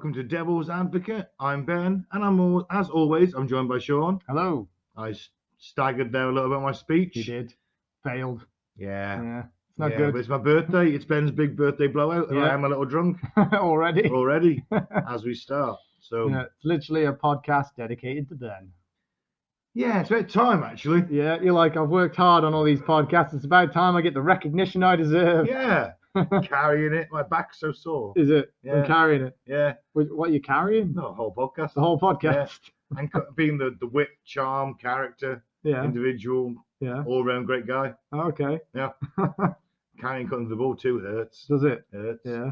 welcome to Devil's Advocate. I'm Ben, and as always, I'm joined by Sean. Hello. I staggered there a little bit on my speech. You did. Failed. Yeah. It's not good. But it's my birthday. It's Ben's big birthday blowout, and I am a little drunk Already. as we start. So it's literally a podcast dedicated to Ben. Yeah, it's about time, actually. Yeah, you're like, I've worked hard on all these podcasts. It's about time I get the recognition I deserve. Yeah. Carrying it. My back's so sore. Is it? Yeah. I'm carrying it. Yeah. What are you carrying? No, the whole podcast. The whole podcast. Yeah. And being the wit, charm, character, individual, all-round great guy. Oh, okay. Yeah. Carrying cutting the ball too hurts. Does it? Hurts. Yeah.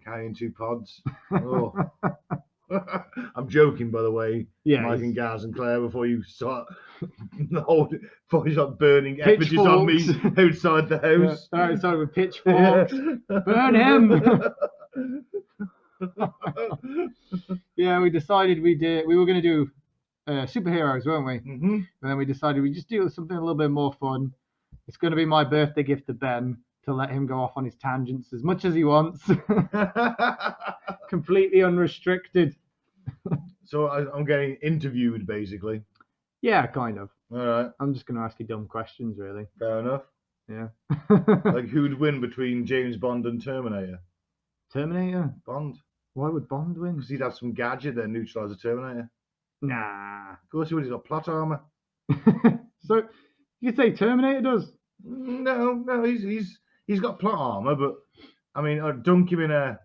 Carrying 2 pods. Oh. I'm joking, by the way. Yeah. Mike and Gaz and Claire, before you start burning effigies on me outside the house. Yeah. All right, started with pitchforks. Burn him. Yeah, we decided we were going to do superheroes, weren't we? Mm-hmm. And then we decided we'd just do something a little bit more fun. It's going to be my birthday gift to Ben, to let him go off on his tangents as much as he wants. Completely unrestricted. So I'm getting interviewed, basically. Yeah, kind of. All right. I'm just going to ask you dumb questions, really. Fair enough. Yeah. Like, who'd win between James Bond and Terminator? Terminator? Bond. Why would Bond win? Because he'd have some gadget that neutralises the Terminator. Nah. Of course he would. He's got plot armor. So you could say Terminator does? No. He's got plot armor, but I mean, I'd dunk him in a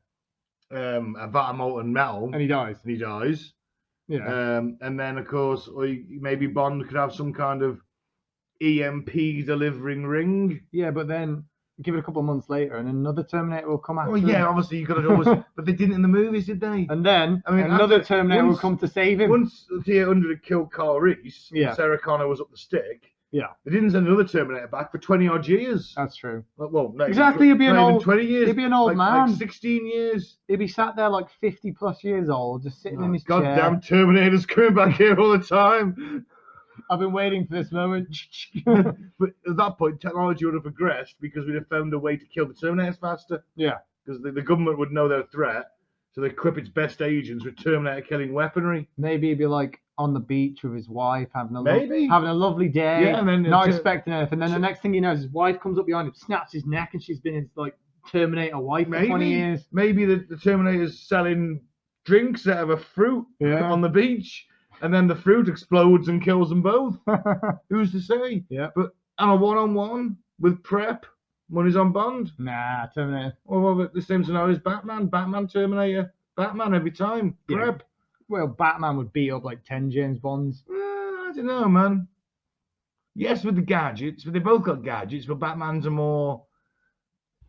vat of molten metal, and he dies. Yeah. And then of course, maybe Bond could have some kind of EMP delivering ring. Yeah, but then give it a couple of months later, and another Terminator will come after. Oh yeah, obviously you got to always, but they didn't in the movies, did they? And then another Terminator will come to save him. Once T-800 had killed Carl Reese, Sarah Connor was up the stick. Yeah. They didn't send another Terminator back for 20 odd years. That's true. Well, no, exactly. He'd be an old 20 years. He'd be an old man. Like 16 years. He'd be sat there like 50 plus years old, just sitting in his chair. Goddamn Terminator's coming back here all the time. I've been waiting for this moment. But at that point, technology would have progressed because we'd have found a way to kill the Terminators faster. Yeah. Because the government would know they're a threat, so they equip its best agents with Terminator-killing weaponry. Maybe he'd be like on the beach with his wife, having a lovely day, and then not expecting anything. Then the next thing you know, his wife comes up behind him, snaps his neck, and she's been his like Terminator wife for 20 years. Maybe the Terminator's selling drinks out of a fruit on the beach, and then the fruit explodes and kills them both. Who's to say? Yeah. But on a one-on-one with prep, money's on Bond. Nah, Terminator. Well, the same scenario as Batman, Terminator, Batman every time. Prep. Yeah. Well, Batman would beat up like 10 James Bonds. I don't know, man. Yes, with the gadgets, but they both got gadgets, but Batman's a more,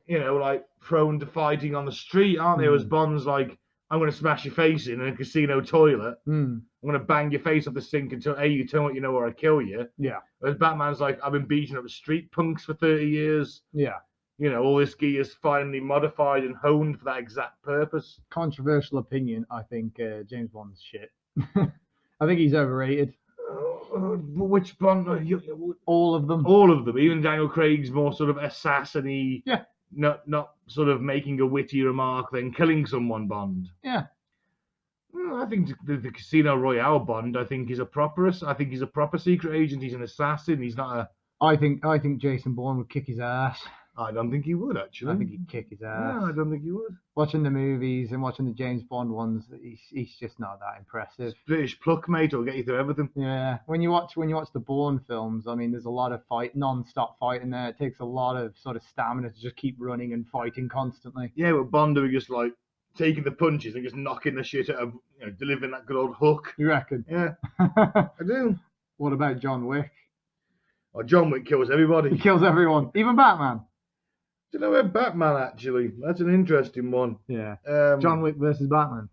like prone to fighting on the street, aren't they? Whereas Bond's like, I'm going to smash your face in a casino toilet. I'm going to bang your face off the sink until you tell me what you know or I kill you. Yeah. Whereas Batman's like, I've been beating up street punks for 30 years. Yeah. All this gear is finally modified and honed for that exact purpose. Controversial opinion, I think James Bond's shit. I think he's overrated. Which Bond? All of them. All of them. Even Daniel Craig's more sort of assassin-y. Yeah. Not sort of making a witty remark, then killing someone Bond. Yeah. I think the Casino Royale Bond, I think he's a proper secret agent. He's an assassin. He's not a... I think Jason Bourne would kick his ass. I don't think he would, actually. I think he'd kick his ass. No, I don't think he would. Watching the movies and watching the James Bond ones, he's just not that impressive. British pluck, mate, will get you through everything. Yeah. When you watch the Bourne films, I mean, there's a lot of non-stop fighting there. It takes a lot of sort of stamina to just keep running and fighting constantly. Yeah, but Bond doing just like taking the punches and just knocking the shit out of, delivering that good old hook. You reckon? Yeah, I do. What about John Wick? Oh, John Wick kills everybody. He kills everyone, even Batman. Do you know where Batman, actually? That's an interesting one. Yeah. John Wick versus Batman.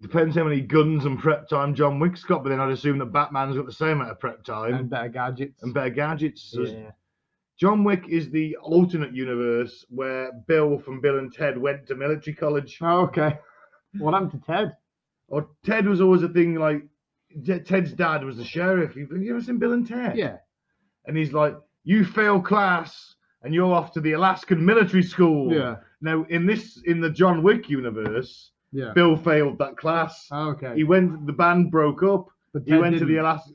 Depends how many guns and prep time John Wick's got, but then I'd assume that Batman's got the same amount of prep time. And better gadgets. So John Wick is the alternate universe where Bill from Bill and Ted went to military college. Oh, okay. What happened to Ted? Or Ted was always a thing, like, Ted's dad was the sheriff. Have you ever seen Bill and Ted? Yeah. And he's like, you fail class and you're off to the Alaskan military school. Yeah. Now, in the John Wick universe, Yeah. Bill failed that class. Okay. He went. The band broke up. But He Ted went to the didn't. Alaska.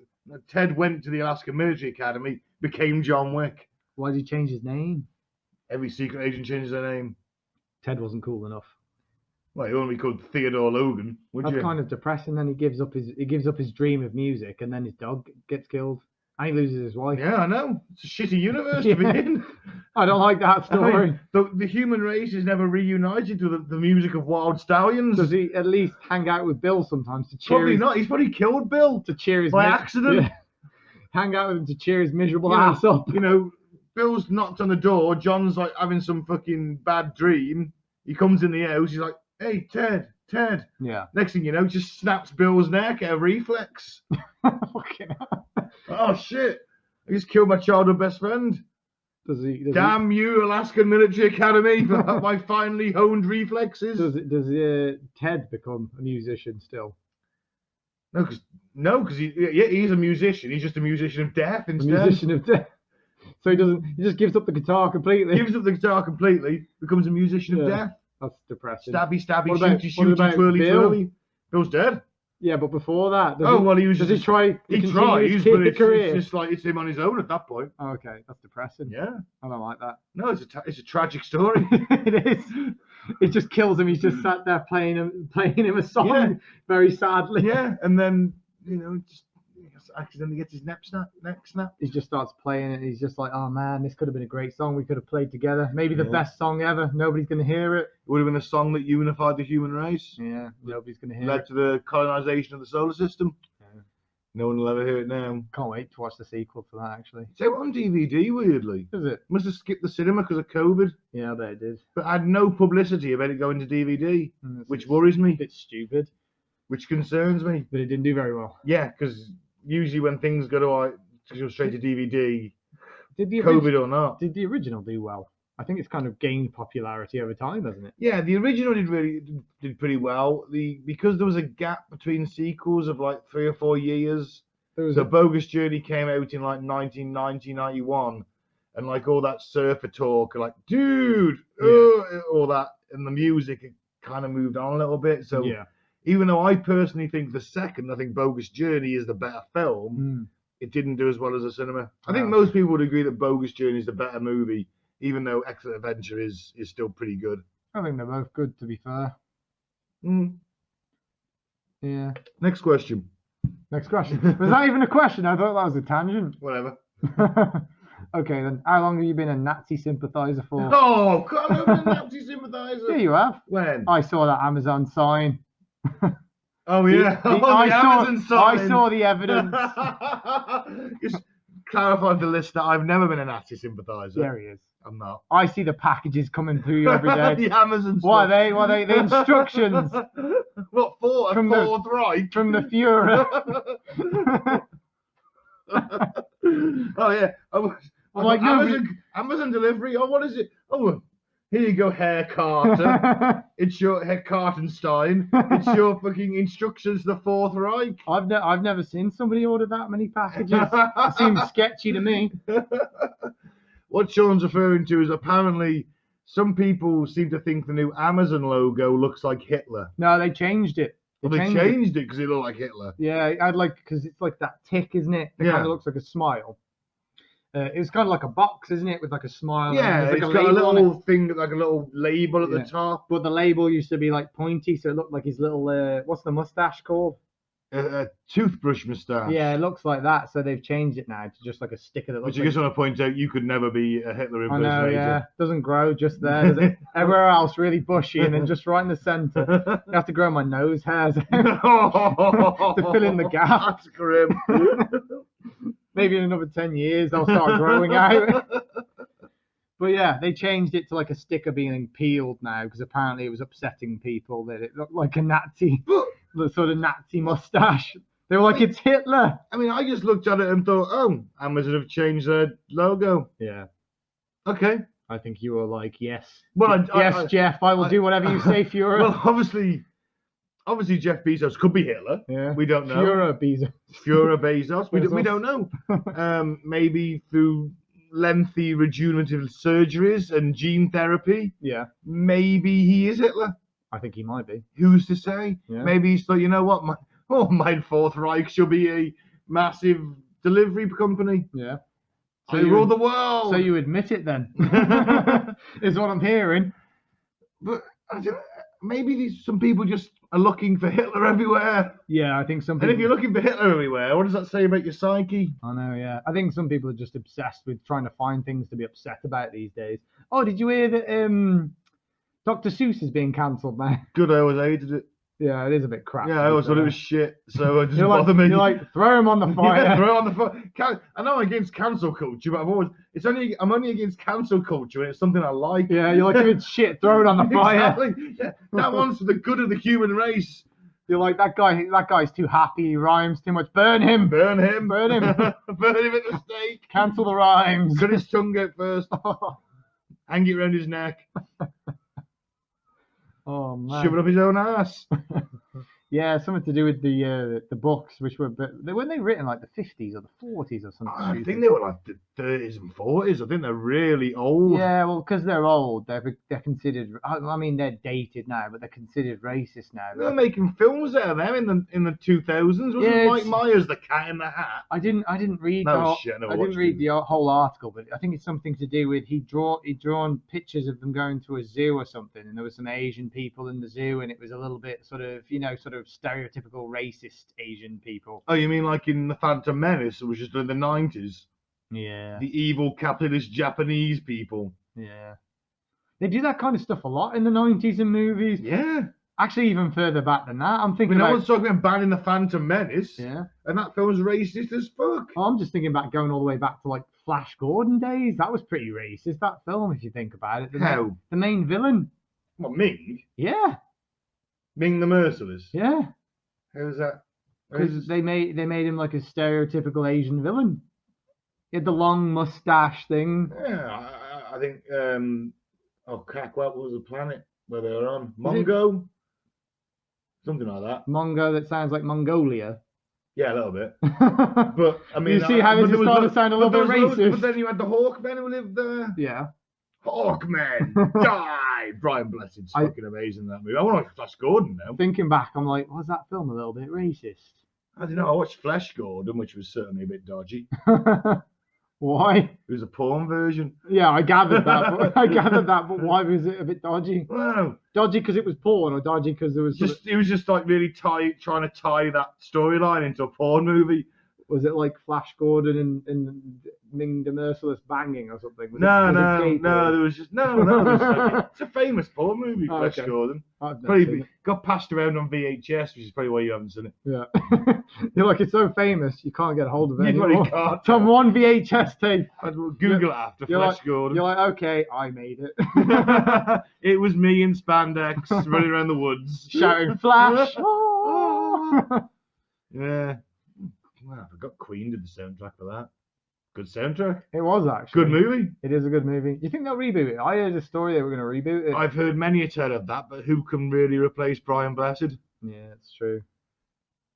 Ted went to the Alaska Military Academy. Became John Wick. Why did he change his name? Every secret agent changes their name. Ted wasn't cool enough. Well, he wouldn't be called Theodore Logan, would That's you? kind of depressing. Then he gives up his dream of music, and then his dog gets killed, and he loses his wife. Yeah, I know. It's a shitty universe to be Yeah. in. I don't like that story. I mean, the human race is never reunited to the music of Wild Stallions. Does he at least hang out with Bill sometimes to cheer? Probably not. He's probably killed Bill To cheer his by accident. Yeah. Hang out with him to cheer his miserable You know, ass up. You know, Bill's knocked on the door. John's like having some fucking bad dream. He comes in the house. He's like, "Hey, Ted." Yeah. Next thing you know, just snaps Bill's neck at a reflex. Fucking hell. Oh shit! I just killed my childhood best friend. Does he? Damn you, Alaskan Military Academy, for my finely honed reflexes. Does Ted become a musician still? No, because he's a musician. He's just a musician of death A instead. musician of death. So he doesn't. He just gives up the guitar completely. Gives up the guitar completely, becomes a musician of Yeah. death. That's depressing. Stabby, stabby, What about- shooty, what shooty, about twirly, Bill? twirly. Bill's dead. Yeah, but before that, Oh, well, he was does just... he try? to He continue tries, his but it's career? just like it's him on his own at that point. Oh, okay, that's depressing. Yeah. I don't like that. No, it's a tragic story. It is. It just kills him. He's just sat there playing him a song Yeah. very sadly. Yeah, and then, just accidentally gets his neck snapped. He just starts playing it. He's just like, oh man, this could have been a great song. We could have played together. Maybe the Yeah. best song ever. Nobody's gonna hear it. It would have been a song that unified the human race. Yeah, nobody's gonna hear Led it. to the colonization of the solar system. Yeah. No one will ever hear it now. Can't wait to watch the sequel to that. Actually, It's out on DVD, weirdly. is it? Must have skipped the cinema because of COVID, Yeah, I bet it did. but I had no publicity about it going to DVD, which It's worries a me, bit stupid, which concerns me. but it didn't do very well. Yeah, because usually when things go straight to DVD, Did the COVID or not. Did the original do well? I think it's kind of gained popularity over time, hasn't it? Yeah, the original did pretty well. Because there was a gap between sequels of like 3 or 4 years. There was So Bogus Journey came out in like 1990, 91, and like all that surfer talk, like dude, all that, and the music it kind of moved on a little bit. So yeah. even though I personally think I think Bogus Journey is the better film, it didn't do as well as the cinema. I think most people would agree that Bogus Journey is the better movie, even though Excellent Adventure is still pretty good. I think they're both good, to be fair. Yeah. Next question. Next question. Was that even a question? I thought that was a tangent. Whatever. Okay, then. How long have you been a Nazi sympathizer for? Oh, God, I'm a Nazi sympathizer. Yeah, you have. When? I saw that Amazon sign. Oh, yeah. I saw the evidence. Just clarify for the listener, I've never been a Nazi sympathiser. There he is. I'm not. I see the packages coming through every day. The Amazon What stuff. are they? The instructions What for? From A the- Fourth Reich? from the Fuhrer. Oh, yeah. I'm like, Amazon delivery. Oh, what is it? Oh, here you go, Herr Carter. It's your Herr Kartenstein. It's your fucking instructions to the Fourth Reich. I've never seen somebody order that many packages. It seems sketchy to me. What Sean's referring to is apparently some people seem to think the new Amazon logo looks like Hitler. No, they changed it. Well, they changed it because it looked like Hitler. Yeah, because it's like that tick, isn't it? It Yeah. kind of looks like a smile. It's kind of like a box, isn't it, with like a smile? Yeah, and there's it's like got a label on it. little thing, like a little label at Yeah. the top. But the label used to be like pointy, so it looked like his little what's the mustache called? A toothbrush moustache. Yeah, it looks like that. So they've changed it now to just like a sticker that looks Which I just want to point out, you could never be a Hitler I impersonator. know, yeah. Doesn't grow just there, does it? Everywhere else really bushy, and then just right in the centre. I have to grow my nose hairs to fill in the gap. That's grim. Maybe in another 10 years they'll start growing out. But yeah, they changed it to like a sticker being peeled now because apparently it was upsetting people that it looked like a Nazi, the sort of Nazi mustache. They were like, it's Hitler. I mean, I just looked at it and thought, oh, Amazon have changed their logo. Yeah. Okay. I think you were like, yes. Well, yes, Jeff, I will do whatever you say, Fuhrer. Well, obviously Jeff Bezos could be Hitler. Yeah. We don't know. Fuhrer Bezos. Führer Bezos. We don't know. Maybe through lengthy rejuvenative surgeries and gene therapy, Yeah. maybe he is Hitler. I think he might be. Who's to say? Yeah. Maybe he's thought, you know what, my Fourth Reich should be a massive delivery company. Yeah. I rule the world. So you admit it then? Is what I'm hearing. But maybe some people just are looking for Hitler everywhere. Yeah, I think some people. And if you're looking for Hitler everywhere, what does that say about your psyche? I know, yeah. I think some people are just obsessed with trying to find things to be upset about these days. Oh, did you hear that Dr. Seuss is being cancelled now? Good, I always hated it. Yeah, it is a bit crap. Yeah, I always thought it was shit, so it doesn't like, bother me. You're like, throw him on the fire. Yeah, throw him on the fire. I know I'm against cancel culture, but I'm only against cancel culture when it's something I like. Yeah, you're like, if it's shit, throw it on the fire. Exactly. Yeah, that one's for the good of the human race. You're like, that guy's too happy, he rhymes too much. Burn him. Burn him. Burn him. Burn him at the stake. Cancel the rhymes. Cut his tongue out first. Hang it around his neck. Oh man. Shove it up his own ass. Yeah, something to do with the books, which were weren't they written like the 50s or the 40s or something? I think they were like the 30s and 40s. I think they're really old. Yeah, well, because they're old, they're considered. I mean, they're dated now, but they're considered racist now. They were making films out of them in the 2000s. Wasn't Mike Myers the Cat in the Hat? I didn't read. No shit. I didn't read the whole article, but I think it's something to do with he'd drawn pictures of them going to a zoo or something, and there were some Asian people in the zoo, and it was a little bit sort of stereotypical racist Asian people. Oh, you mean like in The Phantom Menace, which was in the 90s? Yeah. The evil capitalist Japanese people. Yeah. They do that kind of stuff a lot in the 90s in movies. Yeah. Actually, even further back than that. I'm thinking no one's talking about banning The Phantom Menace. Yeah. And that film's racist as fuck. I'm just thinking about going all the way back to like Flash Gordon days. That was pretty racist, that film, if you think about it. How? The main villain. What, Ming? Yeah. Ming the Merciless? Yeah. How's that? Because they made him like a stereotypical Asian villain. He had the long mustache thing. Yeah, I think. Oh crap! What was the planet where they were on? Mongo. Something like that. Mongo. That sounds like Mongolia. Yeah, a little bit. But I mean, you see how it started to sound a little bit racist. But then you had the Hawkmen who lived there. Yeah. Hawkmen die. Brian Blessed's fucking amazing, that movie. I want to watch Flash Gordon now. Thinking back, I'm like, was that film a little bit racist? I don't know. I watched Flash Gordon, which was certainly a bit dodgy. Why? It was a porn version. Yeah, I gathered that. But why was it a bit dodgy? Wow. Dodgy because it was porn, or dodgy because there was it was just like really trying to tie that storyline into a porn movie. Was it like Flash Gordon and Ming the Merciless banging or something? No. There was just no. It's a famous porn movie, Flash Gordon. Probably got passed around on VHS, which is probably why you haven't seen it. Yeah, you're like, it's so famous you can't get hold of it anymore. Can't. It's on one VHS tape. Google it after Flash Gordon. You're like, okay, I made it. It was me in spandex running around the woods, shouting Flash. Yeah. Wow, I forgot Queen did the soundtrack for that. Good soundtrack. It was actually. Good movie. It is a good movie. Do you think they'll reboot it? I heard a story they were going to reboot it. I've heard many a tale of that, but who can really replace Brian Blessed? Yeah, it's true.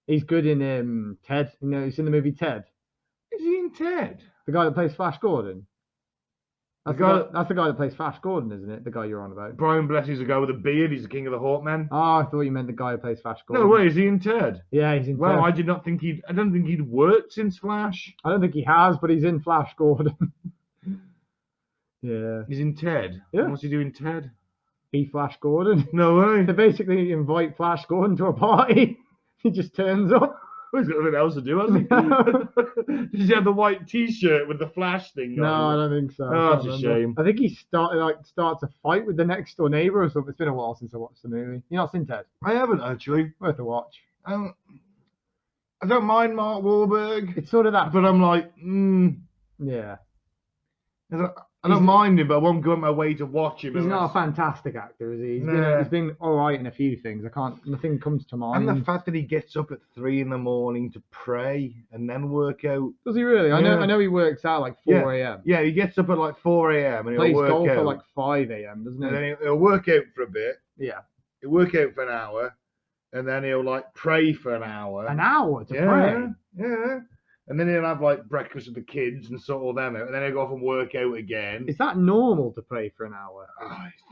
He's good in Ted. You know, he's in the movie Ted. Is he in Ted? The guy that plays Flash Gordon. That's the guy that plays Flash Gordon, isn't it? The guy you're on about. Brian Blessed's a guy with a beard. He's the king of the Hawkmen. Oh, I thought you meant the guy who plays Flash Gordon. No way, is he in Ted? Yeah, he's in Ted. Well, I don't think he'd worked since Flash. I don't think he has, but he's in Flash Gordon. Yeah. He's in Ted. Yeah. What's he doing, Ted? Be Flash Gordon. No way. They basically invite Flash Gordon to a party. He just turns up. Well, he's got nothing else to do, hasn't he? Does he have the white T-shirt with the Flash thing on? No, I don't think so. Oh, that's a shame. I think he starts a fight with the next door neighbor or something. It's been a while since I watched the movie. You've not seen Ted? I haven't actually. Worth a watch. I don't mind Mark Wahlberg. It's sort of that, but I'm like, yeah. I don't mind him, but I won't go out my way to watch him. He's not a fantastic actor, is he? He's been all right in a few things. Nothing comes to mind. And the fact that he gets up at 3 a.m. to pray and then work out. Does he really? Yeah. I know he works out like 4 a.m. Yeah, he gets up at like 4 a.m. and plays he'll work golf out at like 5 a.m. doesn't he? And then he'll work out for a bit. Yeah. He'll work out for an hour, and then he'll like pray for an hour. An hour to pray? Yeah. and then he'll have like breakfast with the kids and sort all them out, and then he'll go off and work out again. Is that normal to pray for an hour?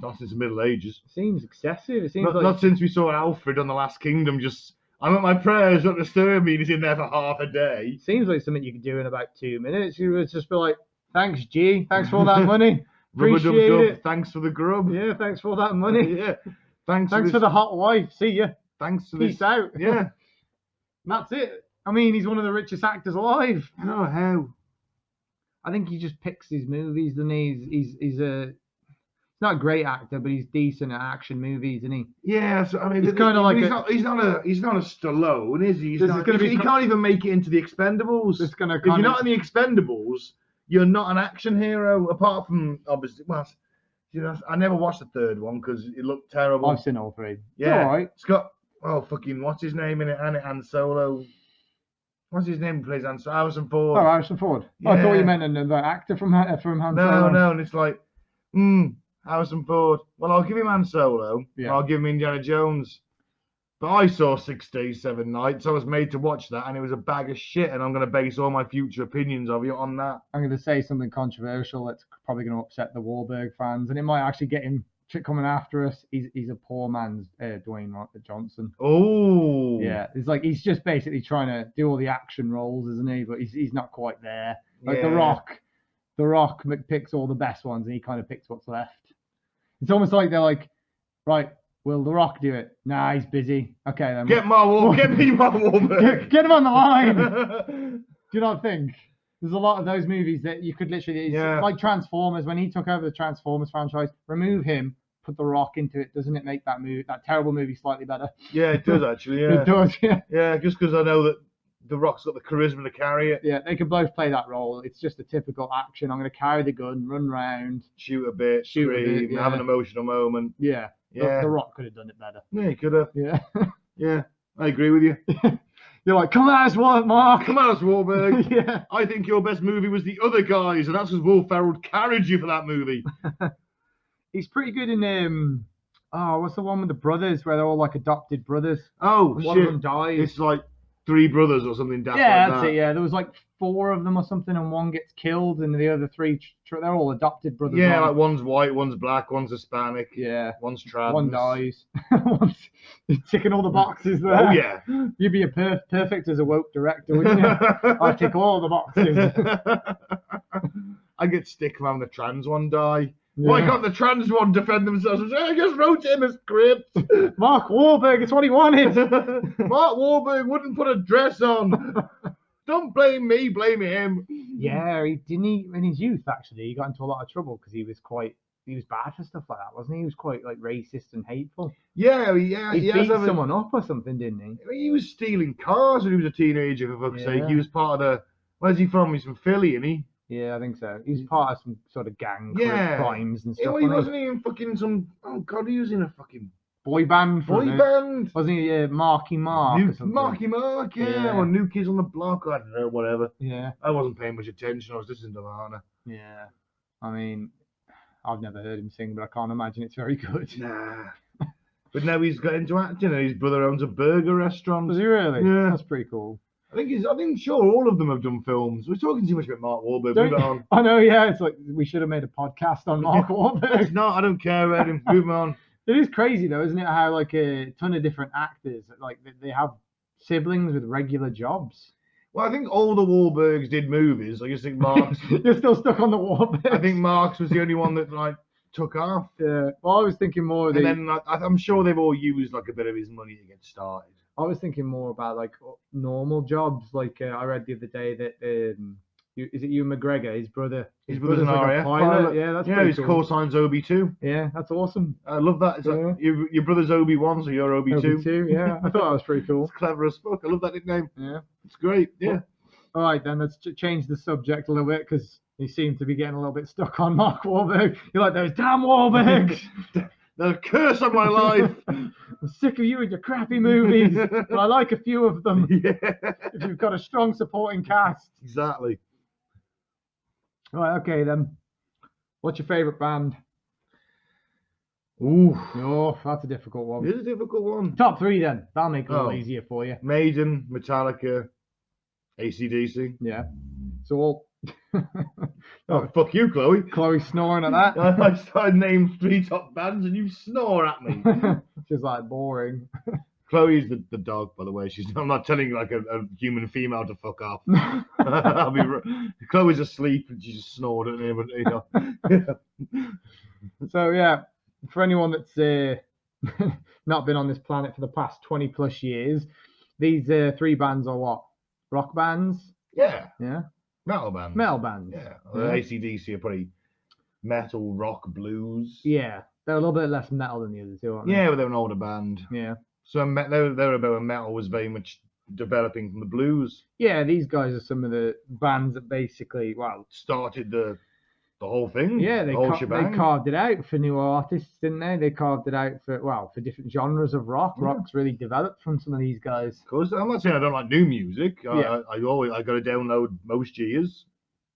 Not since the Middle Ages. It seems excessive. It seems Not, like not since we saw Alfred on The Last Kingdom. Just I'm at my prayers, not disturb me. And he's in there for half a day. Seems like something you could do in about 2 minutes. You would just be like, "Thanks, G. Thanks for all that money. Appreciate it. Thanks for the grub. Yeah, thanks for all that money. Yeah. Thanks for the hot wife. See ya. Thanks for Peace this. out." Yeah. And that's it. I mean, he's one of the richest actors alive. I don't know how. I think he just picks his movies, and he's not a great actor, but he's decent at action movies, isn't he? Yeah, so, I mean, He's kind of like he's not a Stallone, is he? He can't even make it into the Expendables. It's gonna If you're not in the Expendables, you're not an action hero. Apart from obviously, well, you know, I never watched the third one because it looked terrible. I've seen all three. Yeah, it's all right. It's got what's his name in it? Han Solo. What's his name? Who plays Han Solo? Harrison Ford. Oh, Harrison Ford. Yeah. Oh, I thought you meant another actor from Han Solo. No, and it's like, Harrison Ford. Well, I'll give him Han Solo. Yeah. I'll give him Indiana Jones. But I saw 6 Days, 7 Nights. I was made to watch that, and it was a bag of shit. And I'm going to base all my future opinions of you on that. I'm going to say something controversial that's probably going to upset the Wahlberg fans, and it might actually get him coming after us. He's a poor man's Dwayne Johnson. Oh, Yeah, it's like he's just basically trying to do all the action roles, isn't he? But he's not quite there. Like The Rock picks all the best ones, and he kind of picks what's left. It's almost like they're like, right, will The Rock do it? Nah, he's busy. Okay, then get me Mark Wahlberg. get him on the line. Do you not think? There's a lot of those movies that you could literally, like Transformers. When he took over the Transformers franchise, remove him, put The Rock into it. Doesn't it make that terrible movie slightly better? Yeah, it does actually. Yeah, it does. Yeah. Yeah, just because I know that The Rock's got the charisma to carry it. Yeah, they could both play that role. It's just a typical action. I'm going to carry the gun, run round, shoot a bit, scream, have an emotional moment. Yeah. Yeah. The Rock could have done it better. Yeah, he could have. Yeah. Yeah, I agree with you. You're like, come at us, Mark. Come at us, Wahlberg. Yeah. I think your best movie was The Other Guys, and that's because Will Ferrell carried you for that movie. He's pretty good in what's the one with the brothers where they're all like adopted brothers? Oh, and shit. one of them dies. It's like 3 brothers or something. Yeah, that's it. Yeah, there was like 4 of them or something, and one gets killed, and the other 3 they're all adopted brothers. Yeah, like one's white, one's black, one's Hispanic. Yeah, one's trans. One dies. One's ticking all the boxes there. Oh yeah, you'd be a perfect as a woke director, wouldn't you? I'd tick all the boxes. I get stick from having the trans one die. Yeah. Why can't the trans one defend themselves? I just wrote it in the script. Mark Wahlberg, it's what he wanted. Mark Wahlberg wouldn't put a dress on. Don't blame me, blame him. Yeah, in his youth actually, he got into a lot of trouble because he was bad for stuff like that, wasn't he? He was quite like racist and hateful. Yeah. He beat someone up or something, didn't he? He was stealing cars when he was a teenager, for fuck's sake. He was part of the. Where's he from? He's from Philly, isn't he? Yeah, I think so. He was part of some sort of gang crimes and stuff. He wasn't even fucking some. Oh God, he was in a fucking boy band. Wasn't he Marky Mark? Marky Mark, yeah. Or New Kids on the Block, I don't know, whatever. Yeah. I wasn't paying much attention. I was listening to Lana. Yeah. I mean, I've never heard him sing, but I can't imagine it's very good. Nah. But now he's got into acting, and his brother owns a burger restaurant. Does he really? Yeah. That's pretty cool. I think sure all of them have done films. We're talking too much about Mark Wahlberg. Move it on. I know, yeah. It's like we should have made a podcast on Mark Wahlberg. It's not. I don't care about him. Move on. It is crazy though, isn't it? How like a ton of different actors, like they have siblings with regular jobs. Well, I think all the Wahlbergs did movies. I just think Mark's. You're still stuck on the Wahlberg. I think Mark's was the only one that like took off. Yeah. Well, I was thinking more. And then like, I'm sure they've all used like a bit of his money to get started. I was thinking more about like normal jobs. Like I read the other day that is it Ewan McGregor, his brother? His brother's an RAF pilot. Yeah, that's his cool. call sign's Obi too. Yeah, that's awesome. I love that. It's like your brother's Obi-1, so you're Obi-2. Obi-2, yeah. I thought that was pretty cool. It's clever as fuck. I love that nickname. Yeah, it's great. Yeah. All right, then let's change the subject a little bit because you seem to be getting a little bit stuck on Mark Wahlberg. You're like those damn Wahlbergs. The curse of my life. I'm sick of you and your crappy movies, but I like a few of them. Yeah. If you've got a strong supporting cast. Exactly. Right, okay then. What's your favourite band? Ooh. Oh, that's a difficult one. It is a difficult one. Top 3 then. That'll make it a little easier for you. Maiden, Metallica, AC/DC. Yeah. So all. Oh, fuck you, Chloe. Chloe snoring at that. I started naming 3 top bands and you snore at me. She's like boring. Chloe's the dog, by the way. I'm not telling you like a human female to fuck off. Chloe's asleep and she just snored at me. But, you know. So yeah, for anyone that's not been on this planet for the past 20 plus years, these 3 bands are what? Rock bands? Yeah. Yeah. Metal bands. Metal bands. Yeah. Yeah. AC/DC are pretty metal, rock, blues. Yeah. They're a little bit less metal than the other two, aren't they? Yeah, but they're an older band. Yeah. So they were about when metal was very much developing from the blues. Yeah, these guys are some of the bands that basically, well, Started the whole thing. yeah, the whole shebang. they carved it out for new artists, didn't they? They carved it out for different genres of rock. Yeah. Rock's really developed from some of these guys. Of course, I'm not saying I don't like new music. Yeah. I got to download most years.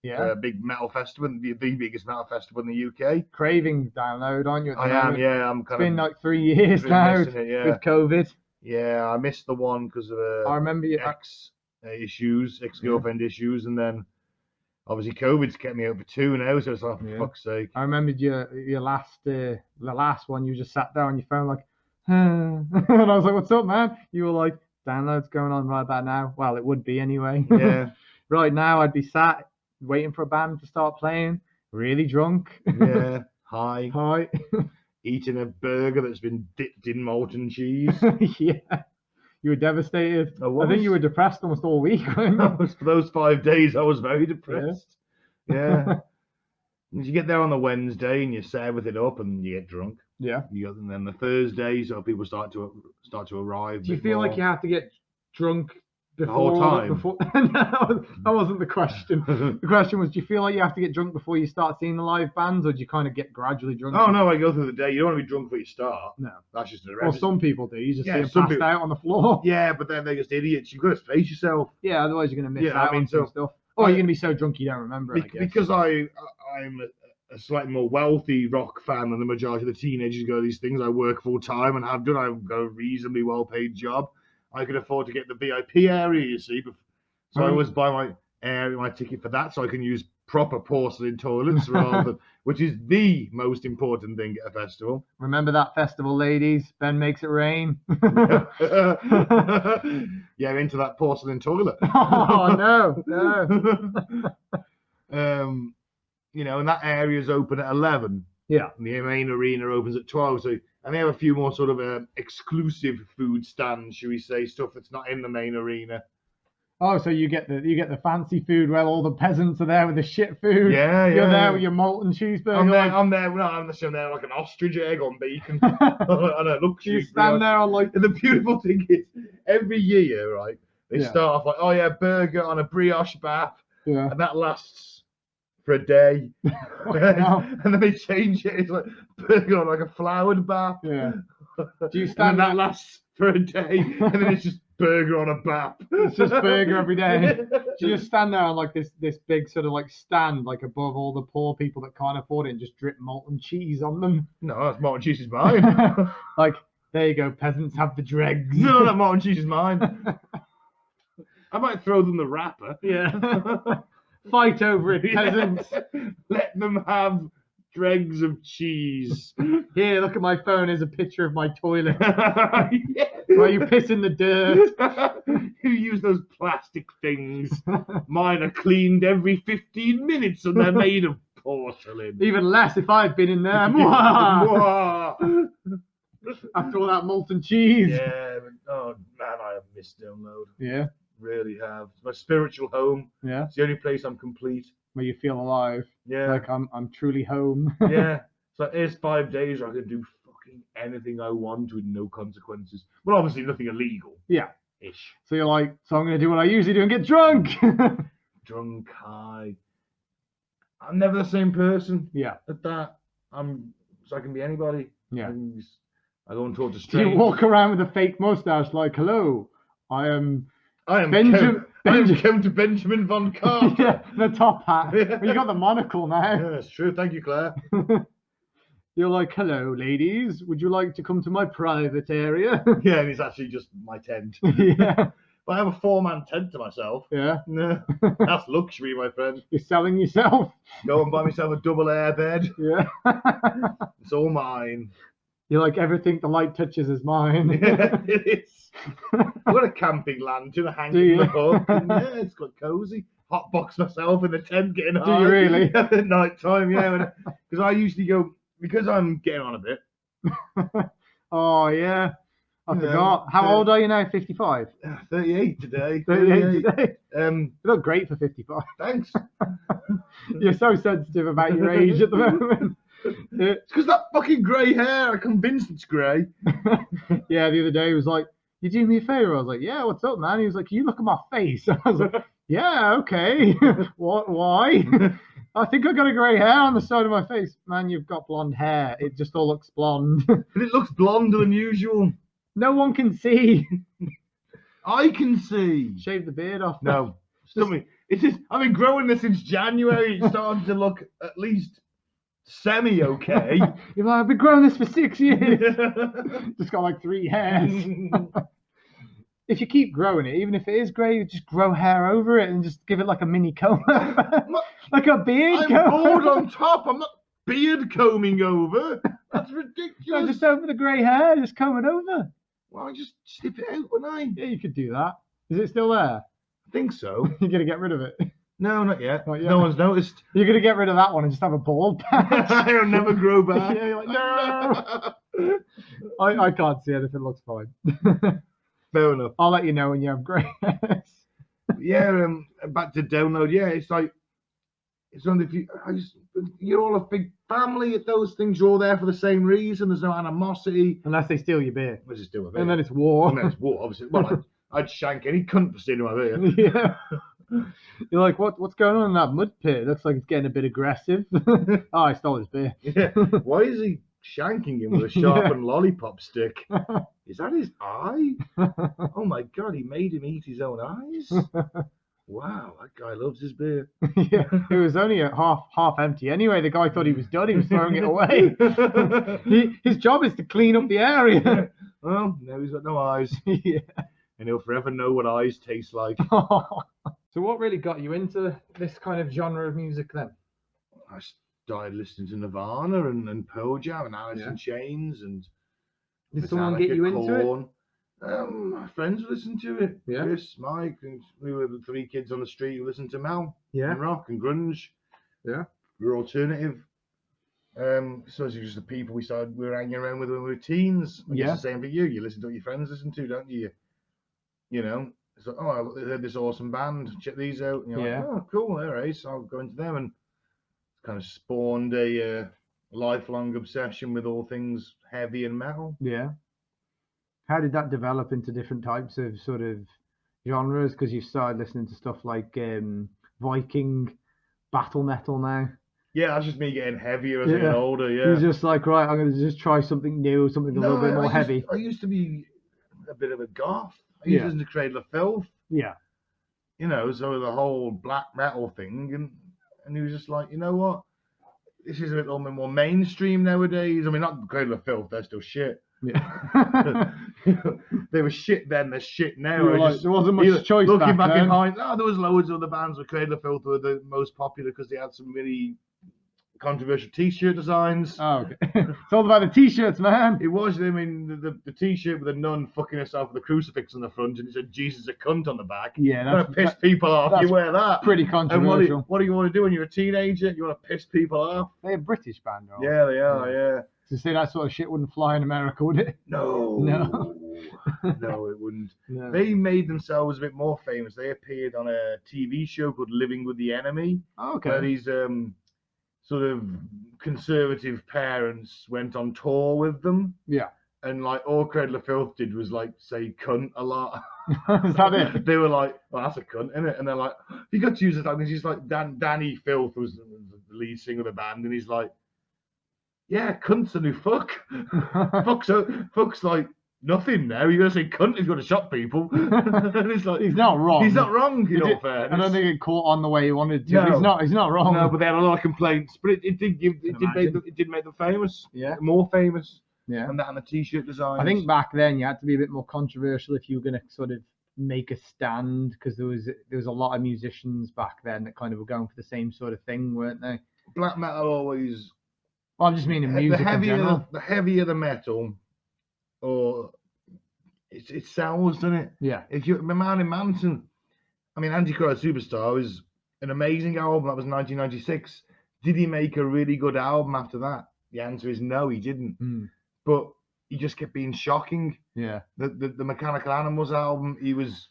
Yeah. Big metal festival, the biggest metal festival in the UK. Cravings download, aren't you? At the I am, moment? yeah. I'm It's kind been of like 3 years now missing it, yeah. with COVID. Yeah, I missed the one because of I remember you. ex-girlfriend issues, and then obviously COVID's kept me out for 2 now, so it's like, for Yeah. fuck's sake. I remembered your last the last one. You just sat there on your phone like, and I was like, "What's up, man?" You were like, "Download's going on right about now." Well, it would be anyway. Yeah, Right now, I'd be sat waiting for a band to start playing, really drunk. yeah. Hi, Hi. eating a burger that's been dipped in molten cheese. Yeah. You were devastated. I was. I think you were depressed almost all week, weren't you? For those 5 days, I was very depressed. Yeah. And you get there on the Wednesday and you set everything up and you get drunk. Yeah. And then the Thursday, so people start to arrive. Do you feel like you have to get drunk before whole time? Before no, that wasn't the question. The question was, do you feel like you have to get drunk before you start seeing the live bands, or do you kind of get gradually drunk? Oh no, I go through the day. You don't want to be drunk before you start. No. That's just the Well, rest. some people do. You just Yeah, see them some passed people- out on the floor. Yeah, but then they're just idiots. You've got to space yourself. Yeah, otherwise you're going to miss Yeah, I out mean, on some so- stuff. Or you're going to be so drunk you don't remember it, I guess. Because I'm a slightly more wealthy rock fan than the majority of the teenagers who go to these things. I work full time and have done. I've got a reasonably well paid job. I could afford to get the VIP area, you see. So I always buy my ticket for that, so I can use proper porcelain toilets rather than, which is the most important thing at a festival. Remember that festival, ladies? Ben makes it rain. Yeah, into that porcelain toilet. Oh, no. You know, and that area is open at 11. Yeah. And the main arena opens at 12. So, and they have a few more sort of exclusive food stands, should we say, stuff that's not in the main arena. Oh, so you get the fancy food where all the peasants are there with the shit food. Yeah, You're yeah. there with your molten cheeseburger. I'm there. like- I'm there. No, I'm there like an ostrich egg on bacon. And a luxury. You stand there on like And the beautiful thing is, every year, right, they Yeah. start off like, oh yeah, burger on a brioche bath, yeah. and that lasts for a day. Wow. And then they change it. It's like burger on like a floured bath. Yeah. Do you And then stand that there? lasts for a day, and then it's just burger on a bath. It's just burger every day. Do you just stand there on like this big sort of like stand like above all the poor people that can't afford it and just drip molten cheese on them? No, that's molten cheese is mine. Like, there you go, peasants have the dregs. No, that molten cheese is mine. I might throw them the wrapper. Yeah. Fight over it, peasants. Let them have dregs of cheese. Here, look at my phone. Here's a picture of my toilet. Yeah. Where you piss in the dirt. Who use those plastic things? Mine are cleaned every 15 minutes and they're made of porcelain. Even less if I've been in there. Mwah! After all that molten cheese. Yeah, oh man, I have missed Download. Yeah. Really have. It's my spiritual home. Yeah. It's the only place I'm complete. Where you feel alive. Yeah. Like I'm truly home. Yeah. So here's 5 days where I can do fucking anything I want with no consequences. Well, obviously nothing illegal. Yeah. Ish. So you're like, so I'm going to do what I usually do and get drunk. Drunk, high. I'm never the same person Yeah. at that. So I can be anybody. Yeah. I go and talk to Do you strangers. walk around with a fake mustache like, hello, I am I am Benjamin- Count Benjamin von Carter. yeah, the top hat. Well, you got the monocle now. Yeah, that's true. Thank you, Claire. You're like, hello, ladies. Would you like to come to my private area? Yeah, and it's actually just my tent. Yeah. But I have a 4-man tent to myself. Yeah. No, that's luxury, my friend. You're selling yourself. Go and buy myself a double air bed. Yeah. It's all mine. You're like, everything the light touches is mine. Yeah, it is. I've got a camping lantern hanging Do in the you? hook. And yeah, it's got cozy. Hot box myself in the tent getting high. Do you really? At night time, yeah. Because I usually go, because I'm getting on a bit. Oh, yeah. I You know, forgot. How old are you now? 55? 38 today. 38 today? Um, You look great for 55. thanks. You're so sensitive about your age at the moment. It's because that fucking grey hair. I'm convinced it's grey. Yeah, the other day he was like, you do me a favor? I was like, yeah, what's up, man? He was like, can you look at my face? I was like, yeah, okay. What? Why? I think I got a grey hair on the side of my face. Man, you've got blonde hair. It just all looks blonde. But it looks blonder than usual. No one can see. I can see. Shave the beard off. No. Something. It's just, I've been growing this since January. It's starting to look at least semi-okay. You're like, I've been growing this for 6 years. Just got like 3 hairs. If you keep growing it, even if it is grey, you just grow hair over it and just give it like a mini comb. Like a beard I'm comb. bald on top. I'm not beard combing over. That's No, ridiculous. just over the grey hair, just comb it over. Well, I just snip it out, wouldn't I? Yeah, you could do that. Is it still there? I think so. You're going to get rid of it. No, not yet. Not yet. No one's noticed. You're going to get rid of that one and just have a bald patch. I'll never grow back. Yeah, you're like, no. I can't see it if it looks fine. Fair enough. I'll let you know when you have grey hairs. Yeah, back to download. Yeah, it's like, it's only if you're all a big family at those things. You're all there for the same reason. There's no animosity. Unless they steal your beer. Let's just do it. And then it's war. And then it's war, obviously. Well, I'd shank any cunt for stealing my beer. Yeah. You're like, what's going on in that mud pit? It looks like it's getting a bit aggressive. Oh, I stole his beer. Yeah. Why is he shanking him with a sharpened lollipop stick? Is that his eye? Oh my god, he made him eat his own eyes? Wow, that guy loves his beer. Yeah, it was only at half empty. Anyway, the guy thought he was done. He was throwing it away. His job is to clean up the area. Well, now he's got no eyes. Yeah. And he'll forever know what eyes taste like. So what really got you into this kind of genre of music then? I started listening to Nirvana and Pearl Jam and Alice in Chains and Did someone get you into it? My friends listened to it. Yeah. Chris, Mike, and we were the 3 kids on the street who listened to Mel. Yeah. And rock and grunge. Yeah. We were alternative. So it's just the people we were hanging around with when we were teens. I guess Yeah. the same for you. You listen to what your friends listen to, don't you? You know, it's like, oh, I heard this awesome band. Check these out. And you're like, oh, cool. All right, so I'll go into them, and it's kind of spawned a lifelong obsession with all things heavy and metal. Yeah. How did that develop into different types of sort of genres? Because you started listening to stuff like Viking, battle metal now. Yeah, that's just me getting heavier as I get older. Yeah. You're just like, right, I'm going to just try something new, something a little bit more heavy. I used to be a bit of a goth. I used to listen to Cradle of Filth. Yeah. You know, so the whole black metal thing, and he was just like, you know what? This is a little bit more mainstream nowadays. I mean, not Cradle of Filth, they're still shit. Yeah. They were shit then, they're shit now. Like, there wasn't much choice looking back then. behind, there was loads of other bands, but Cradle of Filth were the most popular because they had some really controversial t-shirt designs. Oh, okay. It's all about the t-shirts, man. It was, I mean, the t-shirt with a nun fucking herself with a crucifix on the front and it said Jesus a cunt on the back. Yeah, that's to piss people off. You wear that. Pretty controversial. And what do you want to do when you're a teenager? You want to piss people off? They're a British band, right? Yeah, they are, yeah. To say that sort of shit wouldn't fly in America, would it? No. No. No, it wouldn't. No. They made themselves a bit more famous. They appeared on a TV show called Living with the Enemy. Oh, okay. Where these sort of conservative parents went on tour with them. Yeah. And like all Cradle of Filth did was like say cunt a lot. Is that it? They were like, well, that's a cunt, isn't it? And they're like, you got to use it. And he's like, Danny Filth was the lead singer of the band, and he's like, yeah, cunt's a new fuck. Fuck's like nothing now. You're gonna say cunt if you want to shop people. And it's like, he's not wrong. He's not wrong, in all fairness. I don't think it caught on the way he wanted to. No. He's not wrong. No, but they had a lot of complaints. But it did make them famous. Yeah. More famous. Yeah. And that and the t-shirt design. I think back then you had to be a bit more controversial if you were going to sort of make a stand, because there was a lot of musicians back then that kind of were going for the same sort of thing, weren't they? Black metal always. Well, I'm just meaning music in general. The heavier the metal, or it sells, doesn't it? Yeah. If you Marilyn Manson, I mean, Antichrist Superstar is an amazing album. That was 1996. Did he make a really good album after that? The answer is no, he didn't. But he just kept being shocking. Yeah. The Mechanical Animals album, he was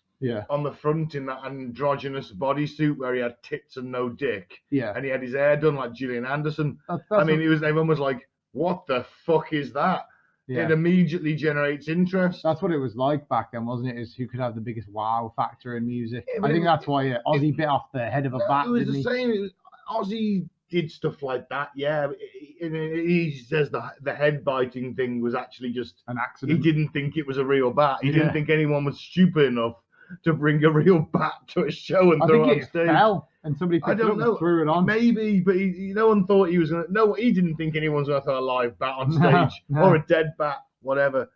on the front in that androgynous bodysuit where he had tits and no dick. Yeah. And he had his hair done like Gillian Anderson. Everyone was like, what the fuck is that? Yeah. It immediately generates interest. That's what it was like back then, wasn't it? Is who could have the biggest wow factor in music. I think that's why Ozzy bit off the head of a bat. It was the same. Ozzy did stuff like that, yeah. He says the head biting thing was actually just an accident. He didn't think it was a real bat. He didn't think anyone was stupid enough to bring a real bat to a show and throw it on stage. Fell and somebody picked it up and threw it on. Maybe, but no one thought he was going to. No, he didn't think anyone's going to throw a live bat on stage or a dead bat, whatever.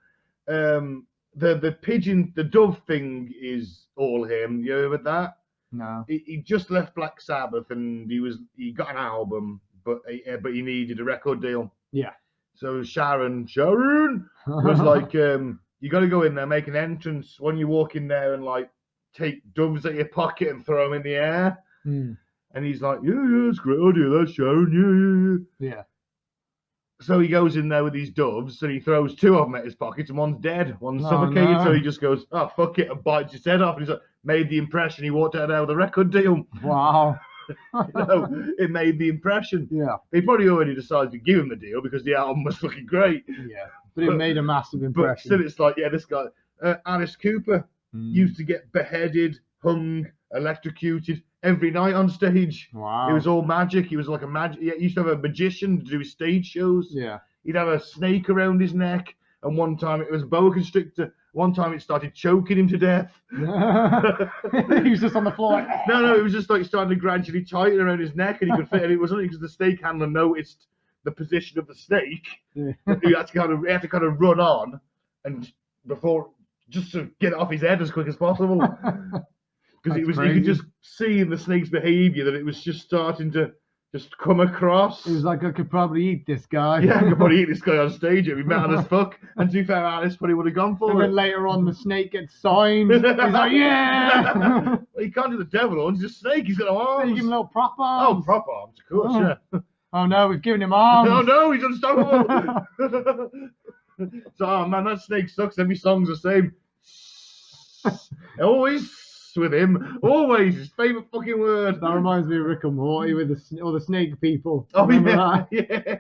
The pigeon, the dove thing is all him. You heard that? No. He just left Black Sabbath and he got an album, but he needed a record deal. Yeah. So Sharon was like, you got to go in there, make an entrance. When you walk in there and like take doves out your pocket and throw them in the air. And he's like, yeah, it's great idea, that Sharon, yeah. So he goes in there with these doves and he throws two of them at his pockets and one's dead, one's suffocated. No. So he just goes, oh, fuck it, and bites his head off. And he's like, made the impression. He walked out there with a record deal. Wow. It made the impression. Yeah. They probably already decided to give him the deal because the album was looking great. Yeah. But it made a massive impression. But still, it's like, yeah, this guy, Alice Cooper, used to get beheaded, hung, electrocuted every night on stage. Wow. It was all magic. He was like a magic. He used to have a magician to do his stage shows. Yeah. He'd have a snake around his neck. And one time it was a boa constrictor. One time it started choking him to death. He was just on the floor. No, it was just like starting to gradually tighten around his neck, and he could fit. And it was only because the snake handler noticed the position of the snake. Yeah. He had to kind of run on, and just to get it off his head as quick as possible. Because you could just see in the snake's behaviour that it was just starting to just come across. He was like, I could probably eat this guy. Yeah, I could probably eat this guy on stage. It'd be mad as fuck. And to be fair, Alice probably would have gone for and it. then later on, the snake gets signed. He's like, yeah. Well, he can't do the devil horns. He's a snake. He's got no arms. You give him little prop arms. Oh, prop arms, of course, yeah. Oh no, we've given him arms. Oh no, he's unstoppable. So, oh man, that snake sucks. Every song's the same. Always with him. Always his favourite fucking word. That reminds me of Rick and Morty with the snake people. Oh yeah, yeah.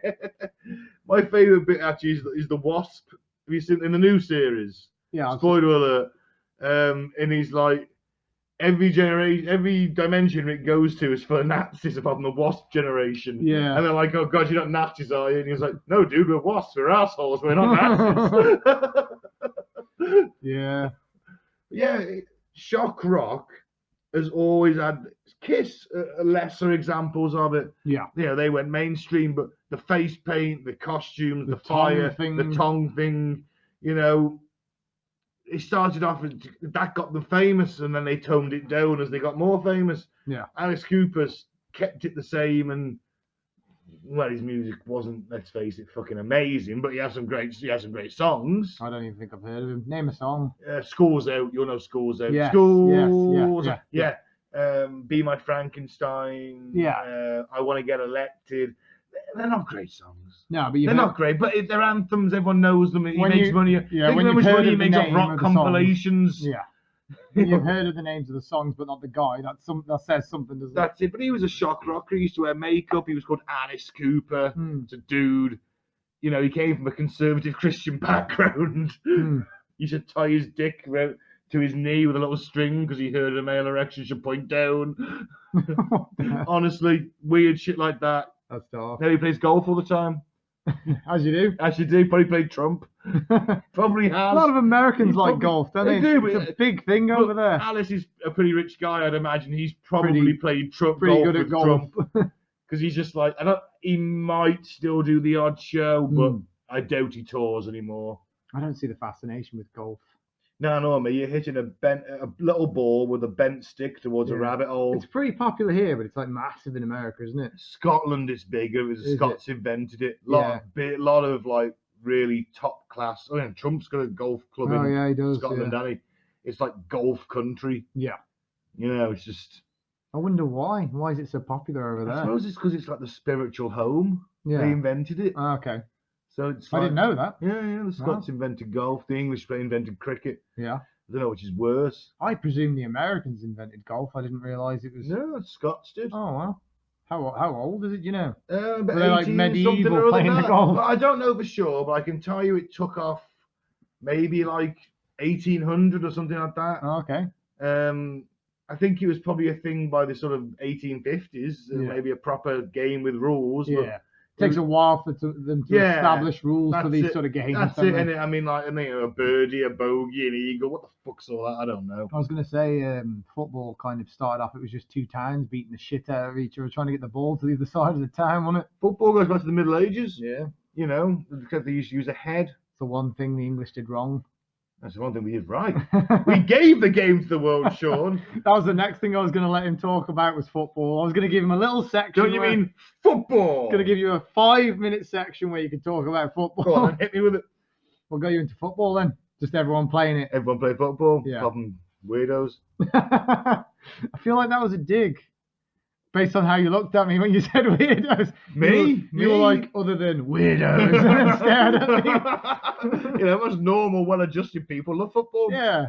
My favourite bit actually is the wasp. Have you seen in the new series? Yeah. Spoiler alert. And he's like, every dimension it goes to is for Nazis apart from the wasp generation. Yeah. And they're like, oh god, you're not Nazis, are you? And he's like, no, dude, we're wasps. We're assholes. We're not Nazis. Yeah. Yeah. Shock rock has always had Kiss, lesser examples of it. Yeah. You know, they went mainstream, but the face paint, the costumes, the fire, the tongue thing, you know, it started off that got them famous, and then they toned it down as they got more famous. Yeah. Alice Cooper's kept it the same, and well, his music wasn't, let's face it, fucking amazing, but he has some great songs. I don't even think I've heard of him. Name a song. School's Out. You'll know School's Out. Yes, School's yes, yeah. Be My Frankenstein. Yeah. I Want to Get Elected. They're not great songs. No, but they're not great, but they're anthems. Everyone knows them. He makes money. Yeah, when you've heard he makes up rock compilations. Songs. Yeah. You've heard of the names of the songs, but not the guy. That says something, doesn't it? That's it. But he was a shock rocker. He used to wear makeup. He was called Alice Cooper. It's a dude. You know, he came from a conservative Christian background. He should tie his dick around to his knee with a little string because he heard a male erection should point down. Honestly, weird shit like that. That's dark. Now he plays golf all the time. As you do. As you do. Probably played Trump. Probably has. A lot of Americans like golf, don't they? Do, it's a big thing over there. Alice is a pretty rich guy, I'd imagine. He's probably played Trump pretty golf good at golf. Because he's just like, he might still do the odd show, but I doubt he tours anymore. I don't see the fascination with golf. No, mate, you're hitting a little ball with a bent stick towards a Yeah. rabbit hole. It's pretty popular here, but it's like massive in America, isn't it? Scotland, it's bigger. It was the Is Scots invented it. Yeah. Lot of like really top class. I mean, Trump's got a golf club Oh in yeah, he does. Scotland, Yeah. hasn't he? It's like golf country. Yeah. You know, it's just. I wonder why. Why is it so popular over I there? suppose it's because it's like the spiritual home. Yeah. They invented it. Oh, okay. So it's I like, didn't know that. Yeah. The Scots invented golf. The English invented cricket. Yeah. I don't know which is worse. I presume the Americans invented golf. I didn't realise it was. No, the Scots did. Oh wow. How old is it? You know. But Were they like 18 medieval something or other. playing the golf? Well, I don't know for sure, but I can tell you it took off maybe like 1800 or something like that. Oh, okay. I think it was probably a thing by the sort of 1850s, Yeah. maybe a proper game with rules. But Yeah. It takes a while for them to Yeah, establish rules for that's these it. sort of games. That's don't it. they? And I mean, a birdie, a bogey, an eagle. What the fuck's all that? I don't know. I was going to say football kind of started off. It was just two towns beating the shit out of each other, trying to get the ball to the other side of the town, wasn't it? Football goes back to the Middle Ages. Yeah. You know, because they used to use a head. It's the one thing the English did wrong. That's the one thing we did right. We gave the game to the world, Sean. That was the next thing I was going to let him talk about was football. I was going to give him a little section. Don't you mean football? Going to give you a 5-minute section where you can talk about football. Go on, hit me with it. We'll go you into football then. Just everyone playing it. Everyone play football. Yeah. Problem weirdos. I feel like that was a dig. Based on how you looked at me when you said weirdos. Me? You were like, other than weirdos, and then stared at me. You know, most normal, well-adjusted people love football. Yeah.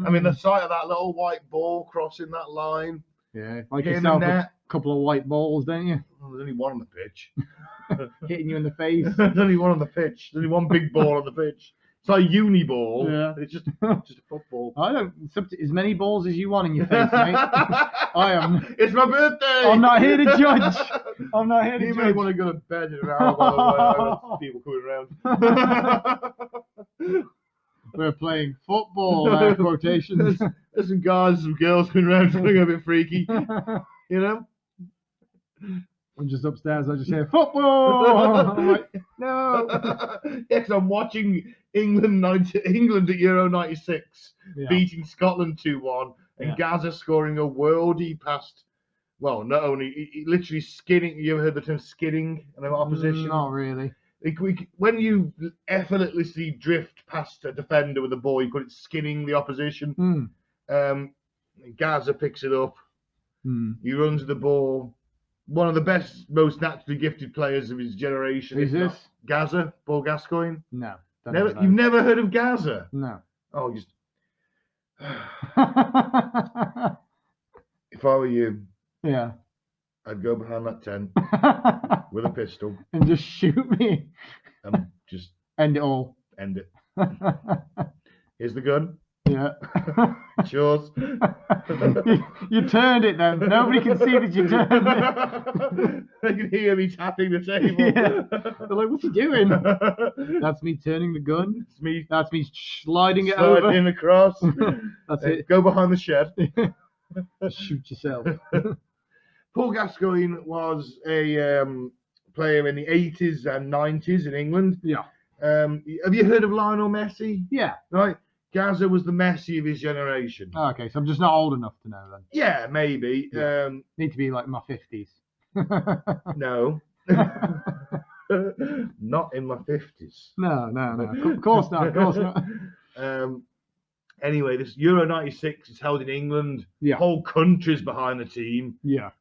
I mean, the sight of that little white ball crossing that line. Yeah, like Getting yourself the a net. couple of white balls, don't you? Oh, there's only one on the pitch. Hitting you in the face. There's only one on the pitch. There's only one big ball on the pitch. It's like a uni ball. Yeah. It's just a football. I don't. It's up to as many balls as you want in your face, mate. I am. It's my birthday. I'm not here to judge. I'm not here to You may judge. want to go to bed in an hour while people coming around. We're playing football. Quotations. There's some guys, some girls coming around feeling a bit freaky. You know? I'm just upstairs. I just hear football. I'm like, no. Yeah, 'cause I'm watching England at Euro '96 Yeah. beating Scotland 2-1, and Yeah. Gaza scoring a worldie past. Well, not only he literally skidding. You ever heard the term skidding in the opposition? Not really. When you effortlessly drift past a defender with a ball, you call it skinning the opposition. Gaza picks it up. He runs the ball. One of the best, most naturally gifted players of his generation. Who's this? Gaza, Paul Gascoigne. No. You've never heard of Gaza? No. Oh, just. If I were you, Yeah. I'd go behind that tent with a pistol And just shoot me. and just End it all. end it. Here's the gun. Yeah. It's yours. You turned it then. Nobody can see that you turned it. They can hear me tapping the table. Yeah. They're like, what's he doing? That's me turning the gun. It's me That's me sliding it over. sliding across. That's it. Go behind the shed. Shoot yourself. Paul Gascoigne was a player in the 80s and 90s in England. Yeah. Have you heard of Lionel Messi? Yeah. Right. Gaza was the Messi of his generation. Okay, so I'm just not old enough to know then. Yeah, maybe. Yeah. Need to be like in my 50s. No. Not in my 50s. No. Of course not. Of course not. Anyway, this Euro '96 is held in England. Yeah. Whole country's behind the team. Yeah.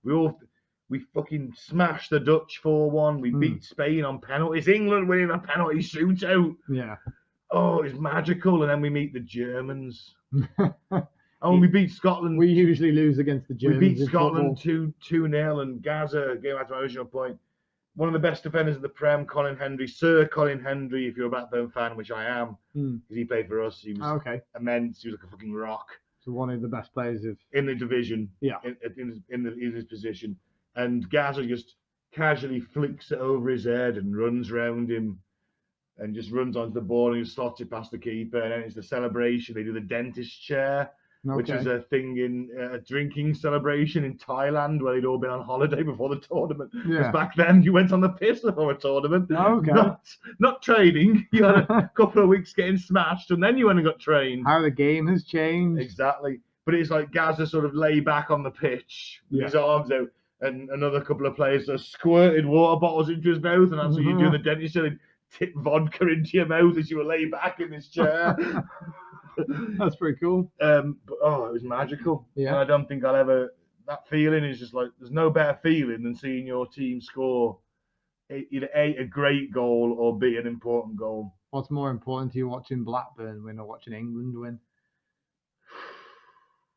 We fucking smashed the Dutch 4-1. We beat Spain on penalties. England winning a penalty shootout. Yeah. Oh, it's magical. And then we meet the Germans. Oh, we beat Scotland. We usually lose against the Germans. We beat in Scotland football. 2-0, and Gaza, going back to my original point, one of the best defenders in the Prem, Sir Colin Hendry, if you're a Blackburn fan, which I am, because he played for us. He was Okay. immense. He was like a fucking rock So one of the best players of. in the division, Yeah. in his position. And Gaza just casually flicks it over his head and runs round him and just runs onto the ball and he slots it past the keeper. And then it's the celebration. They do the dentist chair. which was Okay. a thing in a drinking celebration in Thailand where they'd all been on holiday before the tournament. Because Yeah. back then you went on the piss before a tournament. Okay. Not training. You had a couple of weeks getting smashed and then you went and got trained. How the game has changed. Exactly. But it's like Gaza sort of lay back on the pitch with his arms out, and another couple of players that squirted water bottles into his mouth, and that's what you do in the dentist. They'd tip vodka into your mouth as you were laid back in this chair. That's pretty cool. But, it was magical. Yeah. And I don't think I'll ever. That feeling is just like there's no better feeling than seeing your team score either A, a great goal, or B, an important goal. What's more important to you, watching Blackburn win or watching England win?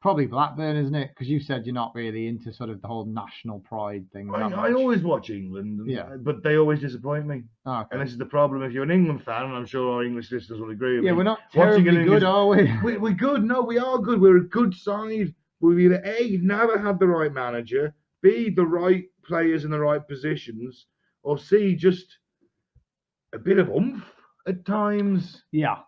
Probably Blackburn, isn't it? Because you said you're not really into sort of the whole national pride thing. I always watch England, but they always disappoint me. Okay. And this is the problem. If you're an England fan, and I'm sure our English listeners will agree with me. Yeah, we're not terribly good, are we? We're good. No, we are good. We're a good side. We've either A, never had the right manager, B, the right players in the right positions, or C, just a bit of oomph at times. Yeah.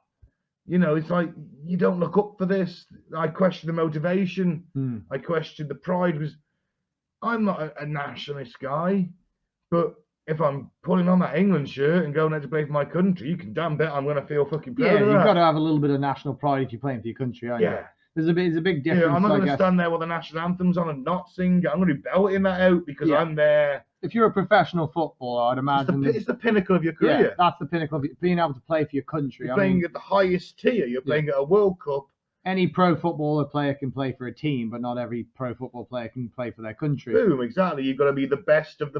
You know, it's like you don't look up for this. I question the motivation. I question the pride. Because I'm not a nationalist guy, but if I'm pulling on that England shirt and going out to play for my country, you can damn bet I'm going to feel fucking proud of that. You've got to have a little bit of national pride if you're playing for your country, aren't you? There's a big difference. Yeah, I'm not going to stand there with the national anthems on and not sing. I'm going to be belting that out because I'm there. If you're a professional footballer, I'd imagine it's the pinnacle of your career. Yeah, that's the pinnacle of being able to play for your country. You're playing at the highest tier. You're playing at a World Cup. Any pro footballer player can play for a team, but not every pro football player can play for their country. Boom, exactly. You've got to be the best of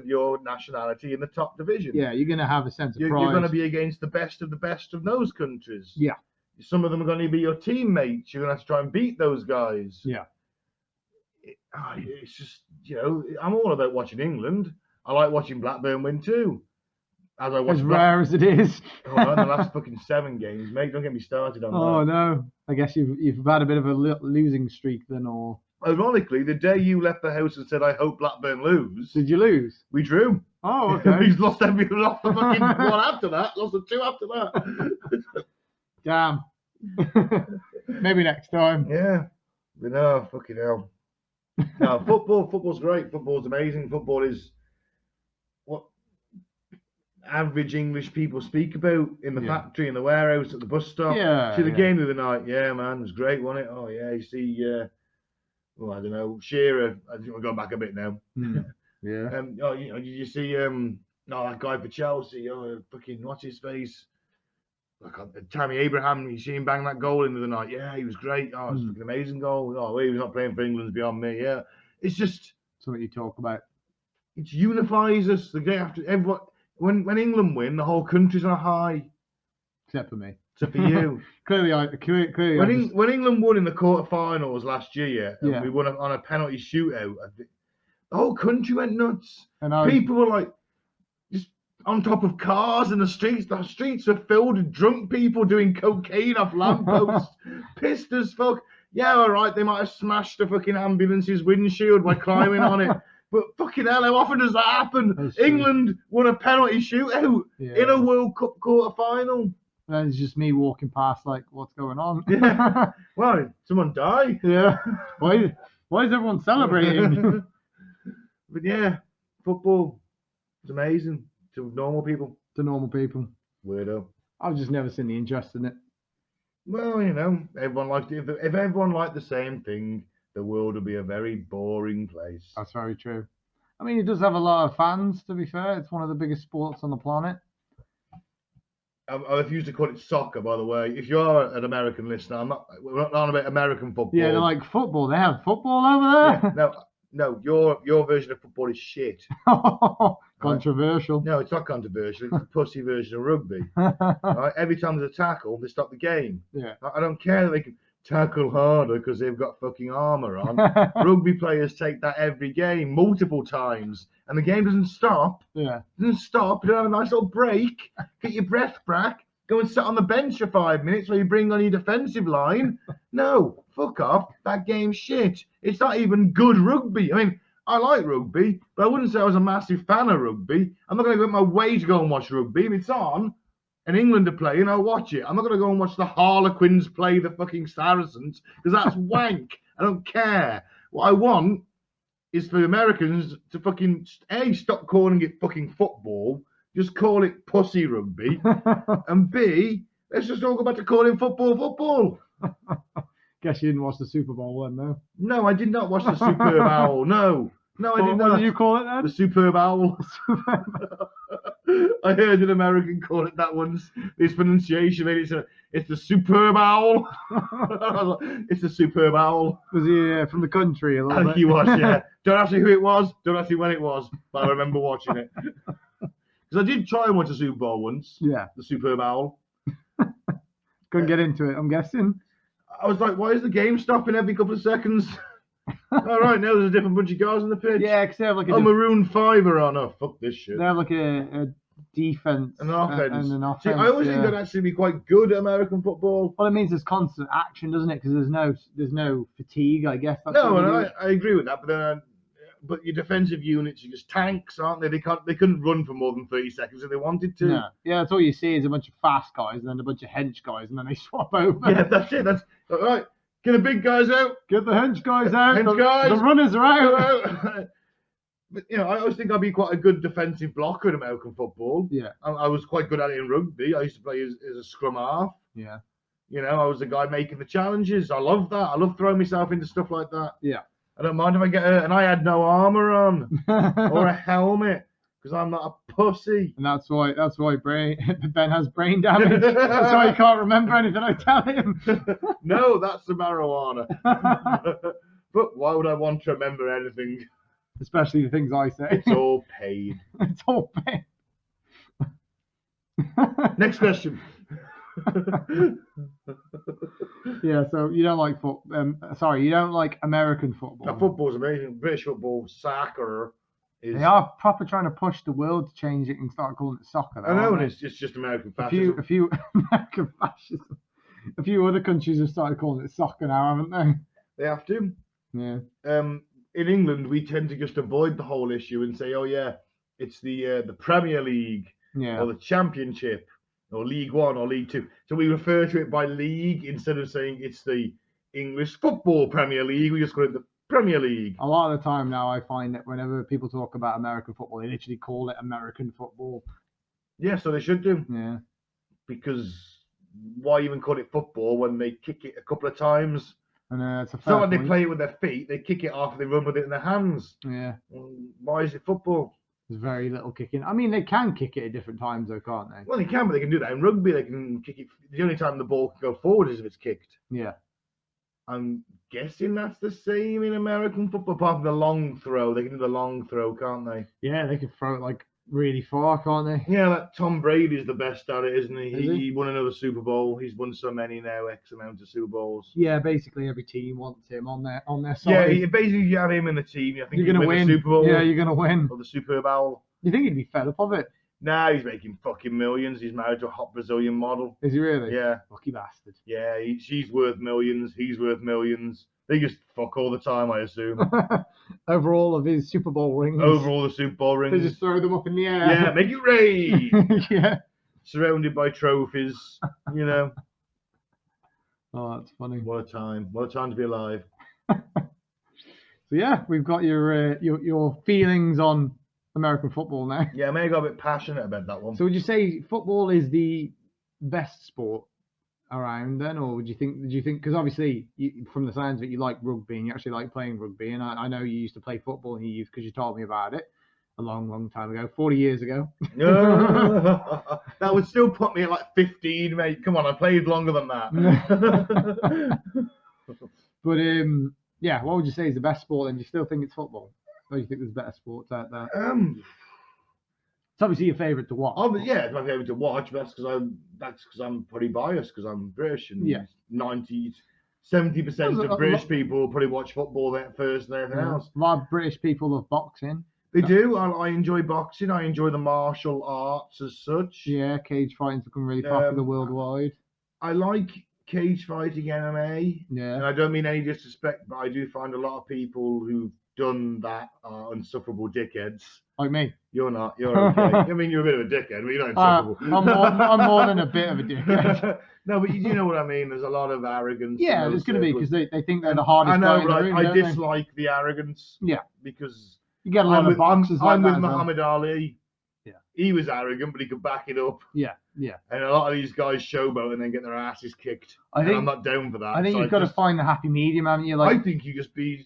your nationality in the top division. Yeah, you're going to have a sense of pride. You're going to be against the best of those countries. Yeah. Some of them are going to be your teammates. You're going to have to try and beat those guys. Yeah. It's just, I'm all about watching England. I like watching Blackburn win too. As rare as it is. Oh, no, the last fucking 7 games, mate. Don't get me started on that. Oh, no. I guess you've had a bit of a losing streak then, or... Ironically, the day you left the house and said, I hope Blackburn lose... Did you lose? We drew. Oh, okay. We lost the fucking one after that. Lost the 2 after that. Damn. Maybe next time. Yeah. But no, fucking hell. No, football's great. Football's amazing. Football is what average English people speak about in the factory, in the warehouse, at the bus stop. Yeah. See the game the other night. Yeah, man, it was great, wasn't it? Oh yeah, you see, I don't know, Shearer. I think we're going back a bit now. Yeah. Did you see that guy for Chelsea? Fucking what's his face? Tammy Abraham, you see him bang that goal in the other night. Yeah, he was great. Oh, it's an amazing goal. Oh, he was not playing for England's beyond me. Yeah, it's just something you talk about. It unifies us. The day after everyone, when England win, the whole country's on a high. Except for me. Except for you. Clearly. When England won in the quarterfinals last year, and we won on a penalty shootout, the whole country went nuts. And people were like, on top of cars in the streets. The streets are filled with drunk people doing cocaine off lampposts, pissed as fuck. Yeah, all right, they might have smashed the fucking ambulance's windshield by climbing on it. But fucking hell, how often does that happen? England won a penalty shootout in a World Cup quarter-final. And it's just me walking past like, what's going on? Yeah. Well, did someone die? Yeah. Why is everyone celebrating? But yeah, football is amazing. To normal people. Weirdo. I've just never seen the interest in it. Well, everyone liked it. If everyone liked the same thing, the world would be a very boring place. That's very true. I mean, it does have a lot of fans, to be fair. It's one of the biggest sports on the planet. I refuse to call it soccer, by the way. If you are an American listener, we're not on about American football. Yeah, they're like, football? They have football over there? Yeah, no, your version of football is shit. Controversial. No, it's not controversial. It's a pussy version of rugby. Right? Every time there's a tackle, they stop the game. Yeah. I don't care that they can tackle harder because they've got fucking armour on. Rugby players take that every game, multiple times, and the game doesn't stop. Yeah. It doesn't stop. You don't have a nice little break, get your breath back, go and sit on the bench for 5 minutes while you bring on your defensive line. No, fuck off. That game's shit. It's not even good rugby. I mean, I like rugby, but I wouldn't say I was a massive fan of rugby. I'm not going to go out my way to go and watch rugby. If it's on, and England are playing, I'll watch it. I'm not going to go and watch the Harlequins play the fucking Saracens because that's wank. I don't care. What I want is for Americans to fucking A, stop calling it fucking football, just call it pussy rugby, and B, let's just all go back to calling football. Guess you didn't watch the Super Bowl then, though. No, I did not watch the Superb Owl. No, I did not. What do you call it then? The Superb Owl. I heard an American call it that once. His pronunciation made it's the Superb Owl. It's the Superb Owl. Was he from the country a little I bit? think he was, yeah. Don't ask me who it was. Don't ask me when it was. But I remember watching it. Because I did try and watch a Super Bowl once. Yeah. The Superb Owl. Couldn't get into it, I'm guessing. I was like, why is the game stopping every couple of seconds? All right, now there's a different bunch of guys on the pitch. Yeah, because they have like Maroon 5 are on. Oh, fuck this shit. They have like a defense An offense. and an offense. See, I always think that'd actually be quite good at American football. Well, it means there's constant action, doesn't it? Because there's no fatigue, I guess. That's No, what and I agree with that. But then, but your defensive units are just tanks, aren't they? They couldn't run for more than 30 seconds if they wanted to. No. Yeah, that's all you see is a bunch of fast guys and then a bunch of hench guys, and then they swap over. Yeah, that's it. That's all right. Get the big guys out. Get the hench guys out. Hench guys. The runners are out. But I always think I'd be quite a good defensive blocker in American football. Yeah. I was quite good at it in rugby. I used to play as a scrum half. Yeah. I was the guy making the challenges. I love that. I love throwing myself into stuff like that. Yeah. I don't mind if I get hurt. And I had no armor on or a helmet because I'm not a pussy. And that's why Ben has brain damage. That's why he can't remember anything I tell him. No, that's the marijuana. But why would I want to remember anything? Especially the things I say. It's all paid. It's all paid. Next question. Yeah, so you don't like you don't like American football. Now, football's amazing. British football, soccer is. They are proper trying to push the world to change it and start calling it soccer. Though, I know, aren't and they? it's just American fascism. A few American fascism. A few other countries have started calling it soccer now, haven't they? They have to. Yeah. In England, we tend to just avoid the whole issue and say, "Oh yeah, it's the Premier League or the Championship or League One or League Two." So we refer to it by league instead of saying it's the English Football Premier League. We just call it the Premier League. A lot of the time now, I find that whenever people talk about American football, they literally call it American football. Yeah, so they should do. Yeah. Because why even call it football when they kick it a couple of times? And it's a It's not fair like they point. play it with their feet. They kick it off. They run with it in their hands. Yeah. Why is it football? There's very little kicking. I mean, they can kick it at different times, though, can't they? Well, they can, but they can do that in rugby. They can kick it. The only time the ball can go forward is if it's kicked. Yeah. I'm guessing that's the same in American football, apart from the long throw. They can do the long throw, can't they? Yeah, they can throw it like really far, can't they? Yeah, that Tom Brady's the best at it, isn't he? Is he? He won another Super Bowl. He's won so many now, X amount of Super Bowls. Yeah, basically every team wants him on their side. Yeah, basically you have him in the team. I think You're gonna win. the Super Bowl. Yeah, you're gonna win. Or the Superb Owl. You think he'd be fed up of it? Nah, he's making fucking millions. He's married to a hot Brazilian model. Is he really? Yeah. Lucky bastard. Yeah, she's worth millions. He's worth millions. They just fuck all the time, I assume. Over all of his Super Bowl rings. Over all the Super Bowl They rings. just throw them up in the air. Yeah, make it rain. Yeah. Surrounded by trophies, Oh, that's funny. What a time. What a time to be alive. So yeah, we've got your feelings on American football now. Yeah, I may have got a bit passionate about that one. So would you say football is the best sport around then, or would you think? Did you think? Because obviously, from the sounds of it, you like rugby and you actually like playing rugby, and I know you used to play football in your youth because you told me about it a long, long time ago, 40 years ago. That would still put me at like 15, mate. Come on, I played longer than that. But yeah, what would you say is the best sport? And do you still think it's football? Or do you think there's better sports out there? It's obviously your favourite to watch. Yeah, it's my favourite to watch. That's because I'm pretty biased because I'm British, and Yeah. 70% of British people probably watch football that first and everything else. A lot of British people love boxing. They do. I enjoy boxing. I enjoy the martial arts as such. Yeah, cage fighting's become really popular worldwide. I like cage fighting MMA. Yeah. And I don't mean any disrespect, but I do find a lot of people who done that are insufferable dickheads. Like me. You're not. You're okay. I mean, you're a bit of a dickhead, but you're not insufferable. I'm more than a bit of a dickhead. No, but you know what I mean. There's a lot of arrogance. Yeah, there's going to be because they think they're the hardest I know, guy in the room. I dislike the arrogance. Yeah, because you get a lot of boxes. I'm like with that Muhammad Ali. Yeah, he was arrogant, but he could back it up. Yeah. And a lot of these guys showboat and then get their asses kicked. I'm not down for that. I think you've got to find the happy medium, haven't you? Like, I think you just be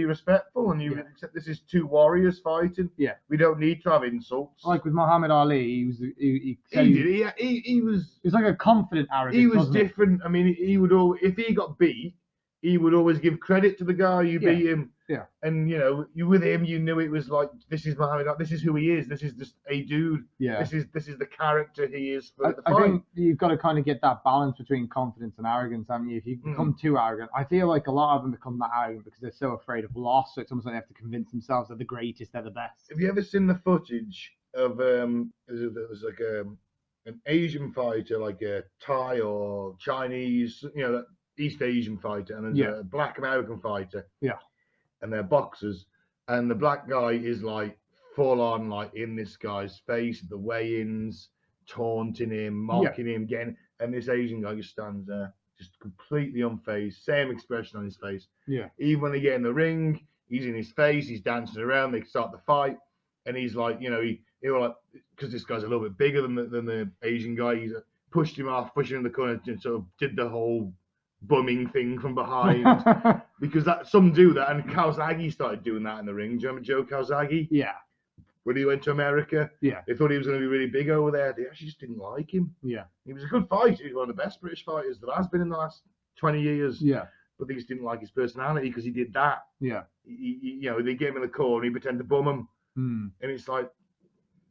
respectful and you accept this is two warriors fighting. Yeah, we don't need to have insults. Like with Muhammad Ali, he was like a confident arrogance. He was different. I mean, he would all if he got beat, he would always give credit to the guy who beat him. Yeah. And you with him, you knew it was like this is Muhammad. This is who he is. This is just a dude. Yeah. This is the character he is for the fight. I think you've got to kind of get that balance between confidence and arrogance, haven't you? If you become too arrogant, I feel like a lot of them become that arrogant because they're so afraid of loss. So it's almost like they have to convince themselves they're the greatest, they're the best. Have you ever seen the footage of there was like an Asian fighter, like a Thai or Chinese, East Asian fighter, and there's a Black American fighter. Yeah. And they're boxers, and the black guy is like full on, like in this guy's face, the weigh-ins, taunting him, mocking him, and this Asian guy just stands there, just completely unfazed, same expression on his face. Yeah. Even when they get in the ring, he's in his face, he's dancing around, they start the fight, and he's like, he like, because this guy's a little bit bigger than the Asian guy, he's pushed him off, pushed him in the corner, and sort of did the whole bumming thing from behind because some do that, and Calzaghe started doing that in the ring. Do you remember Joe Calzaghe? Yeah. When he went to America, they thought he was going to be really big over there. They actually just didn't like him. Yeah. He was a good fighter. He's one of the best British fighters that has been in the last 20 years. Yeah. But they just didn't like his personality because he did that. Yeah. They gave him in the corner and he pretended to bum him. And it's like,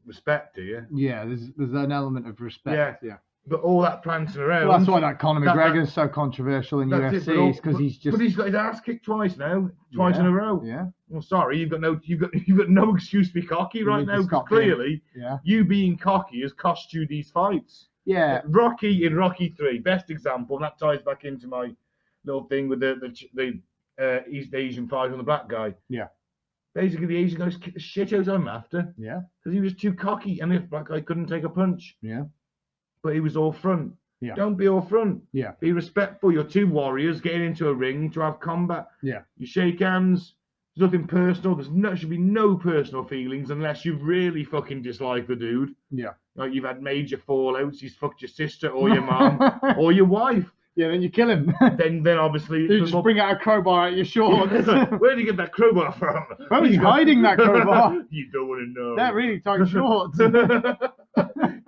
respect, do you? Yeah, there's an element of respect. Yeah. But all that prancing around. Well, that's why that Conor McGregor is so controversial in UFC, because he's just. But he's got his ass kicked twice now, twice in a row. Yeah. Well, sorry, you've got no excuse to be cocky right now, because clearly, you being cocky has cost you these fights. Yeah. Rocky in Rocky 3, best example, and that ties back into my little thing with the East Asian fight on the black guy. Yeah. Basically, the Asian guy just kicked the shit out of him after. Yeah. Because he was too cocky, and the black guy couldn't take a punch. Yeah. But he was all front. Yeah. Don't be all front. Yeah. Be respectful. You're two warriors getting into a ring to have combat. Yeah. You shake hands. There's nothing personal. Should be no personal feelings unless you really fucking dislike the dude. Yeah. Like you've had major fallouts. He's fucked your sister or your mum or your wife. Yeah, then you kill him. then obviously you just bring out a crowbar out your shorts. Where did you get that crowbar from? Where are you hiding that crowbar? You don't want to know. They're really tight shorts.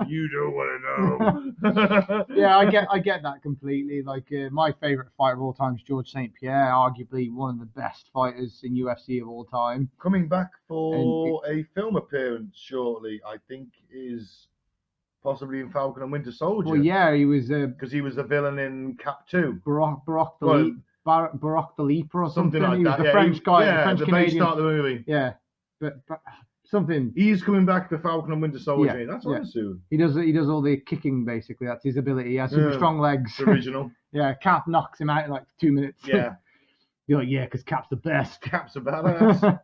You don't want to know. Yeah, I get that completely. Like my favorite fighter of all time is George St. Pierre, arguably one of the best fighters in UFC of all time. Coming back for a film appearance shortly, I think is possibly in Falcon and Winter Soldier. Well, yeah, he was because he was a villain in Cap 2. Barack the Leaper or something like he that. Was the French guy, yeah, the French Canadian. Start of the movie. Yeah, but something. He's coming back to Falcon and Winter Soldier. Yeah, that's on soon. He does all the kicking basically. That's his ability. He has super strong legs. Original. Yeah, Cap knocks him out in like 2 minutes. Yeah. You're like, yeah, because Cap's the best. Cap's a badass.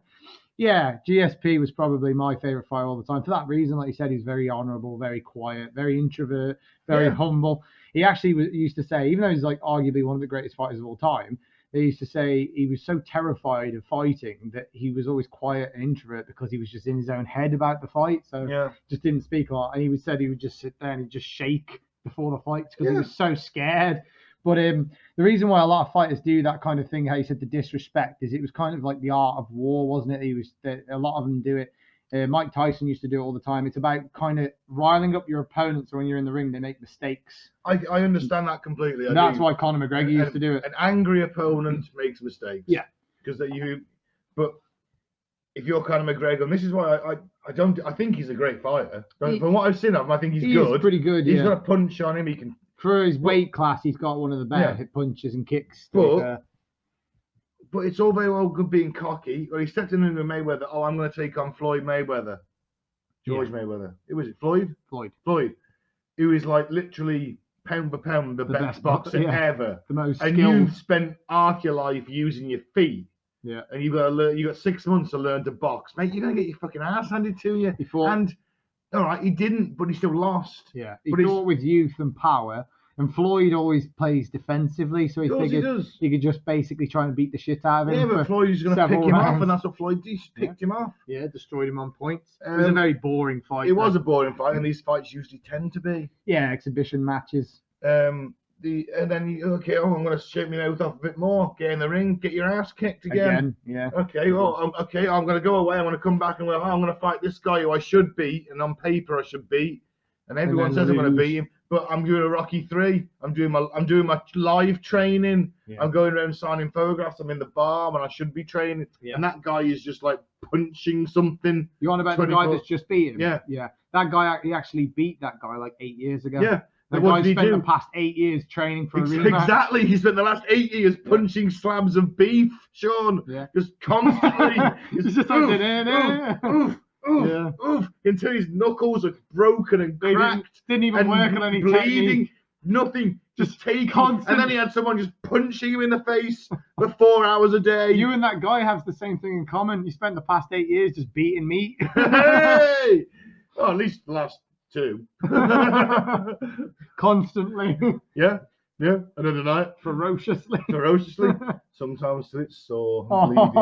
Yeah, GSP was probably my favorite fighter all the time. For that reason, like you said, he's very honourable, very quiet, very introvert, very humble. He actually used to say, even though he's like arguably one of the greatest fighters of all time, they used to say he was so terrified of fighting that he was always quiet and introvert because he was just in his own head about the fight. So just didn't speak a lot. And he said he would just sit there and he'd just shake before the fights because he was so scared. But the reason why a lot of fighters do that kind of thing, how you said the disrespect, is it was kind of like the art of war, wasn't it? A lot of them do it. Mike Tyson used to do it all the time. It's about kind of riling up your opponents, so when you're in the ring, they make mistakes. I understand that completely. And that's why Conor McGregor used to do it. An angry opponent makes mistakes. Yeah. But if you're Conor McGregor, and this is why I think he's a great fighter. From what I've seen of him, I think he's good. He's pretty good. He's got a punch on him. He can. For his weight class, he's got one of the better hit punches and kicks. But it's all very well good being cocky. Well, he stepped in with Mayweather. Oh, I'm going to take on Floyd Mayweather. George Mayweather. Who was it? Floyd? Floyd. Who is like literally pound for pound the best boxer ever. The most skilled. And you've spent half your life using your feet Yeah. And you got to learn. You got 6 months to learn to box, mate. You're gonna get your fucking ass handed to you. He fought, And all right, he didn't, but he still lost. yeah, he but fought with youth and power. And Floyd always plays defensively, so he Of course he figured does. he could just basically try and beat the shit out of him. Yeah, but for Floyd's going to pick several him off, rounds. and that's what Floyd did. He just picked him off. Yeah, destroyed him on points. It was a Um, very boring fight. It was a boring fight, and these fights usually tend to be. Yeah, exhibition matches. And then you, okay, oh, I'm going to shake my mouth off a bit more. Get in the ring, get your ass kicked again. Yeah. Okay, well, I'm going to go away. I'm going to come back and I'm going to fight this guy who I should beat, and on paper I should beat, and everyone says I'm going to beat him. But I'm doing a Rocky 3. I'm doing my live training. Yeah. I'm going around signing photographs. I'm in the bar when I should be training, and that guy is just like punching something. You on about the guy that's just beat him? Yeah. Yeah. That guy, he actually beat that guy like 8 years ago. Yeah. That What guy did he spent do? the past 8 years training for a rematch. Exactly. He spent the last 8 years punching slabs of beef, Sean. Yeah. Just constantly. It's just like, oof, until his knuckles are broken and cracked. Didn't even and work on any bleeding. technique. Nothing. Just taking. Constant. And then he had someone just punching him in the face for 4 hours a day. You and that guy have the same thing in common. You spent the past 8 years just beating meat. Hey! Well, at least the last 2. Constantly. Yeah. Another night. Ferociously. Sometimes till it's sore and bleeding.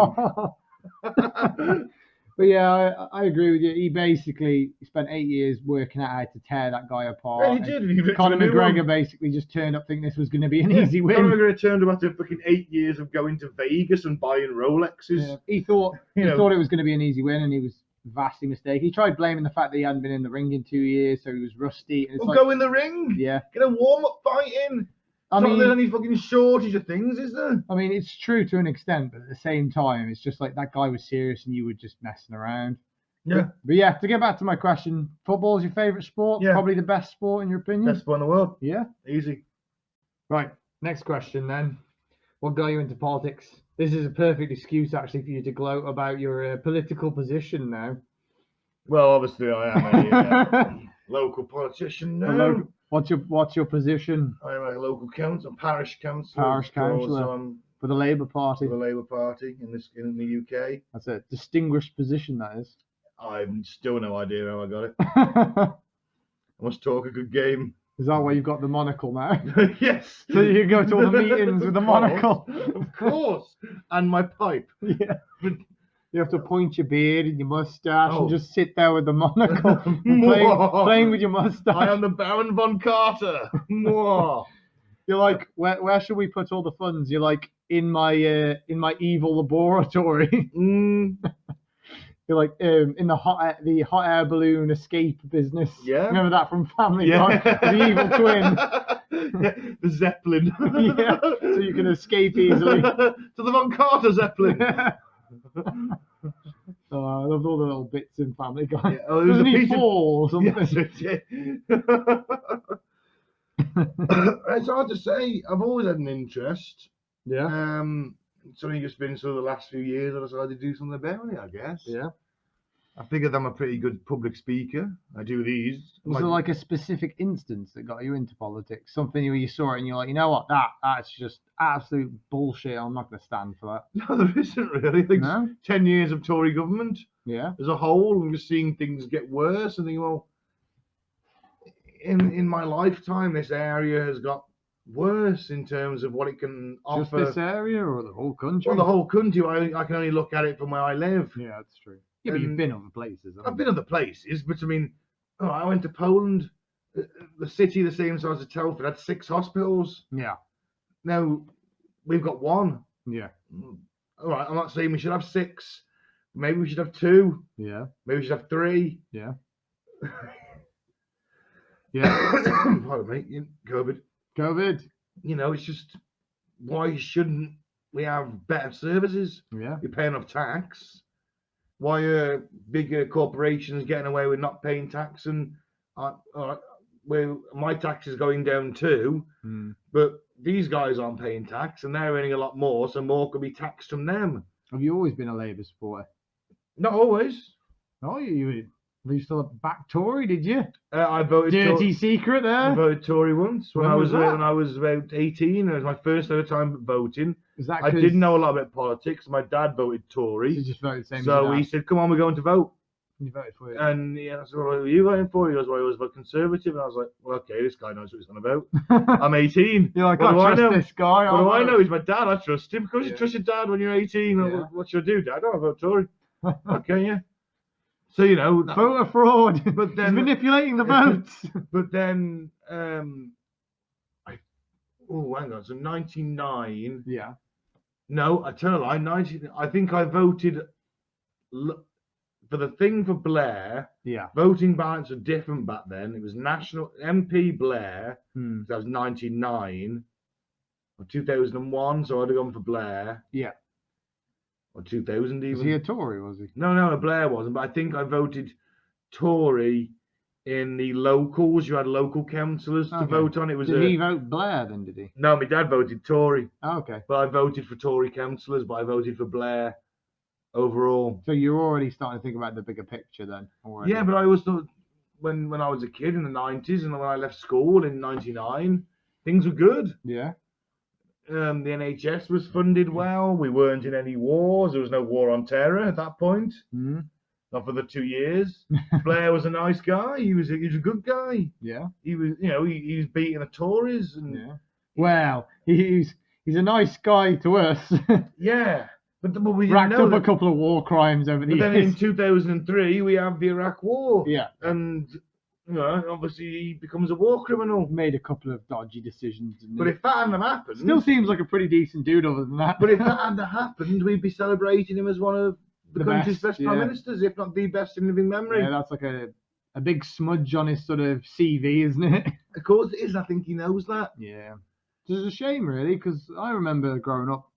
But yeah, I agree with you. He basically spent 8 years working out how to tear that guy apart. Yeah, he did. He Conor picked a new McGregor one. basically just turned up thinking this was going to be an easy win. Conor McGregor turned up after fucking 8 years of going to Vegas and buying Rolexes. Yeah. He thought it was going to be an easy win, and he was vastly mistaken. He tried blaming the fact that he hadn't been in the ring in 2 years, so he was rusty. And it's Well, go in the ring. Yeah. Get a warm-up fight in. I Not mean, there's any fucking shortage of things, is there? I mean, it's true to an extent, but at the same time, it's just like that guy was serious and you were just messing around. Yeah. But yeah, to get back to my question, football is your favourite sport? Yeah. Probably the best sport in your opinion? Best sport in the world. Yeah. Easy. Right. Next question then. What got you into politics? This is a perfect excuse actually for you to gloat about your political position now. Well, obviously I am a local politician now. What's your position? I am a local council, parish councillor. Parish councillor. So I'm For the Labour Party. for the Labour Party in the UK. That's a distinguished position, that is. I've still no idea how I got it. I must talk a good game. Is that why you've got the monocle now? Yes. So you go to all the meetings with the monocle. Of course. And my pipe. Yeah. You have to point your beard and your mustache Oh. and just sit there with the monocle and playing with your mustache. I am the Baron von Carter. Mwah. You're like, where should we put all the funds? You're like, in my evil laboratory. You're like in the hot air balloon escape business. Yeah. Remember that from Family Guy? The evil twin. The Zeppelin. Yeah. So you can escape easily. To the Von Carter Zeppelin. Oh, I loved all the little bits in Family Guy. Yeah, oh, there was Doesn't a he piece of- fall or something? Yes, it did. It's hard to say. I've always had an interest. Yeah. It's only just been sort of the last few years I decided to do something about it, I guess. Yeah. I figured I'm a pretty good public speaker. I do these. Was there like a specific instance that got you into politics? Something where you saw it and you're like, you know what, that's just absolute bullshit. I'm not going to stand for that. No, there isn't really. Like No? 10 years of Tory government Yeah. as a whole, I'm just seeing things get worse and thinking, well, in my lifetime, this area has got worse in terms of what it can Just offer. this area or the whole country? Well, the whole country. I can only look at it from where I live. Yeah, that's true. Yeah, but you've And been other places. haven't I've been other places, but I mean, I went to Poland. The city, the same size as Telford, had 6 hospitals. you? Yeah. Now we've got 1. Yeah. All right, I'm not saying we should have 6. Maybe we should have 2. Yeah. Maybe we should have 3. Yeah. Yeah. Pardon me, COVID. COVID. You know, it's just why shouldn't we have better services? Yeah. You're paying off tax. Why are bigger corporations getting away with not paying tax? And where my tax is going down too, but these guys aren't paying tax and they're earning a lot more, so more could be taxed from them. Have you always been a Labour supporter? Not always. Oh, you You still back Tory, did you? I voted. Dirty secret I there. voted Tory once when When I was was that? when I was about 18. It was my first ever time voting. Is that I didn't know a lot about politics. My dad voted Tory, You just voted the same so as he your dad. said, "Come on, we're going to vote." You voted for it. And yeah, I said, "What are you voting for?" He goes, "Well, I was vote Conservative." And I was like, "Well, okay, this guy knows what he's on about." I'm 18. You're like, what do I trust know? this guy. What do I I'll know? He's my dad. I trust him. Of course, Yeah. you trust your dad when you're 18. Yeah. What should I do, Dad? Oh, I vote Tory. vote. Okay, yeah. So you know, Voter fraud. But then- He's manipulating the votes. but then, hang on. So 99. Yeah. No, I tell a lie. 19. I think I voted for the thing for Blair. Yeah. Voting ballots are different back then. It was National MP Blair. Hmm. That was 99 or 2001. So I'd have gone for Blair. Yeah. Or 2000 even. Was he a Tory, was he? No, Blair wasn't. But I think I voted Tory in the locals. You had local councillors to Okay. vote on. It was Did he vote Blair then, did he? No, my dad voted Tory. Oh, okay. But I voted for Tory councillors, but I voted for Blair overall. So you're already starting to think about the bigger picture then? Already. Yeah, but I always thought when I was a kid in the 90s and when I left school in 99, things were good. Yeah. The NHS was funded well. We weren't in any wars. There was no war on terror at that point. Hmm. Not for the 2 years. Blair was a nice guy. He was a good guy. Yeah. He was, he was beating the Tories and Yeah. Well, he's a nice guy to us. yeah. But we didn't Racked know up that. a couple of war crimes over the But then in years. 2003 we have the Iraq War. Yeah. And obviously he becomes a war criminal. Made a couple of dodgy decisions. Didn't But he? if that hadn't happened, Still seems like a pretty decent dude other than that. but if that hadn't happened, we'd be celebrating him as one of the country's best prime yeah. ministers, if not the best in living memory. Yeah, that's like a big smudge on his sort of CV, isn't it? Of course it is. I think he knows that. Yeah. It's a shame, really, because I remember growing up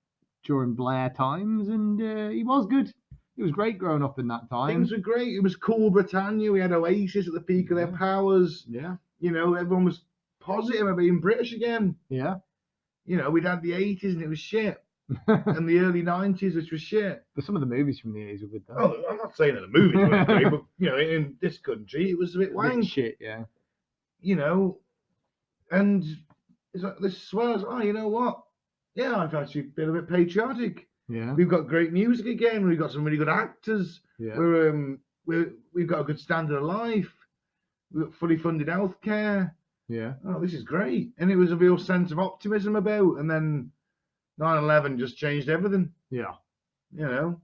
during Blair times, and he was good. It was great growing up in that time. Things were great. It was cool Britannia. We had Oasis at the peak of their powers. Yeah. Everyone was positive about being British again. Yeah. We'd had the 80s and it was shit. And the early 90s, which was shit. But some of the movies from the 80s were good, though. Oh, I'm not saying that the movies weren't great, but, in this country, it was a bit wank. Shit, yeah. And it's like, this swells, you know what? Yeah, I've actually been a bit patriotic. Yeah. We've got great music again. We've got some really good actors. Yeah. We've got a good standard of life. We've got fully funded healthcare. Yeah. Oh, this is great. And it was a real sense of optimism about. And then 9/11 just changed everything. Yeah. Do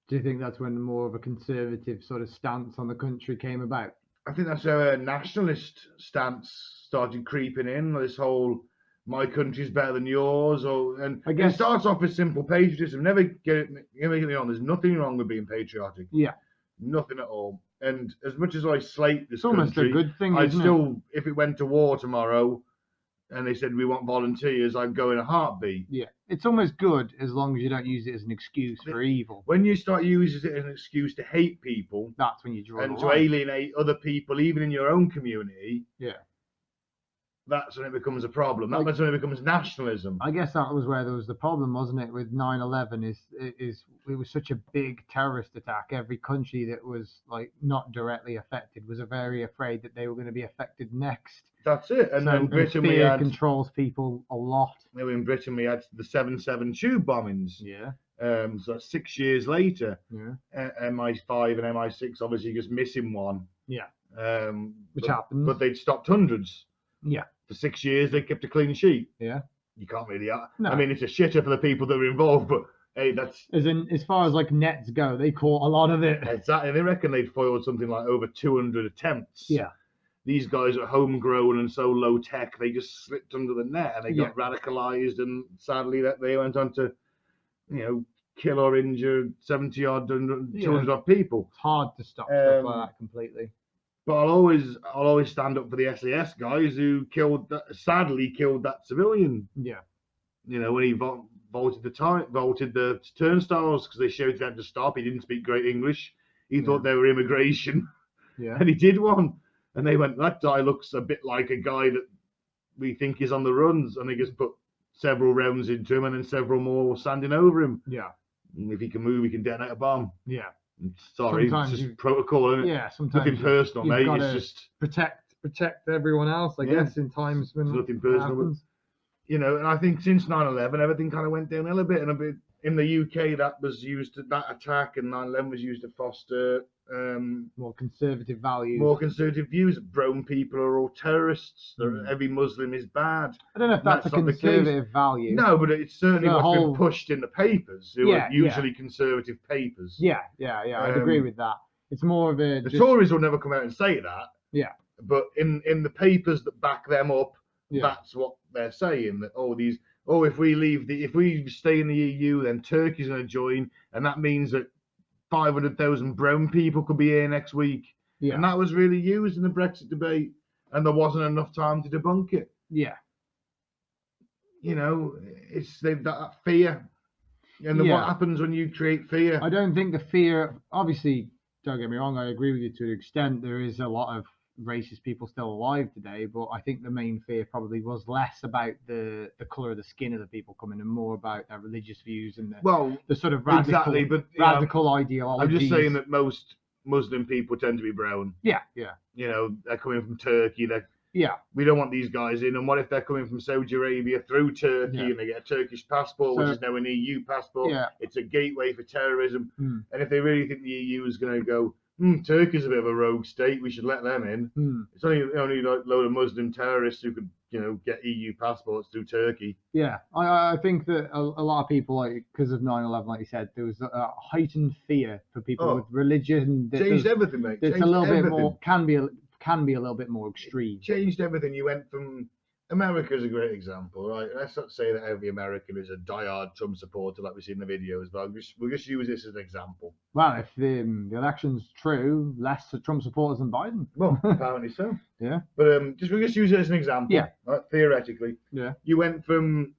you think that's when more of a conservative sort of stance on the country came about? I think that's how a nationalist stance started creeping in. This whole "my country's better than yours," and I guess it starts off with simple patriotism. Never get me wrong. There's nothing wrong with being patriotic. Yeah. Nothing at all. And as much as I slate this It's almost country, a good thing, I'd isn't still, if it went to war tomorrow, and they said we want volunteers, I'd go in a heartbeat. Yeah, it's almost good as long as you don't use it as an excuse for evil. When you start using it as an excuse to hate people, that's when you draw and the to line. alienate other people, even in your own community. Yeah. That's when it becomes a problem. That's when it becomes nationalism. I guess that was where there was the problem, wasn't it, with 9/11? Is it was such a big terrorist attack. Every country that was like not directly affected was very afraid that they were going to be affected next. That's it. And then Britain, fear we had controls people a lot. In Britain, we had the 7/7 tube bombings. Yeah. So that's 6 years later. Yeah. MI5 and MI6 obviously just missing one. Yeah. Which but, happens. But they'd stopped hundreds. Yeah. For 6 years, they kept a clean sheet. Yeah. You can't really. No. I mean, it's a shitter for the people that were involved, but hey, that's. As far as like nets go, they caught a lot of it. Exactly. They reckon they'd foiled something like over 200 attempts. Yeah. These guys are homegrown and so low tech, they just slipped under the net and they got radicalized, and sadly that they went on to, kill or injure 70 odd, 200 odd people. It's hard to stop stuff like that completely. But I'll always stand up for the SAS guys who sadly killed that civilian. Yeah. When he vaulted the turnstiles because they showed him to stop. He didn't speak great English. He thought they were immigration. Yeah. And he did one. And they went, that guy looks a bit like a guy that we think is on the runs. And they just put several rounds into him and then several more standing over him. Yeah. And if he can move, he can detonate a bomb. Yeah. Sorry, Sometimes it's just protocol, isn't it? yeah, sometimes Nothing personal, you've mate. got It's to just protect everyone else, I guess, in times when it's nothing it personal. happens. You know, and I think since 9/11, everything kind of went downhill a bit. And a bit in the UK, that was used to, that attack, and 9/11 was used to foster More conservative values. more conservative views. Brown people are all terrorists. Mm. Every Muslim is bad. I don't know if And that's a not the case. conservative value. No, but it's certainly The what's whole- been pushed in the papers, who Yeah, are usually conservative papers. Yeah, I'd agree with that. It's more of a The just, Tories will never come out and say that. Yeah. But in the papers that back them up, Yeah. that's what they're saying. That if we stay in the EU, then Turkey's going to join, and that means that 500,000 brown people could be here next week. Yeah. And that was really used in the Brexit debate, and there wasn't enough time to debunk it. Yeah. You know, they've got that fear. And then what happens when you create fear? I don't think the fear, obviously, don't get me wrong, I agree with you to an extent. There is a lot of racist people still alive today, but I think the main fear probably was less about the colour of the skin of the people coming and more about their religious views and the sort of radical ideology. I'm just saying that most Muslim people tend to be brown. Yeah. You know, they're coming from Turkey. We don't want these guys in. And what if they're coming from Saudi Arabia through Turkey and they get a Turkish passport, which is now an EU passport? Yeah. It's a gateway for terrorism. And if they really think the EU is going to go, Turkey's a bit of a rogue state, we should let them in. It's only like a load of Muslim terrorists who could, get EU passports through Turkey. Yeah, I think that a lot of people, like, because of 9/11, like you said, there was a heightened fear for people with religion. Changed everything, mate. It's a little bit more, can be a little bit more extreme. Changed everything. You went from America's a great example, right? Let's not say that every American is a diehard Trump supporter like we see in the videos, but we'll just use this as an example. Well, if the election's true, less Trump supporters than Biden. Well, apparently so. Yeah. But we'll just use it as an example. Yeah. Right? Theoretically. Yeah. You went from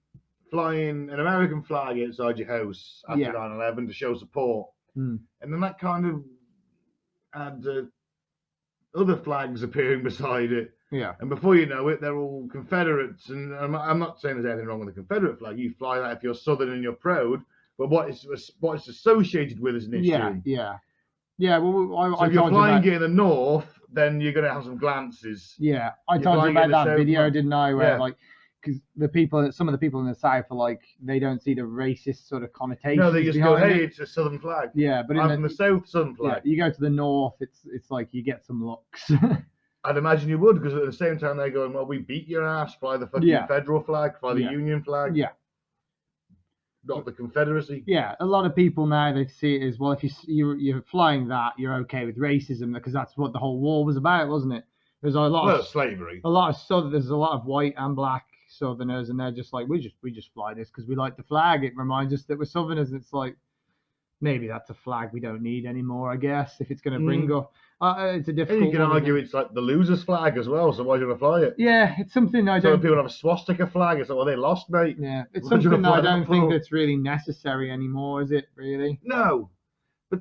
flying an American flag outside your house after 9/11 to show support, and then that kind of had other flags appearing beside it. Yeah. And before you know it, they're all Confederates. And I'm not saying there's anything wrong with the Confederate flag. You fly that if you're Southern and you're proud. But what it's associated with is an issue. Yeah. Well, so if you're flying it in the north, then you're going to have some glances. Yeah. I told you about that video, didn't I? Where because some of the people in the South are like, they don't see the racist sort of connotations. No, they just go, hey, it's a Southern flag. Yeah, but I'm from the South, Southern flag. Yeah, you go to the north, it's like you get some looks. I'd imagine you would, because at the same time they're going, well, we beat your ass, fly the fucking federal flag, fly the Union flag. Yeah. Not the Confederacy. Yeah, a lot of people now, they see it as, well, if you're flying that, you're okay with racism, because that's what the whole war was about, wasn't it? There's a lot of slavery. There's a lot of white and black Southerners, and they're just like, we just fly this because we like the flag. It reminds us that we're Southerners. It's like, maybe that's a flag we don't need anymore, I guess, if it's going to bring up. It's a difficult. And you can argue it's like the losers' flag as well. So why do you want to fly it? Yeah, it's something I don't. Some people have a swastika flag. It's like, well, they lost, mate. Yeah, it's something I don't think that's really necessary anymore, is it? Really? No, but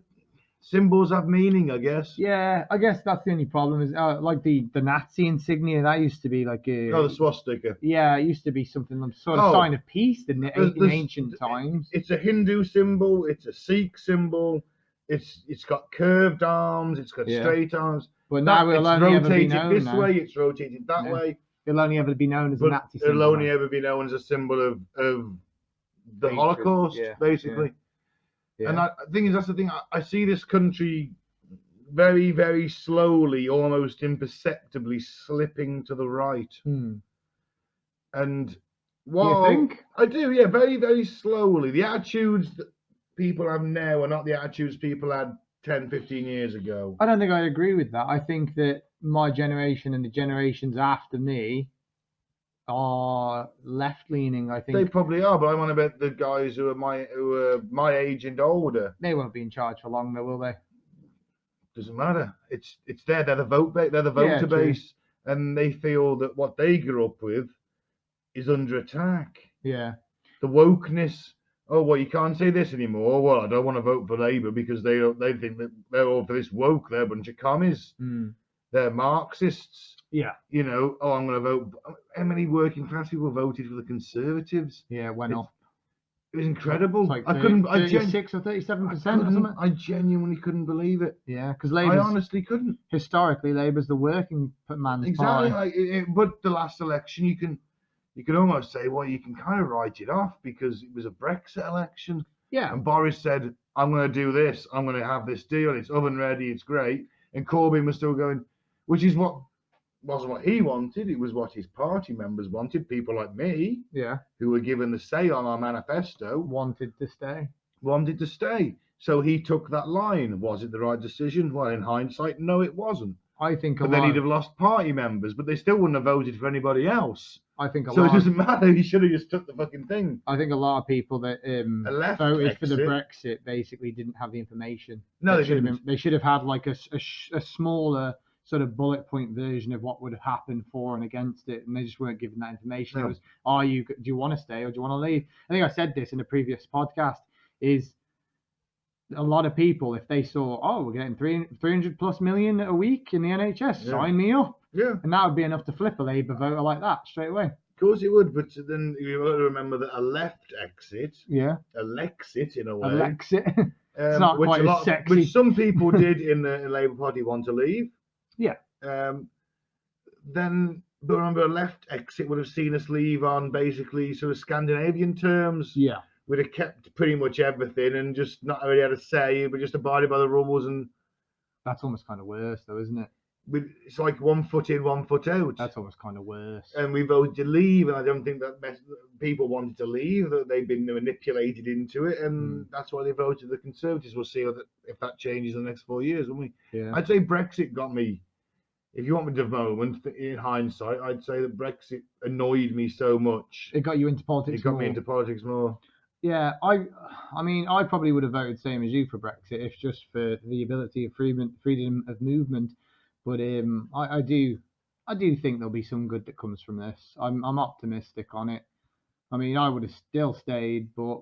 symbols have meaning, I guess. Yeah, I guess that's the only problem. Is like the Nazi insignia, that used to be like the swastika. Yeah, it used to be something sort of sign of peace, didn't it? In ancient times. It's a Hindu symbol. It's a Sikh symbol. It's got curved arms. It's got straight arms. But now it'll only ever be known this way. It's rotated that way. It'll only ever be known as a Nazi symbol. It'll only ever be known as a symbol of the Holocaust, basically. Yeah. And the thing is, that's the thing. I see this country very, very slowly, almost imperceptibly slipping to the right. And what you think? I do, yeah, very, very slowly. The attitudes that people have now are not the attitudes people had 10, 15 years ago. I don't think I agree with that. I think that my generation and the generations after me are left-leaning. I think they probably are, but I'm on about the guys who are my age and older. They won't be in charge for long, though, will they? Doesn't matter. It's there. They're the voter base, and they feel that what they grew up with is under attack. Yeah. The wokeness. Oh, well, you can't say this anymore. Well, I don't want to vote for Labour because they think that they're all for this woke. They're a bunch of commies. They're Marxists. Yeah. You know, I'm going to vote. How many working class people voted for the Conservatives? Yeah, it went up. It was incredible. It's like I couldn't. 36 or 37% or something. I genuinely couldn't believe it. Yeah, because I Labour's honestly couldn't. historically Labour's the working man's Exactly. party. But the last election, you can almost say, well, you can kind of write it off because it was a Brexit election. Yeah, And Boris said, I'm going to do this. I'm going to have this deal. It's oven ready. It's great. And Corbyn was still going, which is wasn't what he wanted. It was what his party members wanted. People like me, yeah, who were given the say on our manifesto, wanted to stay. So he took that line. Was it the right decision? Well, in hindsight, no, it wasn't. I think But then he'd have lost party members, but they still wouldn't have voted for anybody else. I think So it doesn't matter. He should have just took the fucking thing. I think a lot of people that left voted for the exit. Brexit basically didn't have the information. No, they didn't. They should have had like a smaller sort of bullet point version of what would have happened for and against it, and they just weren't given that information. No. It was, do you want to stay or do you want to leave? I think I said this in a previous podcast. Is a lot of people, if they saw, oh, we're getting 300 plus million a week in the NHS, sign me up. Yeah. And that would be enough to flip a Labour voter like that straight away. Of course it would, but then you've got to remember that a left exit, Yeah. a Lexit in a way. Alexit. It's not which quite as sexy. Which some people did in the Labour Party want to leave. Yeah. Then, but remember, a left exit would have seen us leave on basically sort of Scandinavian terms. Yeah. We'd have kept pretty much everything and just not really had a say, but just abided by the rules. And that's almost kind of worse, though, isn't it? It's like 1 foot in, 1 foot out. That's almost kind of worse. And we voted to leave, and I don't think that people wanted to leave, that they've been manipulated into it, and that's why they voted the Conservatives. We'll see if that changes in the next 4 years, won't we? Yeah. I'd say Brexit got me, if you want me to moment, in hindsight, I'd say that Brexit annoyed me so much. It got you into politics. It got me into politics more. Yeah, I mean, I probably would have voted same as you for Brexit, if just for the ability of freedom of movement. But I do think there'll be some good that comes from this. I'm optimistic on it. I mean, I would have still stayed, but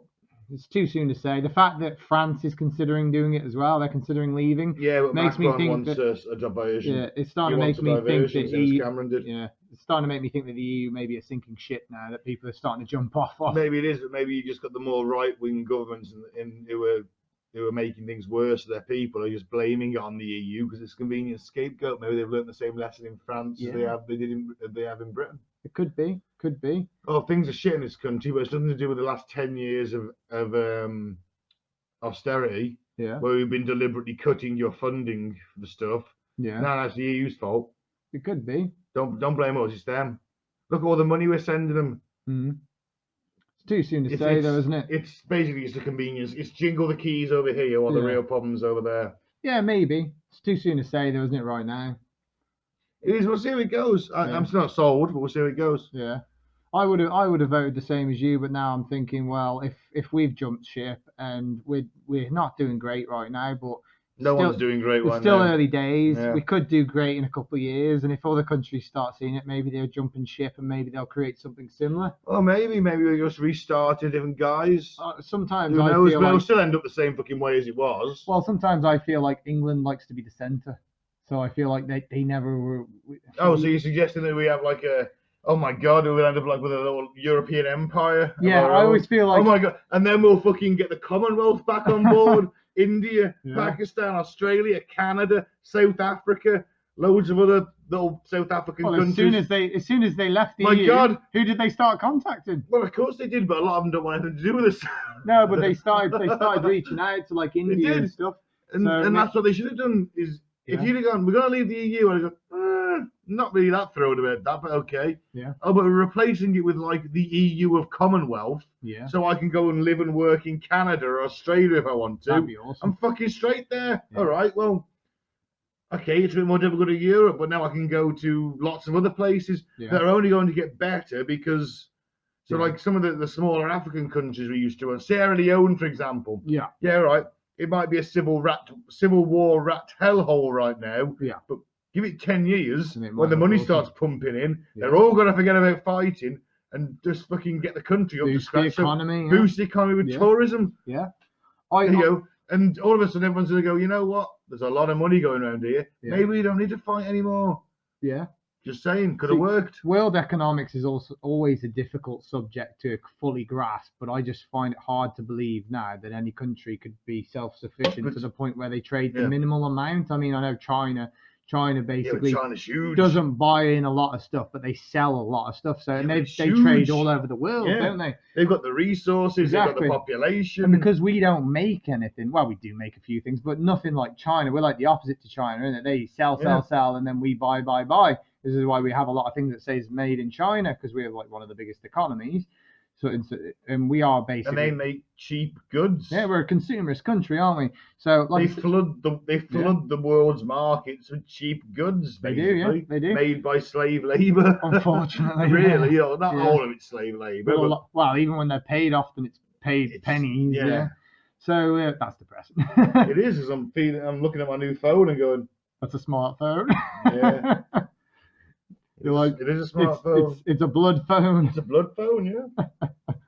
it's too soon to say. The fact that France is considering doing it as well, they're considering leaving. Yeah, but makes Macron me think wants that, a diversion. Yeah, it's starting to make me think that Cameron did. Yeah, it's starting to make me think that the EU may be a sinking ship now, that people are starting to jump off. Maybe it is, but maybe you just got the more right-wing governments who are making things worse for their people, are just blaming it on the EU because it's a convenient scapegoat. Maybe they've learned the same lesson in France as they have in Britain. It could be. Oh, things are shit in this country, but it's nothing to do with the last 10 years of austerity, Yeah. where we've been deliberately cutting your funding for the stuff. Yeah. No, that's the EU's fault. It could be. Don't blame us, it's them. Look at all the money we're sending them. Mm-hmm. It's too soon to say, though, isn't it? It's basically just a convenience. It's jingle the keys over here while the real problem's over there. Yeah, maybe. It's too soon to say, though, isn't it, right now? It is. We'll see how it goes. I'm still not sold, but we'll see how it goes. Yeah. I would have voted the same as you, but now I'm thinking, well, if we've jumped ship and we're not doing great right now, but no one's doing great right now. It's still early days. Yeah. We could do great in a couple of years, and if other countries start seeing it, maybe they'll jump in ship and maybe they'll create something similar. Or maybe we just restarted different guys. Sometimes Who I knows? feel But like it'll still end up the same fucking way as it was. Well, sometimes I feel like England likes to be the centre, so I feel like they never were. Oh, so you're suggesting that we have like a? Oh my God, we'll end up like with a little European empire. Yeah, I always feel like. Oh my God, and then we'll fucking get the Commonwealth back on board. India, Pakistan, Australia, Canada, South Africa, loads of other little South African countries. As soon as they left the My EU, God. who did they start contacting? Well, of course they did, but a lot of them don't want anything to do with us. No, but they started reaching out to like India and stuff. And that's what they should have done. Is if you'd have gone, we're going to leave the EU, I'd have gone, not really that thrilled about that, but okay. Yeah. Oh, but we're replacing it with like the EU of Commonwealth. Yeah. So I can go and live and work in Canada or Australia if I want to. That'd be awesome. I'm fucking straight there. Yeah. All right, well, okay, it's a bit more difficult in Europe, but now I can go to lots of other places that are only going to get better because, like some of the smaller African countries we used to, Sierra Leone, for example. Yeah. Yeah, right. It might be a civil war rat hellhole right now. Yeah. But give it 10 years And it when the might money be starts pumping in. Yeah. They're all going to forget about fighting and just fucking get the country up to scratch. The economy. Boost the economy with tourism. Yeah. There you go. And all of a sudden, everyone's going to go, you know what? There's a lot of money going around here. Yeah. Maybe we don't need to fight anymore. Yeah. Just saying, could have worked. World economics is also always a difficult subject to fully grasp, but I just find it hard to believe now that any country could be self-sufficient to the point where they trade the minimal amount. I mean, I know China basically China's huge. doesn't buy in a lot of stuff, but they sell a lot of stuff. So and they trade all over the world, don't they? They've got the resources, they've got the population. And because we don't make anything, well, we do make a few things, but nothing like China. We're like the opposite to China, isn't it? They sell, and then we buy. This is why we have a lot of things that says made in China, because we're like one of the biggest economies. So and we are basically. And they make cheap goods. Yeah, we're a consumerist country, aren't we? So like they flood the world's markets with cheap goods. Basically, they do, they do. Made by slave labor. Unfortunately, really, not all of it's slave labor. Well, even when they're paid, often it's paid pennies. Yeah. So that's depressing. It is, as I'm looking at my new phone and going, "That's a smartphone." Yeah. It is a smartphone. It's a blood phone. It's a blood phone, yeah.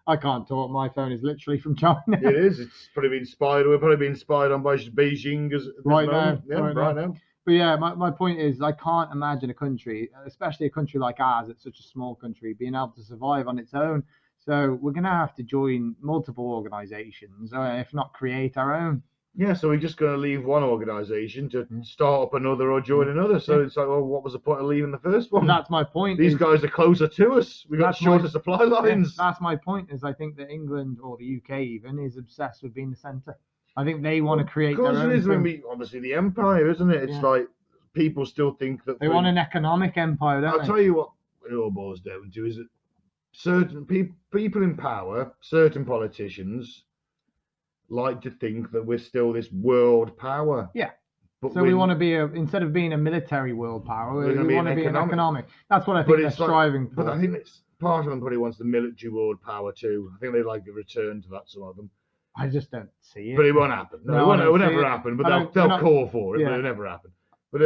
I can't talk. My phone is literally from China. It is. It's probably been inspired. We're probably being inspired on by Beijing right now. Right now. But yeah, my point is, I can't imagine a country, especially a country like ours, it's such a small country, being able to survive on its own. So we're gonna have to join multiple organisations, if not create our own. Yeah, so we're just going to leave one organisation to start up another or join another. So it's like, well, what was the point of leaving the first one? That's my point. These guys are closer to us. We've got shorter supply lines. That's my point, is I think that England, or the UK even, is obsessed with being the centre. I think they want to create their own. Of course it is. Obviously the empire, isn't it? It's like people still think that... They want an economic empire, don't they? I'll tell you what it all boils down to, is that certain people in power, certain politicians... like to think that we're still this world power. Yeah. But so we want to be instead of being a military world power, we want to be an economic. That's what I think they're striving for. But I think it's part of them probably wants the military world power too. I think they like a return to that, some of them. I just don't see it. But it won't happen. No, it will never happen. But they'll call for it, but it'll never happen. But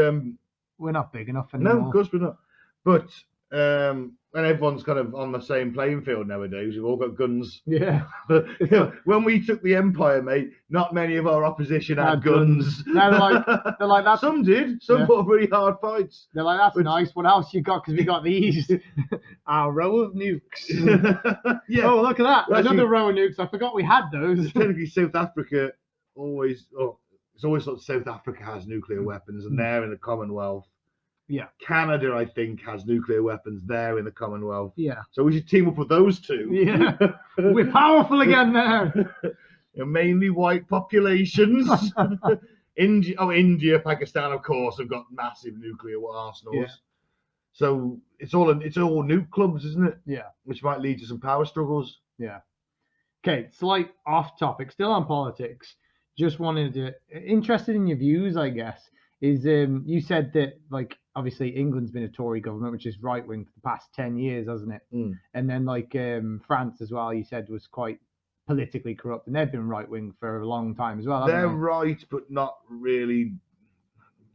we're not big enough anymore. No, of course we're not. But and everyone's kind of on the same playing field nowadays. We've all got guns. Yeah. But when we took the empire, mate, not many of our opposition had guns. They're like that. Some did. Some fought really hard fights. They're like, that's nice. What else you got? Because we got these. Our row of nukes. Yeah. Oh, look at that. Another row of nukes. I forgot we had those. Technically, South Africa it's always thought South Africa has nuclear weapons, and they're in the Commonwealth. Yeah. Canada, I think, has nuclear weapons there in the Commonwealth. Yeah. So we should team up with those two. Yeah. We're powerful again now. Mainly white populations. India, Pakistan, of course, have got massive nuclear arsenals. Yeah. So it's all nuke clubs, isn't it? Yeah. Which might lead to some power struggles. Yeah. Okay, slight off topic, still on politics. Just wanted to interested in your views, I guess. Is you said that, like, obviously England's been a Tory government, which is right wing for the past 10 years, hasn't it? And then like France as well, you said was quite politically corrupt, and they've been right wing for a long time as well. They're right, but not really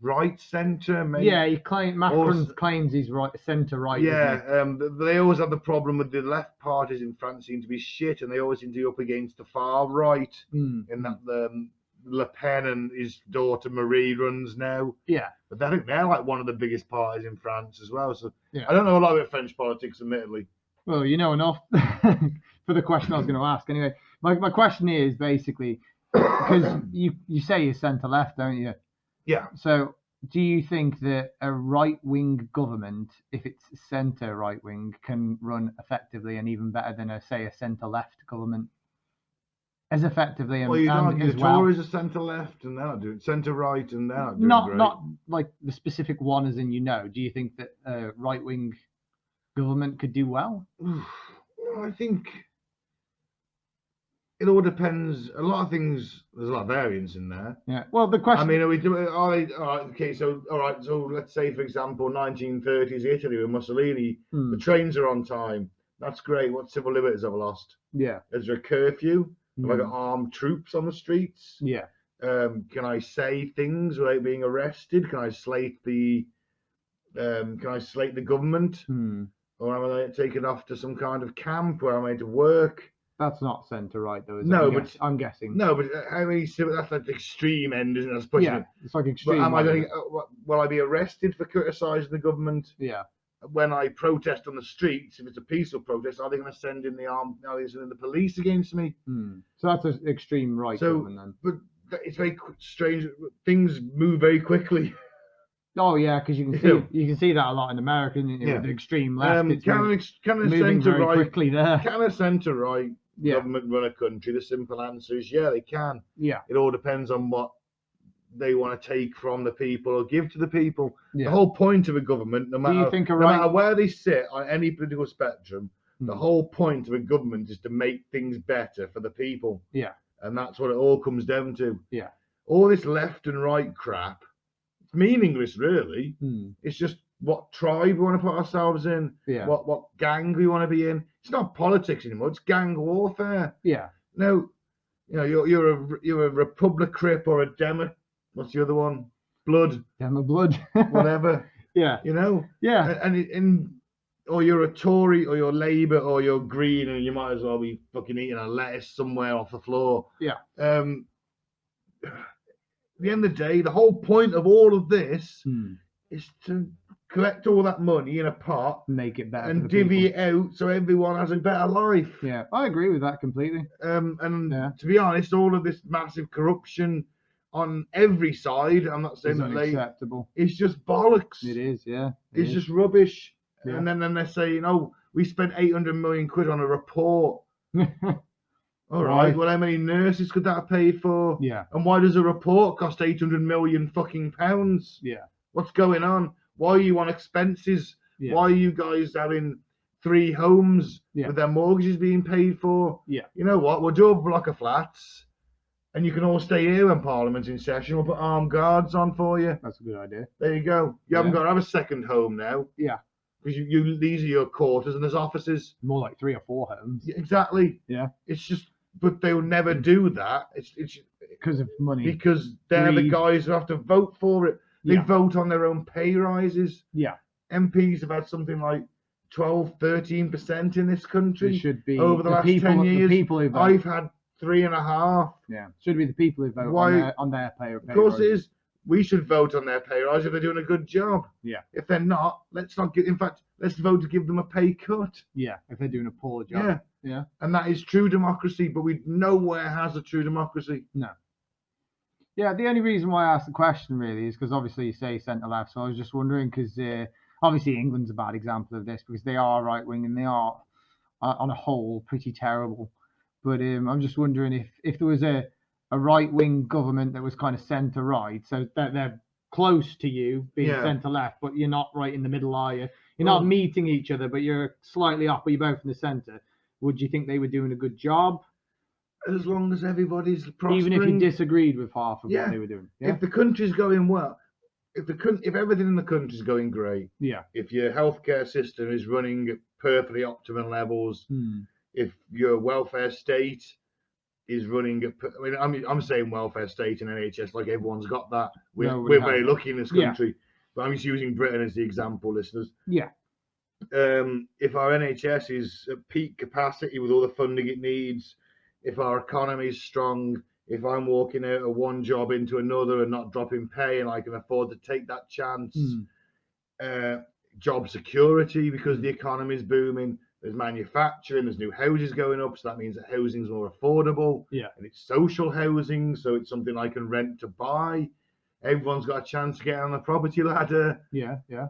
right centre. Maybe. Yeah, Macron claims he's right centre right. Yeah, they always have the problem with the left parties in France seem to be shit, and they always seem to be up against the far right. In that Le Pen and his daughter Marie runs now. Yeah. But I think they're like one of the biggest parties in France as well. So yeah. I don't know a lot about French politics, admittedly. Well, you know enough for the question I was going to ask. Anyway, my question is basically, because you say you're centre-left, don't you? Yeah. So do you think that a right-wing government, if it's centre-right-wing, can run effectively and even better than, a centre-left government? As effectively and, you don't as the well. Tories are centre left and they're not doing centre right and they're not doing great. Not like the specific one as in do you think that a right wing government could do well? I think it all depends. A lot of things, there's a lot of variance in there. Yeah. Well, the question, I mean, all right, so let's say, for example, 1930s Italy with Mussolini, the trains are on time. That's great. What civil liberties have I lost? Yeah. Is there a curfew? Have I got armed troops on the streets? Yeah. Can I say things without being arrested? Can I slate the government? Or am I taken off to some kind of camp where I'm made to work? That's not centre right though, is it? I'm guessing. No, but how many? That's like the extreme end, isn't it? It's like extreme. Will I be arrested for criticising the government? Yeah. when I protest on the streets, if it's a peaceful protest, are they going to send in the arm? Are they sending the police against me? So that's an extreme right government then. But it's very strange. Things move very quickly. Oh yeah, because you can see that a lot in America, with the extreme left. It's moving very quickly there. Can a centre right government run a country? The simple answer is yeah, they can. Yeah. It all depends on what they want to take from the people or give to the people. Yeah. The whole point of a government, no matter where they sit on any political spectrum, the whole point of a government is to make things better for the people. Yeah. And that's what it all comes down to. Yeah. All this left and right crap, it's meaningless, really. It's just what tribe we want to put ourselves in, what gang we want to be in. It's not politics anymore. It's gang warfare. Yeah. No, you're a Republic Crip or a Demo. What's the other one? Blood. Demo blood. Whatever. Yeah. Yeah. Or you're a Tory or you're Labour or you're Green, and you might as well be fucking eating a lettuce somewhere off the floor. Yeah. At the end of the day, the whole point of all of this is to collect all that money in a pot, make it better, and divvy it out so everyone has a better life. Yeah, I agree with that completely. To be honest, all of this massive corruption on every side, I'm not saying it's unacceptable. It's just bollocks. It is, yeah. It's just rubbish. Yeah. And then they're saying, "Oh, we spent 800 million quid on a report." All right. Well, how many nurses could that have paid for? Yeah. And why does a report cost 800 million fucking pounds? Yeah. What's going on? Why are you on expenses? Yeah. Why are you guys having 3 homes with their mortgages being paid for? Yeah. You know what? We'll do a block of flats, and you can all stay here when Parliament's in session. We'll put armed guards on for you. That's a good idea. There you go. You haven't got to have a second home now. Yeah. Because these are your quarters and there's offices. More like 3 or 4 homes. Exactly. Yeah. It's just, but they'll never do that. It's because of money. Because they're the guys who have to vote for it. They vote on their own pay rises. Yeah. MPs have had something like 12, 13% in this country. It should be over the last 10 years. The people who vote. I've had 3.5. Yeah. Should be the people who vote on their pay. Of course it is. We should vote on their pay rise if they're doing a good job. Yeah. If they're not, let's not give. In fact, let's vote to give them a pay cut. Yeah. If they're doing a poor job. Yeah. Yeah. And that is true democracy, but we nowhere has a true democracy. No. Yeah. The only reason why I asked the question really is because obviously you say centre left, so I was just wondering because obviously England's a bad example of this because they are right wing and they are on a whole pretty terrible. But I'm just wondering if there was a right-wing government that was kind of centre-right, so that they're close to you being centre-left, but you're not right in the middle, are you? You're not meeting each other, but you're slightly off, but you're both in the centre. Would you think they were doing a good job? As long as everybody's prospering. Even if you disagreed with half of what they were doing? Yeah? If the country's going well, if everything in the country's going great, if your healthcare system is running at perfectly optimal levels, if your welfare state is running at, I'm saying welfare state and NHS like everyone's got that. We're very lucky in this country, but I'm just using Britain as the example, listeners. Yeah. If our NHS is at peak capacity with all the funding it needs, if our economy is strong, if I'm walking out of one job into another and not dropping pay and I can afford to take that chance, job security because the economy is booming. There's manufacturing, there's new houses going up, so that means that housing is more affordable. Yeah. And it's social housing, so it's something I can rent to buy. Everyone's got a chance to get on the property ladder. Yeah, yeah.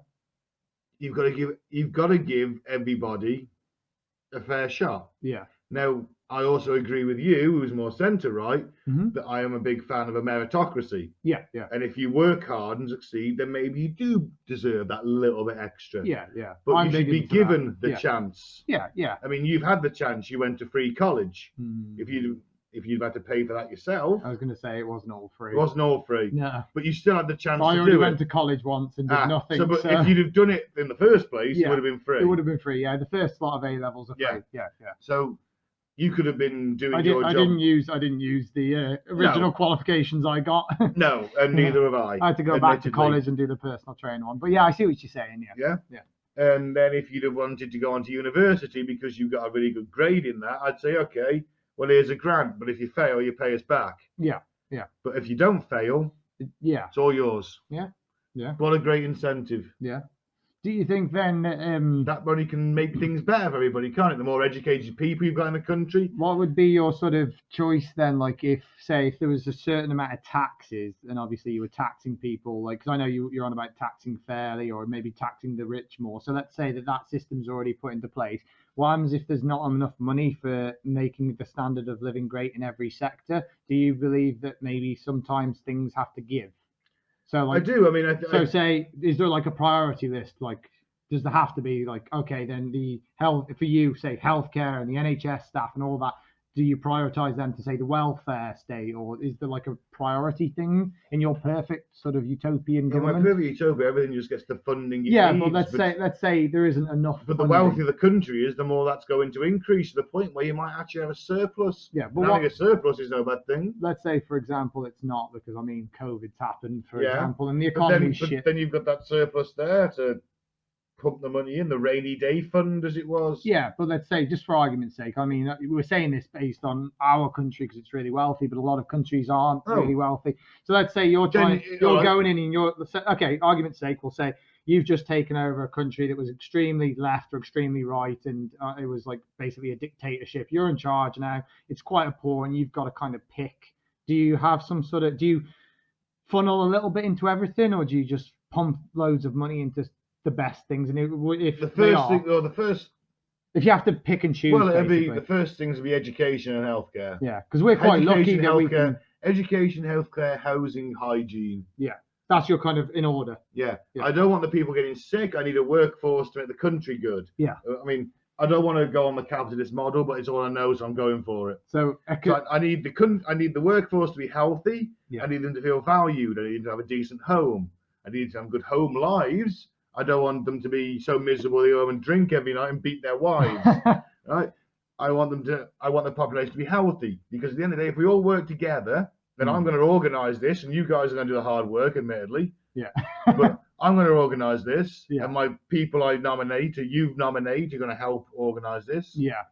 You've got to give everybody a fair shot. Yeah. Now, I also agree with you, who's more centre-right, that I am a big fan of a meritocracy. Yeah, yeah. And if you work hard and succeed, then maybe you do deserve that little bit extra. Yeah, yeah. But you should be given the chance. Yeah, yeah. I mean, you've had the chance. You went to free college. If you'd had to pay for that yourself. I was going to say it wasn't all free. It wasn't all free. No. But you still had the chance to do it. I already went to college once and did nothing. So if you'd have done it in the first place, it would have been free. It would have been free, yeah. The first lot of A levels are free. Yeah, yeah. So you could have been doing your job. I didn't use the original qualifications I got. No, and neither have I. I had to go back to college and do the personal training one. But yeah, I see what you're saying. Yeah. Yeah. Yeah. And then if you'd have wanted to go on to university because you got a really good grade in that, I'd say, okay, well, here's a grant. But if you fail, you pay us back. Yeah. Yeah. But if you don't fail, it's all yours. Yeah. Yeah. What a great incentive. Yeah. Do you think then that That money can make things better for everybody, can't it? The more educated people you've got in the country. what would be your sort of choice then? Like, if say if there was a certain amount of taxes, and obviously you were taxing people, like, because I know you're on about taxing fairly or maybe taxing the rich more. So let's say that system's already put into place. What happens if there's not enough money for making the standard of living great in every sector? Do you believe that maybe sometimes things have to give? So like, I do. I mean, so say, is there like a priority list? Like, does there have to be like, okay, then the health for you, say healthcare and the NHS staff and all that, do you prioritize them to say the welfare state, or is there like a priority thing in your perfect sort of utopian in my government? perfect utopia, everything just gets the funding it Yeah, needs. but let's say there isn't enough. But the funding. wealthier the country is, the more that's going to increase to the point where you might actually have a surplus. Yeah, but And having a surplus is no bad thing. let's say, for example, it's not, because I mean, COVID's happened, for Yeah, example, and the But economy's shit. then you've got that surplus there to pump the money in, the rainy day fund, as it was. Yeah, but let's say, just for argument's sake, I mean, we're saying this based on our country because it's really wealthy, but a lot of countries aren't really wealthy. So let's say you're going in and okay, argument's sake, we'll say you've just taken over a country that was extremely left or extremely right, and it was like basically a dictatorship. You're in charge now. It's quite a poor, and you've got to kind of pick. Do you have do you funnel a little bit into everything, or do you just pump loads of money into the best things? And if you have to pick and choose, it'd be the first things would be education and healthcare. Yeah, because we're quite lucky that we can. Education, healthcare, housing, hygiene. Yeah, that's your kind of in order. Yeah. I don't want the people getting sick. I need a workforce to make the country good. Yeah, I mean, I don't want to go on the capitalist model, but it's all I know, so I'm going for it. So I need the workforce to be healthy. Yeah. I need them to feel valued. I need them to have a decent home. I need them to have good home lives. I don't want them to be so miserable they go home and drink every night and beat their wives. Right? I want the population to be healthy, because at the end of the day, if we all work together, then I'm going to organise this, and you guys are going to do the hard work, admittedly. Yeah. But I'm going to organise this, and my people I nominate, or you nominate, are going to help organise this. Yeah.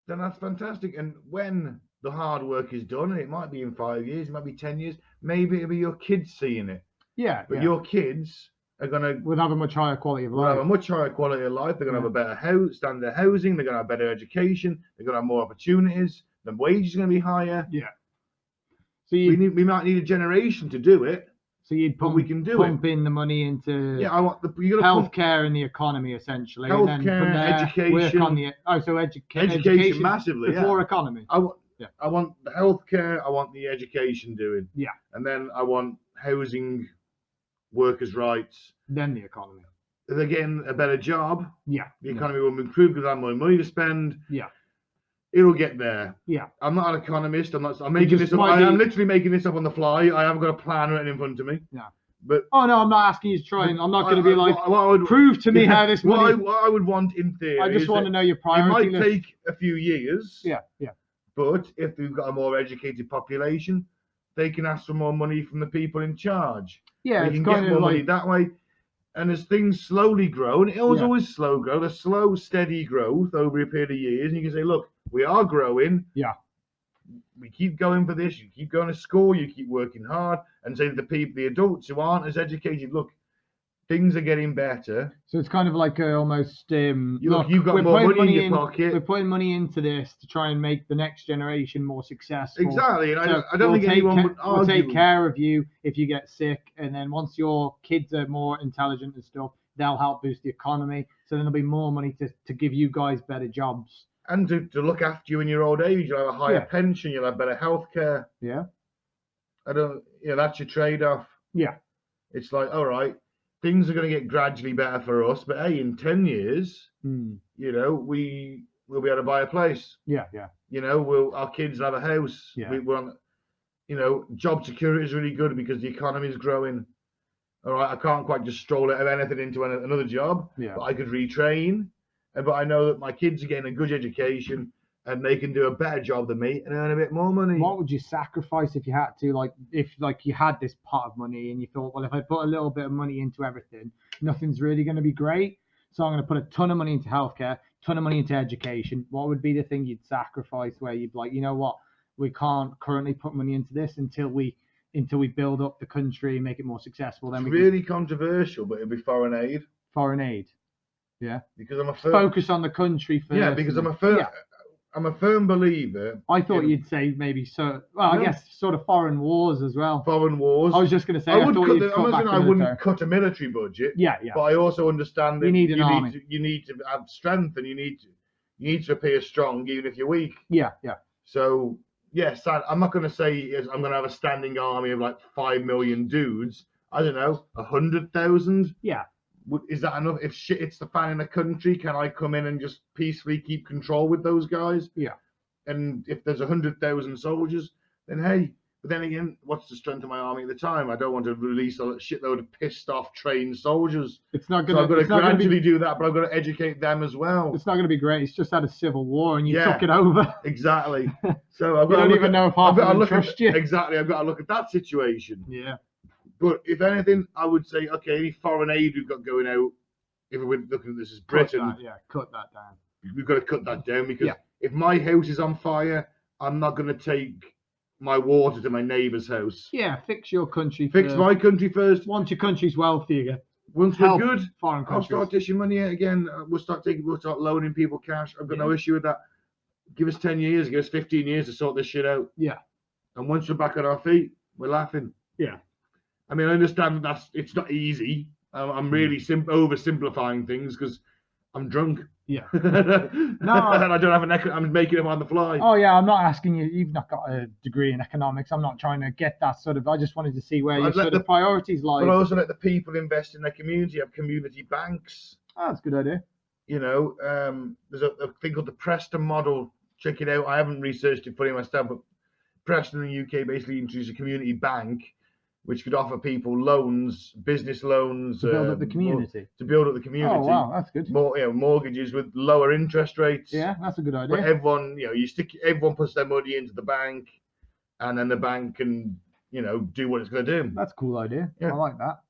Then that's fantastic. And when the hard work is done, and it might be in 5 years, it might be 10 years, maybe it'll be your kids seeing it. Yeah. But your kids will have a much higher quality of life. Have a much higher quality of life. They're going to have a better standard of housing. They're going to have better education. They're going to have more opportunities. The wages are going to be higher. Yeah. So we might need a generation to do it. So we can pump in the money into healthcare and the economy, essentially. Healthcare, and then from there, education. Work on education massively before economy. I want the healthcare. I want the education doing. Yeah. And then I want housing, workers' rights. Then the economy. If they're getting a better job, the economy will improve because I have more money to spend. Yeah. It'll get there. Yeah. I'm not an economist. I'm making this up. I'm literally making this up on the fly. I haven't got a plan written in front of me. Yeah. But I'm not asking you to try, and I'm not going to be like, prove to me how this money. What I would want in theory. I just want to know your priority. It might take a few years. Yeah. Yeah. But if we've got a more educated population, they can ask for more money from the people in charge. Yeah. They can get more money that way. And as things slowly grow, and it was always slow growth, a slow, steady growth over a period of years, and you can say, look, we are growing. Yeah. We keep going for this. You keep going to school. You keep working hard. And say to the adults who aren't as educated, look, things are getting better. So it's kind of like almost, you've got more money in your pocket. We're putting money into this to try and make the next generation more successful. Exactly. And I don't think anyone would argue. We'll take care of you if you get sick. And then once your kids are more intelligent and stuff, they'll help boost the economy. So then there'll be more money to give you guys better jobs. And to look after you in your old age. You'll have a higher pension. You'll have better healthcare. Yeah. That's your trade-off. Yeah. It's like, all right, things are going to get gradually better for us, but hey, in 10 years, we'll be able to buy a place. Yeah, yeah. Our kids will have a house. Yeah. Job security is really good because the economy is growing. All right, I can't quite just stroll out of anything into another job. Yeah. But I could retrain. But I know that my kids are getting a good education, and they can do a better job than me and earn a bit more money. What would you sacrifice if you had to, if you had this pot of money and you thought, well, if I put a little bit of money into everything, nothing's really going to be great. So I'm going to put a ton of money into healthcare, ton of money into education. What would be the thing you'd sacrifice where you'd be like, you know what, we can't currently put money into this until we build up the country and make it more successful? Then it's really controversial, but it'd be foreign aid. Foreign aid. Yeah. because I'm a firm. Focus on the country first. Yeah, because and I'm a firm. yeah. I'm a firm believer. I thought in you'd say maybe so. Well, No. I guess sort of foreign wars as well. foreign wars. I was just going to say, I I would thought cut. you'd cut back the I wouldn't military. cut a military budget. Yeah, yeah. But I also understand that You need an army. you need to have strength, and you need to appear strong even if you're weak. Yeah, yeah. So yes, I'm not going to say I'm going to have a standing army of like 5 million dudes. I don't know, 100,000. Yeah. Is that enough? If shit hits the fan in a country, can I come in and just peacefully keep control with those guys? Yeah. And if there's 100,000 soldiers, then hey. But then again, what's the strength of my army at the time? I don't want to release a shitload of pissed off trained soldiers. It's not So going I've got to gradually do that, but I've got to educate them as well. It's not going to be great. It's just had a civil war and you Yeah. took it over. Exactly. So I've You got don't to even know if half of them trust you. Exactly. I've got to look at that situation. Yeah. But if anything, I would say, okay, any foreign aid we've got going out, if we're looking at this as Britain, Cut that down. we've got to cut that down because Yeah. if my house is on fire, I'm not going to take my water to my neighbour's house. Yeah, fix your country Fix first. my country first. Once your country's wealthy, Once we're help good, foreign I'll countries. start dishing money out again. We'll start loaning people cash. I've got no issue with that. Give us 10 years, give us 15 years to sort this shit out. Yeah. And once we're back on our feet, we're laughing. Yeah. I mean, I understand that it's not easy. I'm really oversimplifying things because I'm drunk. Yeah. And I don't have I'm making them on the fly. Oh yeah, I'm not asking you. You've not got a degree in economics. I'm not trying to get that sort of. I just wanted to see where your sort of priorities lie. But I also let the people invest in their community. Have community banks. Oh, that's a good idea. You know, there's a thing called the Preston model. Check it out. I haven't researched it fully myself, but Preston in the UK basically introduced a community bank, which could offer people loans, business loans, To build up the community. To build up the community. Oh wow, that's good. Mortgages with lower interest rates. Yeah, that's a good But idea. everyone, everyone puts their money into the bank, and then the bank can, do what it's going to do. That's a cool idea. Yeah. I like that.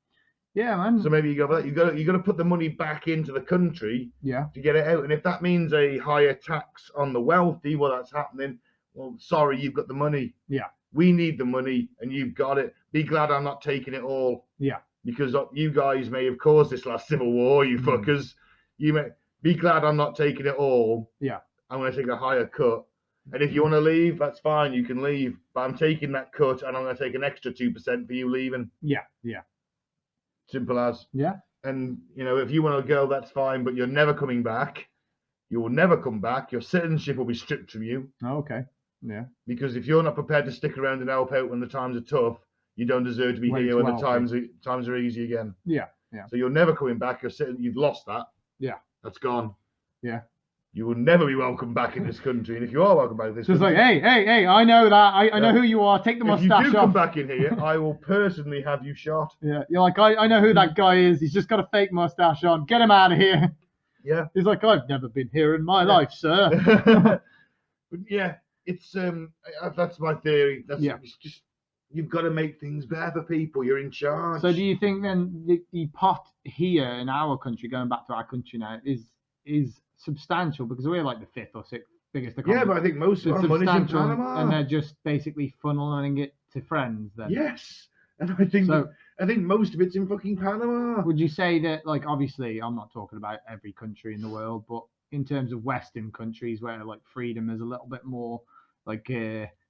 Yeah, man. So maybe you go for that. You got to put the money back into the country. Yeah. To get it out, and if that means a higher tax on the wealthy, well, that's happening. Well, sorry, you've got the money. Yeah. We need the money, and you've got it. Be glad I'm not taking it all. Yeah. Because you guys may have caused this last civil war, you fuckers. You may be glad I'm not taking it all. Yeah. I'm going to take a higher cut. And if you want to leave, that's fine. You can leave. But I'm taking that cut, and I'm going to take an extra 2% for you leaving. Yeah. Yeah. Simple as. Yeah. And, if you want to go, that's fine. But you're never coming back. You will never come back. Your citizenship will be stripped from you. Oh, okay. Yeah. Because if you're not prepared to stick around and help out when the times are tough, you don't deserve to be When here it's when the wealthy. times are easy again. Yeah. Yeah. So you're never coming back. You've lost that. Yeah. That's gone. Yeah. You will never be welcome back in this country. And if you are welcome back in this So it's country, like, hey, I know that. I know who you are. Take the if you mustache do off. come back in here, I will personally have you shot. Yeah. You're like, I know who that guy is. He's just got a fake mustache on. Get him out of here. Yeah. He's like, I've never been here in my life, sir. But yeah, it's that's my theory. It's just you've got to make things better for people. You're in charge. So do you think then the pot here in our country, going back to our country now, is substantial because we're like the fifth or sixth biggest economy? Yeah, but I think most of It's our money's in substantial, Panama. and they're just basically funneling it to friends then. Yes, and I think So- I think most of it's in fucking Panama. Would you say that, like, obviously I'm not talking about every country in the world, but in terms of Western countries where like freedom is a little bit more like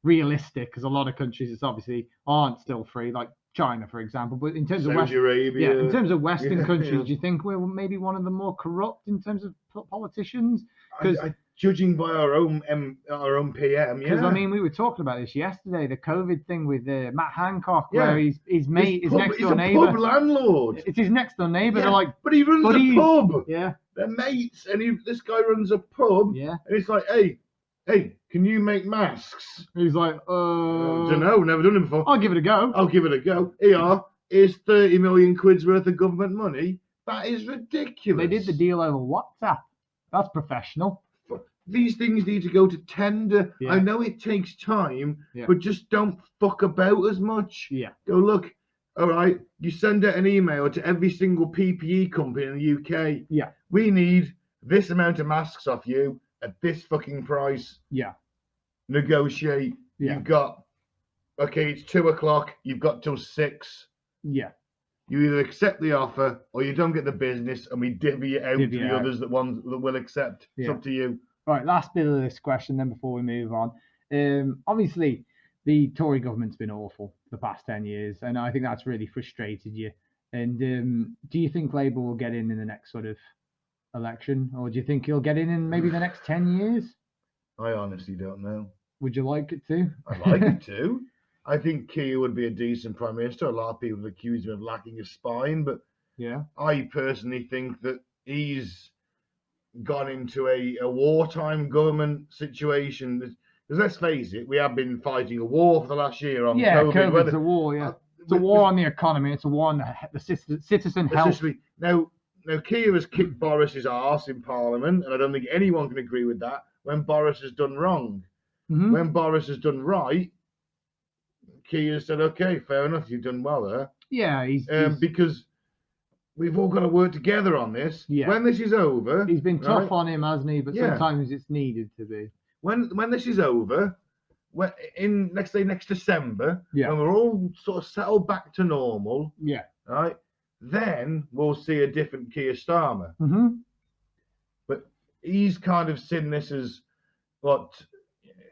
realistic, because a lot of countries it's obviously aren't still free, like China, for example. But in terms of Saudi Arabia. in terms of Western countries, yeah. do you think we're maybe one of the more corrupt in terms of politicians? Because judging by our own PM, yeah. I mean, we were talking about this yesterday, the COVID thing with Matt Hancock, Yeah. where his mate, his next he's door a neighbour. pub landlord. It's his next door neighbour. Yeah, They're like, but he runs buddies. a pub. yeah, They're mates, and this guy runs a pub. yeah. And it's like, hey, can you make masks? He's like, don't know, never done it before. I'll give it a go. I'll give it a go. Here's 30 million quid's worth of government money. That is ridiculous. They did the deal over WhatsApp. That's professional. These things need to go to tender. Yeah. I know it takes time, Yeah. but just don't fuck about as much. Yeah. Go, look, all right, you send out an email to every single PPE company in the UK. Yeah. We need this amount of masks off you at this fucking price. Yeah. Negotiate. Yeah. You've got, okay, it's 2:00. You've got till 6. Yeah. You either accept the offer or you don't get the business, and we divvy it out to the others that will accept. It's up to you. Right, last bit of this question then before we move on. Obviously, the Tory government's been awful the past 10 years, and I think that's really frustrated you. And do you think Labour will get in the next sort of election, or do you think he'll get in maybe the next 10 years? I honestly don't know. Would you like it to? I'd like it to. I think Keir would be a decent prime minister. A lot of people have accused him of lacking a spine, but yeah, I personally think that he's gone into a wartime government situation. Because let's face it, we have been fighting a war for the last year on COVID. COVID's a war, yeah. It's a war on the economy. It's a war on the citizen health. Now Keir has kicked Boris's arse in Parliament, and I don't think anyone can agree with that, when Boris has done wrong. Mm-hmm. When Boris has done right, Keir said, okay, fair enough, you've done well there. Yeah, he's because we've all got to work together on this. Yeah. When this is over... He's been tough on him, hasn't he? But sometimes it's needed to be. When this is over, next December, when we're all sort of settled back to normal, right, then we'll see a different Keir Starmer. Mm-hmm. But he's kind of seen this as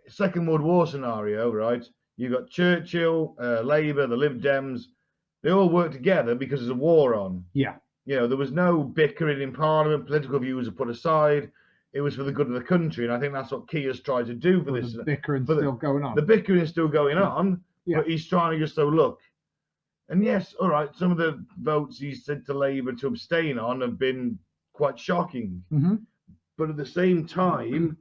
Second World War scenario, right? You've got Churchill, Labour, the Lib Dems. They all work together because there's a war on. Yeah. There was no bickering in Parliament. Political views are put aside. It was for the good of the country, and I think that's what Keir's tried to do for this. The bickering's still going on. The bickering is still going on, but he's trying to just look. And yes, all right, some of the votes he said to Labour to abstain on have been quite shocking. Mm-hmm. But at the same time,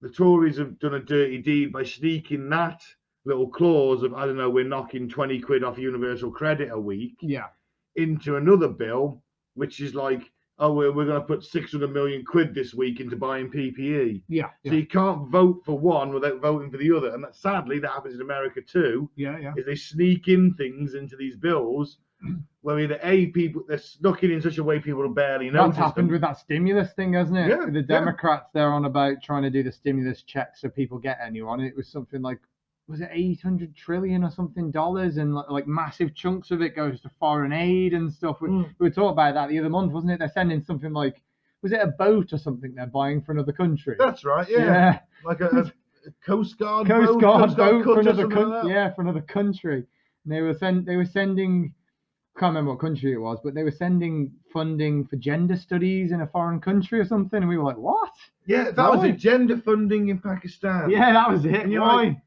the Tories have done a dirty deed by sneaking that little clause of, I don't know, we're knocking 20 quid off universal credit a week into another bill, which is like, oh, we're going to put 600 million quid this week into buying PPE. So you can't vote for one without voting for the other. And sadly, that happens in America too. Is they sneak in things into these bills where either they're snuck in such a way people will barely notice. That's happened with that stimulus thing, hasn't it? Yeah, the Democrats, they're on about trying to do the stimulus check so people get anyone. It was something like, was it 800 trillion or something dollars, and like massive chunks of it goes to foreign aid and stuff. We were talking about that the other month, wasn't it? They're sending something like, was it a boat or something they're buying for another country? That's right, yeah. Like a Coast Guard boat for another country. Yeah, for another country. And they were sending, I can't remember what country it was, but they were sending funding for gender studies in a foreign country or something, and we were like, what? Yeah, that was it, gender funding in Pakistan. Yeah, that was it. And why?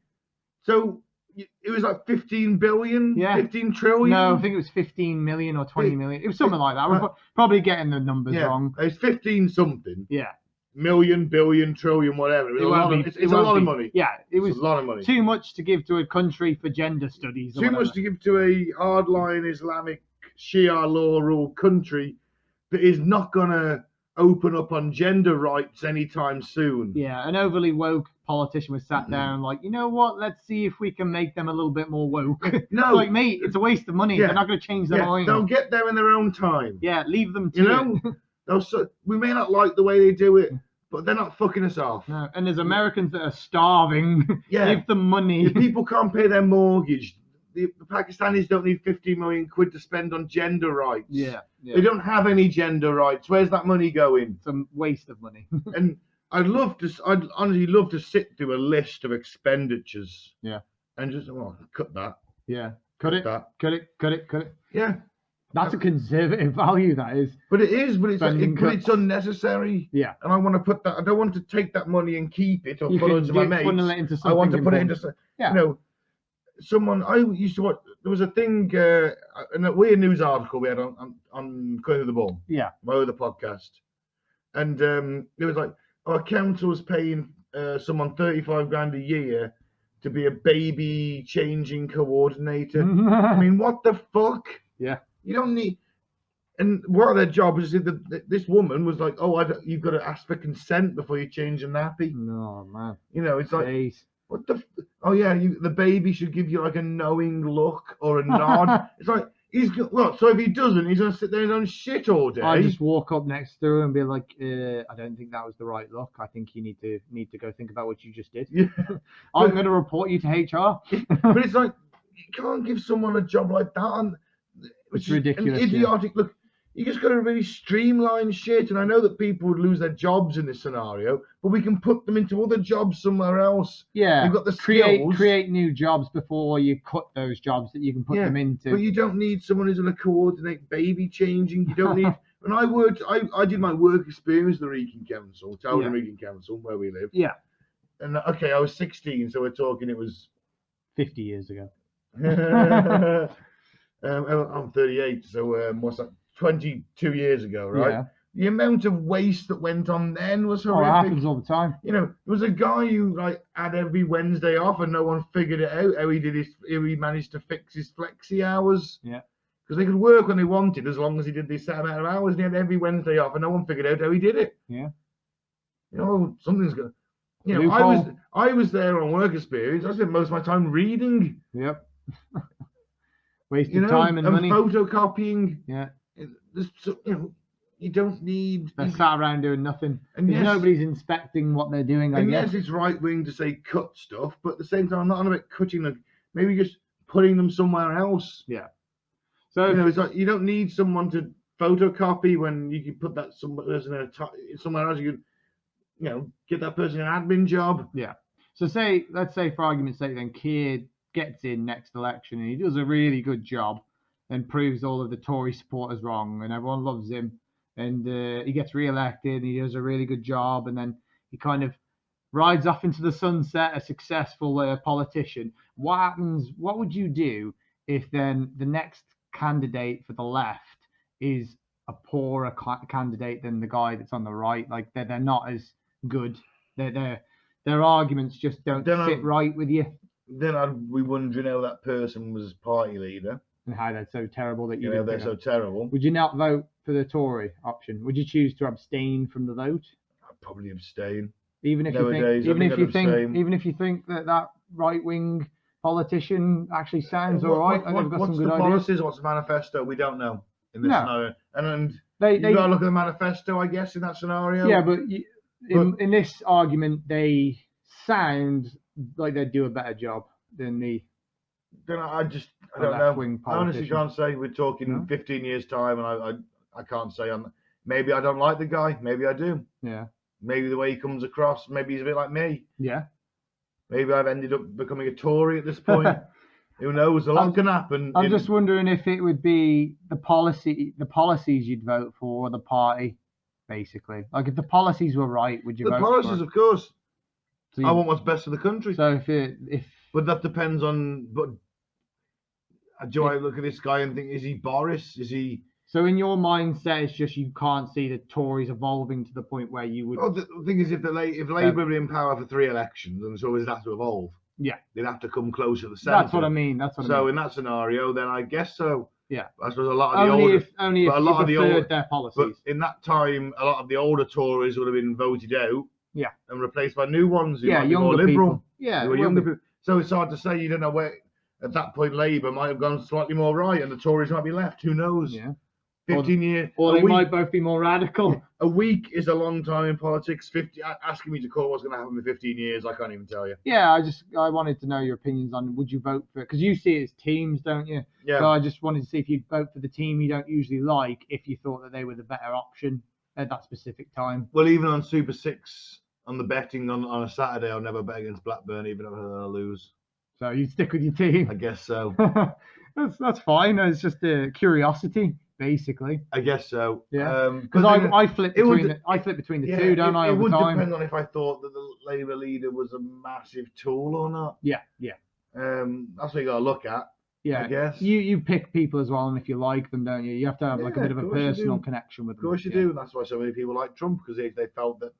So it was like 15 billion, 15 trillion? No, I think it was 15 million or 20 million. It was something like that. We're probably getting the numbers wrong. It's 15 something. Yeah. Million, billion, trillion, whatever. It's a lot of money. Yeah, it was a lot of money. Too much to give to a country for gender studies. Too much to give to a hardline Islamic Shia law rule country that is not going to open up on gender rights anytime soon. Yeah, an overly woke politician was sat down like, you know what, let's see if we can make them a little bit more woke. No. It's like, mate, it's a waste of money. They're not going to change their mind. They'll get there in their own time. Yeah, leave them to it. We may not like the way they do it, but they're not fucking us off. No. And there's Americans that are starving. Give them money. If people can't pay their mortgage, the Pakistanis don't need 50 million quid to spend on gender rights. Yeah. They don't have any gender rights. Where's that money going? It's a waste of money. And I'd honestly love to sit through a list of expenditures. Yeah. And just cut that. Yeah. Cut it. Yeah. That's a conservative value, that is. But it is, but it's unnecessary. Yeah. And I want to put that, I don't want to take that money and keep it or put it into my mates. I want to put it into, I used to watch, there was a thing, a weird news article we had on Cutting to the Ball. Yeah. My other podcast. And it was like, our council's paying someone 35 grand a year to be a baby changing coordinator. I mean, what the fuck? Yeah. You don't need. And one of their jobs is this woman was like, you've got to ask for consent before you change a nappy. No, man. It's like, what the? The baby should give you like a knowing look or a nod. It's like, so if he doesn't, he's going to sit there in his own shit all day. I just walk up next to her and be like, I don't think that was the right look. I think you need to go think about what you just did. Yeah. I'm going to report you to HR. But it's like, you can't give someone a job like that. It's ridiculous. And idiotic. Look, you just got to really streamline shit. And I know that people would lose their jobs in this scenario, but we can put them into other jobs somewhere else. Yeah, they've got the skills. Create new jobs before you cut those jobs that you can put them into. But you don't need someone who's going to coordinate baby changing. You don't need. When I did my work experience at the Wrekin Council, Towden Wrekin Council, where we live. Yeah. And okay, I was 16, so we're talking. It was 50 years ago. I'm 38, so what's that? 22 years ago, right? Yeah. The amount of waste that went on then was horrific. Oh, it happens all the time. You know, there was a guy who had every Wednesday off, and no one figured it out how he managed to fix his flexi hours. Yeah. Because they could work when they wanted, as long as he did this set amount of hours, and he had every Wednesday off, and no one figured out how he did it. Yeah. You know, something's going. You know, I was there on work experience. I spent most of my time reading. Yep. Wasting time and money. Photocopying. Yeah. You don't need. They're sat around doing nothing. And yes, nobody's inspecting what they're doing. I guess. Yes, it's right wing to say cut stuff, but at the same time, I'm not on about cutting them. Maybe just putting them somewhere else. Yeah. So it's like you don't need someone to photocopy when you can put that somewhere else. You could, get that person an admin job. Yeah. So let's say for argument's sake, then Keir gets in next election and he does a really good job and proves all of the Tory supporters wrong, and everyone loves him, and he gets re-elected and he does a really good job, and then he kind of rides off into the sunset, a successful politician. What happens? What would you do if then the next candidate for the left is a poorer candidate than the guy that's on the right? Like they're not as good. Their arguments just don't sit right with you. Then I'd be wondering how that person was party leader. And how they're so terrible that they're so terrible. Would you not vote for the Tory option? Would you choose to abstain from the vote? I'd probably abstain. Even if you think that right wing politician actually sounds all right, and they've got some good policies, what's the manifesto? We don't know in this scenario. And you gotta look at the manifesto, I guess, in that scenario. Yeah, but in this argument, they sound like they'd do a better job than the. Then I don't know. I honestly can't say. We're talking 15 years time, and I can't say. Maybe I don't like the guy. Maybe I do. Yeah. Maybe the way he comes across. Maybe he's a bit like me. Yeah. Maybe I've ended up becoming a Tory at this point. Who knows? A lot can happen. I'm just wondering if it would be the policies you'd vote for, or the party, basically. Like if the policies were right, would you vote for? The policies, of course. So I want what's best for the country. So but that depends on. But do I look at this guy and think, is he Boris? Is he? So in your mindset, it's just you can't see the Tories evolving to the point where you would. Well, the thing is, if Labour were in power for 3 elections, and so it'd have to evolve. Yeah, they'd have to come closer to the centre. That's what I mean. So in that scenario, then I guess so. Yeah, I suppose a lot of the older, only if a lot of the older their policies. But in that time, a lot of the older Tories would have been voted out. Yeah, and replaced by new ones who might be younger more liberal. People. Yeah, who were younger people. So it's hard to say. You don't know where. At that point, Labour might have gone slightly more right, and the Tories might be left. Who knows? Yeah. 15 years. Or they might both be more radical. A week is a long time in politics. Asking me to call what's going to happen in 15 years, I can't even tell you. Yeah, I wanted to know your opinions on would you vote for it? Because you see it as teams, don't you? Yeah. So I just wanted to see if you'd vote for the team you don't usually like if you thought that they were the better option at that specific time. Well, even on Super 6, on the betting on a Saturday, I'll never bet against Blackburn, even if I lose. So you'd stick with your team? I guess so. That's fine. It's just a curiosity. Basically, I guess so. Yeah, because I flip between the two, don't I? It would depend on if I thought that the Labour leader was a massive tool or not. Yeah. That's what you got to look at. Yeah, I guess you pick people as well, and if you like them, don't you? You have to have like a bit of a personal connection with them. Of course you do, and that's why so many people like Trump, because they felt that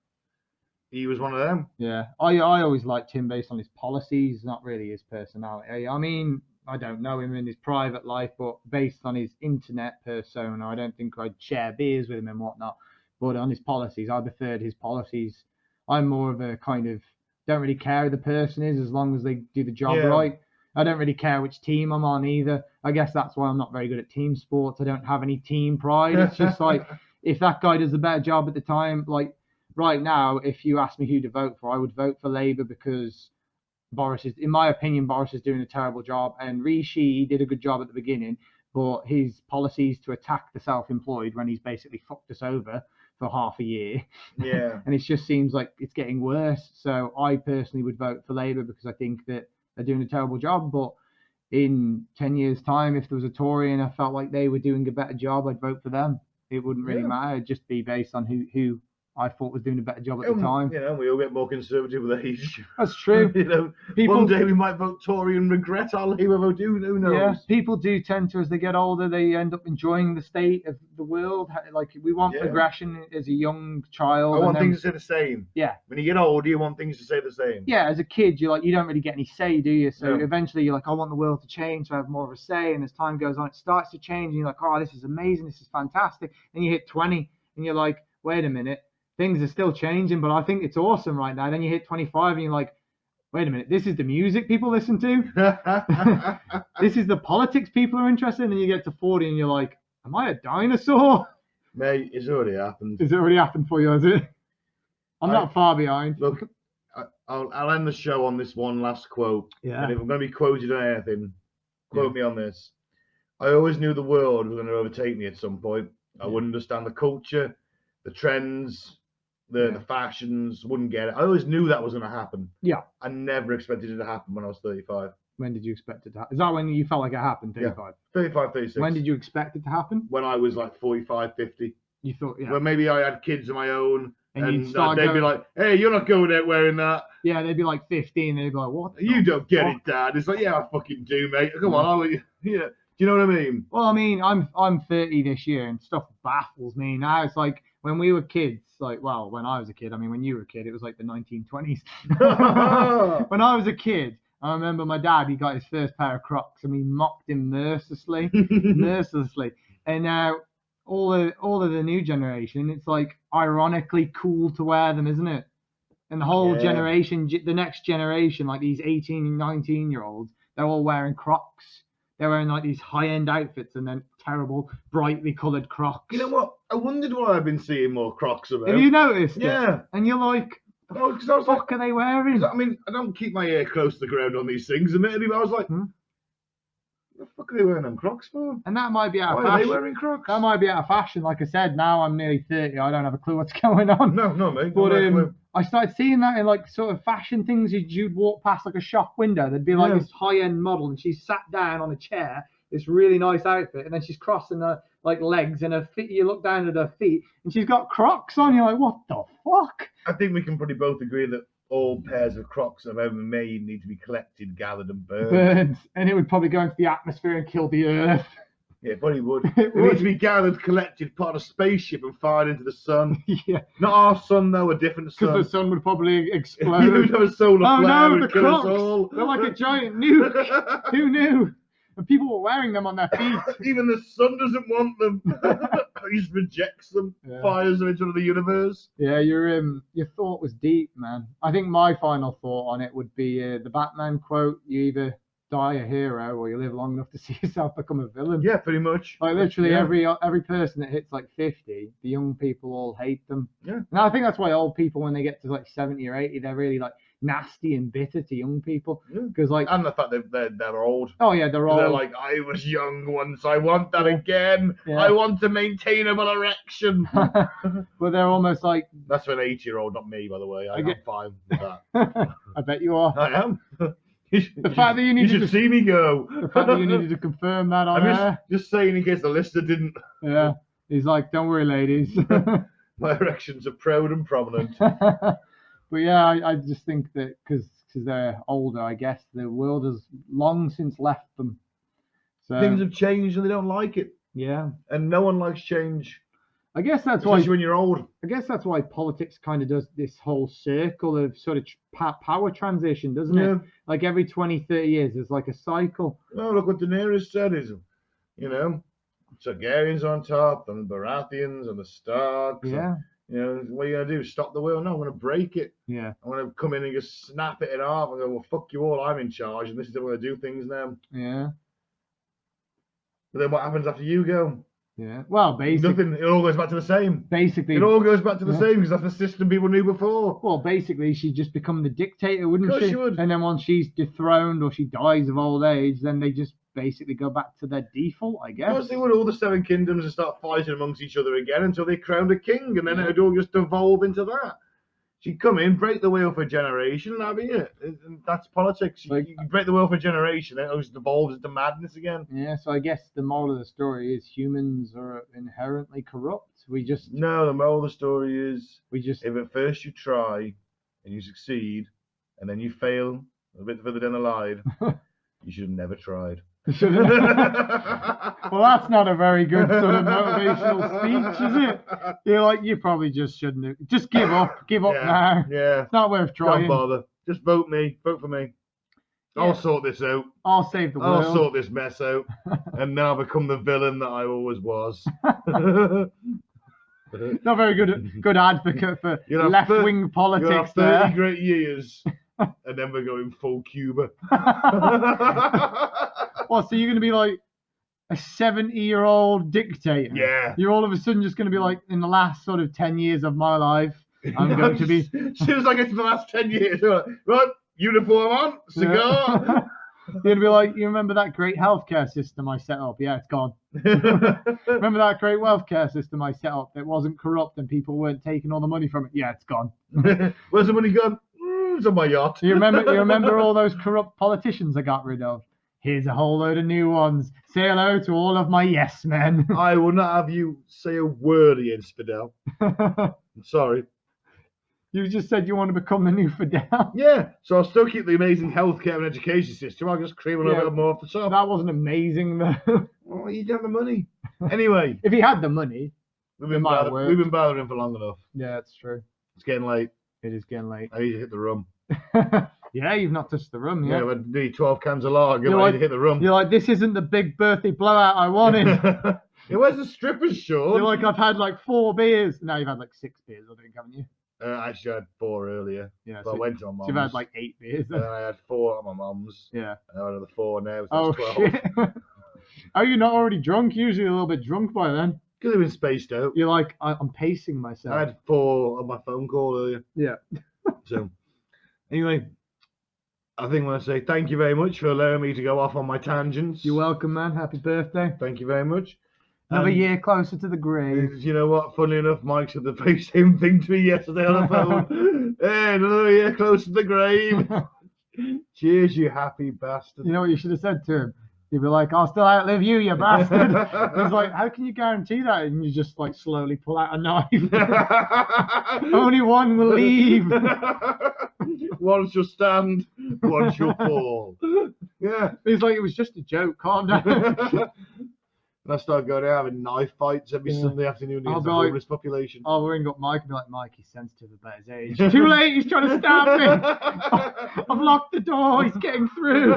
he was one of them. Yeah, I always liked him based on his policies, not really his personality. I mean, I don't know him in his private life, but based on his internet persona, I don't think I'd share beers with him and whatnot. But on his policies, I preferred his policies. I'm more of a kind of don't really care who the person is as long as they do the job right. I don't really care which team I'm on either. I guess that's why I'm not very good at team sports. I don't have any team pride. It's just like if that guy does a better job at the time, like right now, if you ask me who to vote for, I would vote for Labour because in my opinion, Boris is doing a terrible job, and Rishi did a good job at the beginning, but his policies to attack the self-employed when he's basically fucked us over for half a year. Yeah. And it just seems like it's getting worse. So I personally would vote for Labour because I think that they're doing a terrible job. But in 10 years' time, if there was a Tory and I felt like they were doing a better job, I'd vote for them. It wouldn't really matter. It'd just be based on who I thought was doing a better job at the time. You know, we all get more conservative with age. That's true. You know, one day we might vote Tory and regret our Labour vote. Who knows? Yeah, people do tend to, as they get older, they end up enjoying the state of the world. Like, we want progression as a young child. I want things to stay the same. Yeah. When you get older, you want things to stay the same. Yeah, as a kid, you don't really get any say, do you? So eventually you're like, I want the world to change, so I have more of a say. And as time goes on, it starts to change. And you're like, oh, this is amazing. This is fantastic. And you hit 20 and you're like, wait a minute. Things are still changing, but I think it's awesome right now. Then you hit 25 and you're like, wait a minute, this is the music people listen to? This is the politics people are interested in? And you get to 40 and you're like, am I a dinosaur? Mate, it's already happened. It's already happened for you, has it? I'm not far behind. Look, I'll end the show on this one last quote. Yeah. And if I'm going to be quoted on anything, quote me on this. I always knew the world was going to overtake me at some point. I wouldn't understand the culture, the trends, the fashions, wouldn't get it. I always knew that was going to happen. Yeah. I never expected it to happen when I was 35. When did you expect it to happen? Is that when you felt like it happened, 35? Yeah. 35, 36. When did you expect it to happen? When I was like 45, 50. You thought, Well, maybe I had kids of my own. And they'd be like, hey, you're not going out wearing that. Yeah, they'd be like 15. They'd be like, what? You don't get it, Dad. It's like, yeah, I fucking do, mate. Come on. Yeah. Do you know what I mean? Well, I mean, I'm 30 this year and stuff baffles me now. It's like when we were kids, when I was a kid, I mean, when you were a kid, it was like the 1920s. When I was a kid, I remember my dad, he got his first pair of Crocs and we mocked him mercilessly. And now all of the new generation, it's like ironically cool to wear them, isn't it? And the whole generation, the next generation, like these 18 and 19-year-olds, they're all wearing Crocs. They're wearing like these high-end outfits and then terrible, brightly coloured Crocs. You know what? I wondered why I've been seeing more Crocs about. Have you noticed? Yeah. It? And you're like, what the fuck are they wearing? I mean, I don't keep my ear close to the ground on these things, admittedly, but I was like, what the fuck are they wearing them Crocs for? And that might be out of fashion. Why are they wearing Crocs? That might be out of fashion. Like I said, now I'm nearly 30. I don't have a clue what's going on. No, mate. But I started seeing that in like sort of fashion things. You'd walk past like a shop window. There'd be like this high-end model and she's sat down on a chair, this really nice outfit, and then she's crossing her like legs and her feet. You look down at her feet and she's got Crocs on. You're like, what the fuck? I think we can probably both agree that all pairs of Crocs I've ever made need to be collected, gathered, and burned. And it would probably go into the atmosphere and kill the earth. Yeah, it probably would. It needs to be gathered, collected, put on a spaceship and fired into the sun. Yeah. Not our sun, though, a different sun. Because the sun would probably explode. You'd have a solar flare and the kill Crocs. us all. They're like a giant nuke. Who knew? And people were wearing them on their feet. Even the sun doesn't want them. He just rejects them, fires them into the universe. Yeah, your thought was deep, man. I think my final thought on it would be the Batman quote: "You either die a hero or you live long enough to see yourself become a villain." Yeah, pretty much. Like literally every person that hits like 50, the young people all hate them. Yeah. And I think that's why old people, when they get to like 70 or 80, they're really like nasty and bitter to young people. Because and the fact that they're old. Oh yeah, they're old. They're like, I was young once. I want that again. Yeah. I want a maintainable erection. But they're almost like. That's for an 80-year-old, not me, by the way. I'm fine with that. I bet you are. I am. The fact that you should see me go. The fact that you needed to confirm that on air. Just saying in case the listener didn't. Yeah. He's like, don't worry, ladies. My erections are proud and prominent. But yeah, I just think that because they're older, I guess the world has long since left them. So things have changed and they don't like it. Yeah. And no one likes change. I guess that's especially when you're old. I guess that's why politics kind of does this whole circle of sort of power transition, doesn't it? Like every 20, 30 years, there's like a cycle. Oh, look what Daenerys said is, Targaryens on top, and the Baratheons and the Starks. Yeah. And, what are you going to do? Stop the wheel? No, I'm going to break it. Yeah. I'm going to come in and just snap it in half and go, well, fuck you all, I'm in charge, and this is how we're going to do things now. Yeah. But then what happens after you go? Yeah. Well, basically. Nothing. It all goes back to the same. Basically. It all goes back to the same because that's the system people knew before. Well, basically, she'd just become the dictator, wouldn't Of course she? she would. And then once she's dethroned or she dies of old age, then they just basically go back to their default, I Of guess. course they would, all the 7 kingdoms and start fighting amongst each other again until they crowned a king, and then Yeah. it'd all just devolve into that. She'd come in, break the wheel for a generation, and that'd be it. And that's politics. Like- You break the wheel for a generation, then it just devolves into madness again. Yeah, so I guess the moral of the story is humans are inherently corrupt. No, the moral of the story is, We just if at first you try and you succeed, and then you fail a bit further down the line, you should have never tried. Well, that's not a very good sort of motivational speech, is it? You're like, you probably just shouldn't have. Just give up. Give up now. Yeah. It's not worth Don't trying. bother. Just vote me. Vote for me. Yeah. I'll sort this out. I'll save the I'll world. sort this mess out. And then I'll become the villain that I always was. Not very good advocate for You'll have left-wing You'll politics have 30 there. great years. And then we're going full Cuba. What, so you're going to be like a 70-year-old dictator? Yeah. You're all of a sudden just going to be like, in the last sort of 10 years of my life, I'm going to be... As soon as I get to the last 10 years, I'm like, right, uniform on, cigar. You're going to be like, you remember that great healthcare system I set up? Yeah, it's gone. Remember that great welfare system I set up that wasn't corrupt and people weren't taking all the money from it? Yeah, it's gone. Where's the money gone? It's on my yacht. You remember all those corrupt politicians I got rid of? Here's a whole load of new ones. Say hello to all of my yes men. I will not have you say a word against Fidel. I'm sorry. You just said you want to become the new Fidel. Yeah, so I'll still keep the amazing healthcare and education system. I'll just cream a little Yeah. bit more off the top. That wasn't amazing though. Well, you don't have the money. Anyway, If he had the money, we've been, might have worked. we've been bothering for long enough. yeah, that's true. It's getting late. It is getting late. I need to hit the rum. Yeah, you've not touched the rum Yeah, yet. we need 12 cans of lager. You're I like- need to hit the rum. You're like, this isn't the big birthday blowout I wanted. Yeah, where's the strippers, Sean? You're like, I've had like 4 beers. No, you've had like 6 beers, I think, haven't you? Actually, I had 4 earlier. Yeah, But I so, went to my so mum's. you've had like 8 beers. And then I had 4 at my mum's. Yeah. And I had another 4 now. So Oh, that's 12. shit. Are you not already drunk? Usually a little bit drunk by then. Because they've been spaced out. You're like, I'm pacing myself. I had 4 on my phone call earlier. Yeah. So, anyway, I think I want to say thank you very much for allowing me to go off on my tangents. You're welcome, man. Happy birthday. Thank you very much. Another And year closer to the grave. You know what? Funnily enough, Mike said the very same thing to me yesterday on the phone. Hey, another year close to the grave. Cheers, you happy bastard. You know what you should have said to him? You'd be like, I'll still outlive you, you bastard. He's like, how can you guarantee that? And you just like slowly pull out a knife. Only one will leave. One shall stand, one shall fall. Yeah. He's like, it was just a joke. Calm down. And I started going out having knife fights every Yeah. Sunday afternoon I'll against be the like- homeless population. I'll ring up Mike and be like, Mike, he's sensitive about his age. Too late, he's trying to stab me. I've locked the door, he's getting through.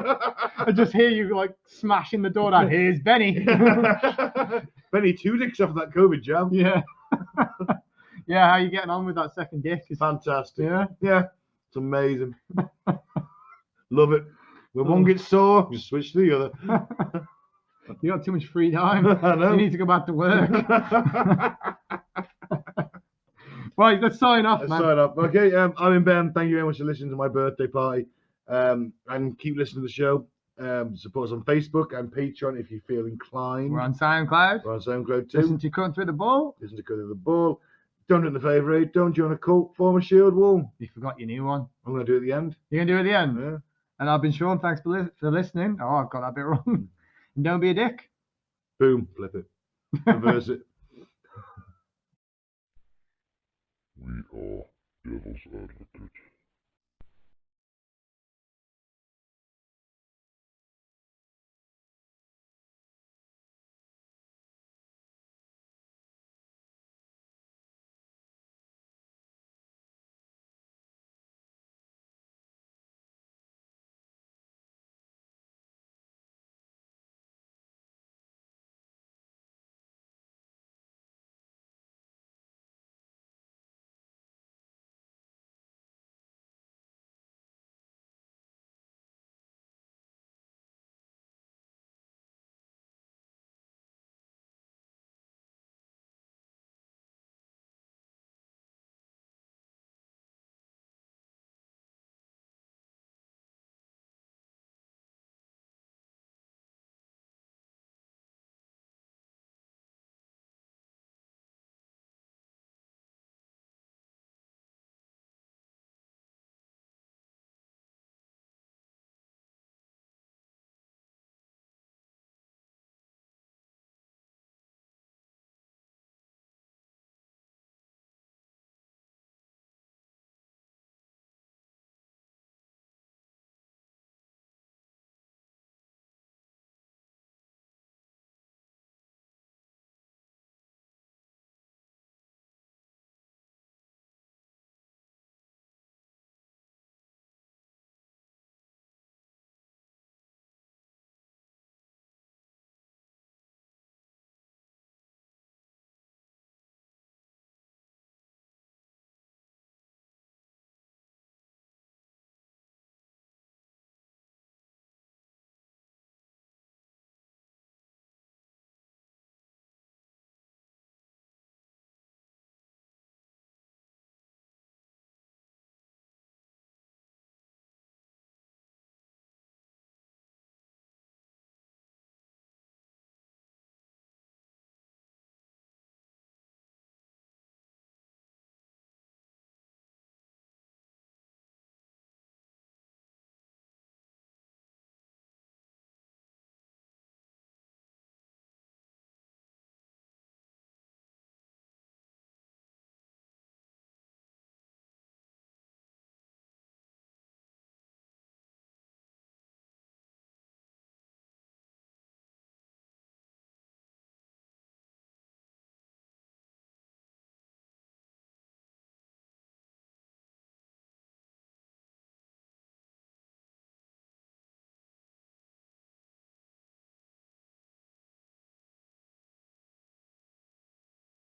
I just hear you like smashing the door down. Here's Benny. Benny two dicks off that COVID jam. Yeah. Yeah, how you getting on with that second dick? Fantastic. Yeah. Yeah. It's amazing. Love it. When one gets sore, just switch to the other. You got too much free time. I know. You need to go back to work. Right, let's sign off, Let's man. sign up. Okay, I'm in Ben. Thank you very much for listening to my birthday party. And keep listening to the show. Support us on Facebook and Patreon if you feel inclined. We're on SoundCloud. We're on SoundCloud too. Listen to Cutting Through the Ball. Listen to Cut of the Ball. Don't do the favourite. Don't join a cult. Form a shield wall. You forgot your new one. I'm going to do it at the end. You're going to do it at the end. Yeah. And I've been Sean. Thanks for listening. Oh, I've got that bit wrong. And don't be a dick. Boom. Flip it. Reverse it. We are devil's advocates.